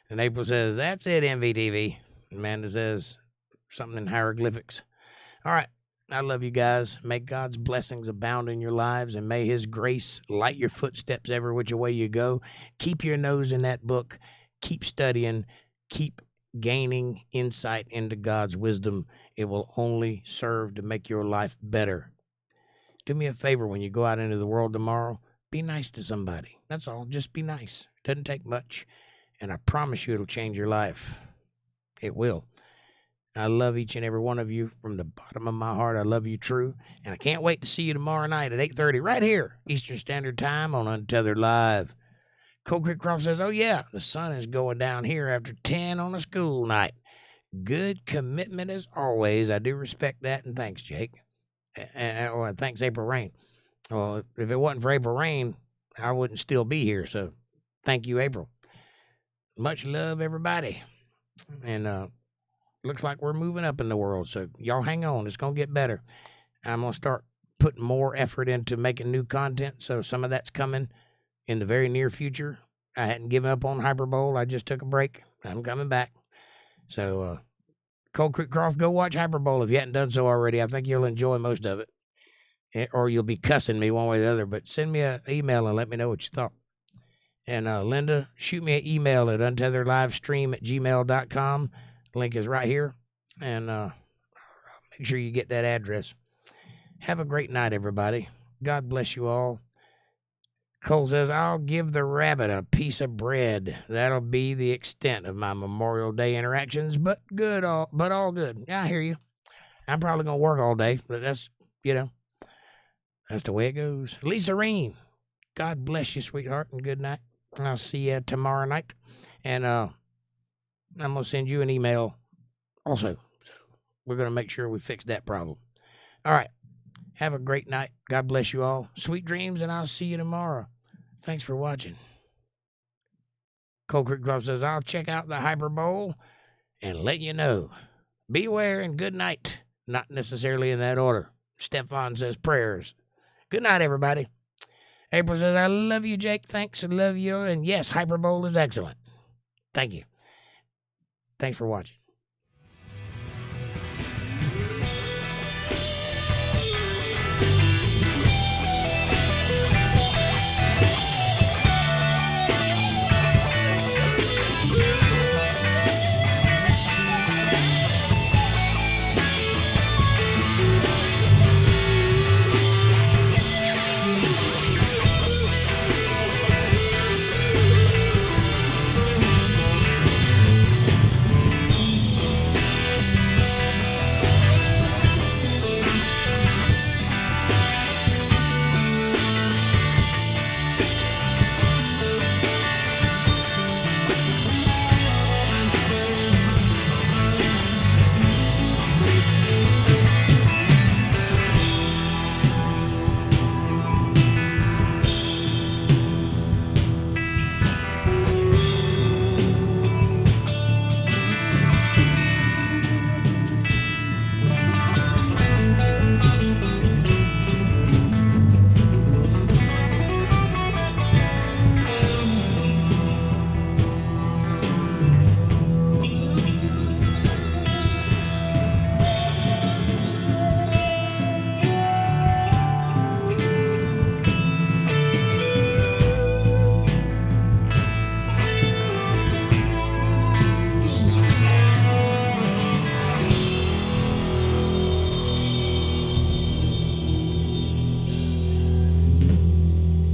[SPEAKER 3] And April says, that's it, MVTV. Amanda says something in hieroglyphics. All right. I love you guys. May God's blessings abound in your lives, and may his grace light your footsteps every which way you go. Keep your nose in that book. Keep studying. Keep gaining insight into God's wisdom. It will only serve to make your life better. Do me a favor when you go out into the world tomorrow. Be nice to somebody. That's all. Just be nice. Doesn't take much. And I promise you it'll change your life. It will. I love each and every one of you from the bottom of my heart. I love you true. And I can't wait to see you tomorrow night at 8:30 right here, Eastern Standard Time on Untethered Live. Cold Creek Crop says, oh, yeah, the sun is going down here after 10 on a school night. Good commitment as always. I do respect that, and thanks, Jake. And thanks, April Rain. Well, if it wasn't for April Rain, I wouldn't still be here. So thank you, April. Much love, everybody. And looks like we're moving up in the world. So y'all hang on. It's going to get better. I'm going to start putting more effort into making new content. So some of that's coming in the very near future. I hadn't given up on Hyperbole. I just took a break. I'm coming back. So Cold Creek Croft, go watch Hyperbole if you hadn't done so already. I think you'll enjoy most of it. Or you'll be cussing me one way or the other, but send me an email and let me know what you thought. And Linda, shoot me an email at untetheredlivestream@gmail.com. Link is right here. And make sure you get that address. Have a great night, everybody. God bless you all. Cole says, I'll give the rabbit a piece of bread. That'll be the extent of my Memorial Day interactions, but all good. Yeah, I hear you. I'm probably going to work all day, but that's the way it goes. Lisa Reen, God bless you, sweetheart, and good night. I'll see you tomorrow night. And I'm going to send you an email also. So we're going to make sure we fix that problem. All right. Have a great night. God bless you all. Sweet dreams, and I'll see you tomorrow. Thanks for watching. Cold Creek Club says, I'll check out the Hyperbole and let you know. Beware and good night. Not necessarily in that order. Stefan says prayers. Good night, everybody. April says, I love you, Jake. Thanks. I love you. And yes, Hyperbole is excellent. Thank you. Thanks for watching.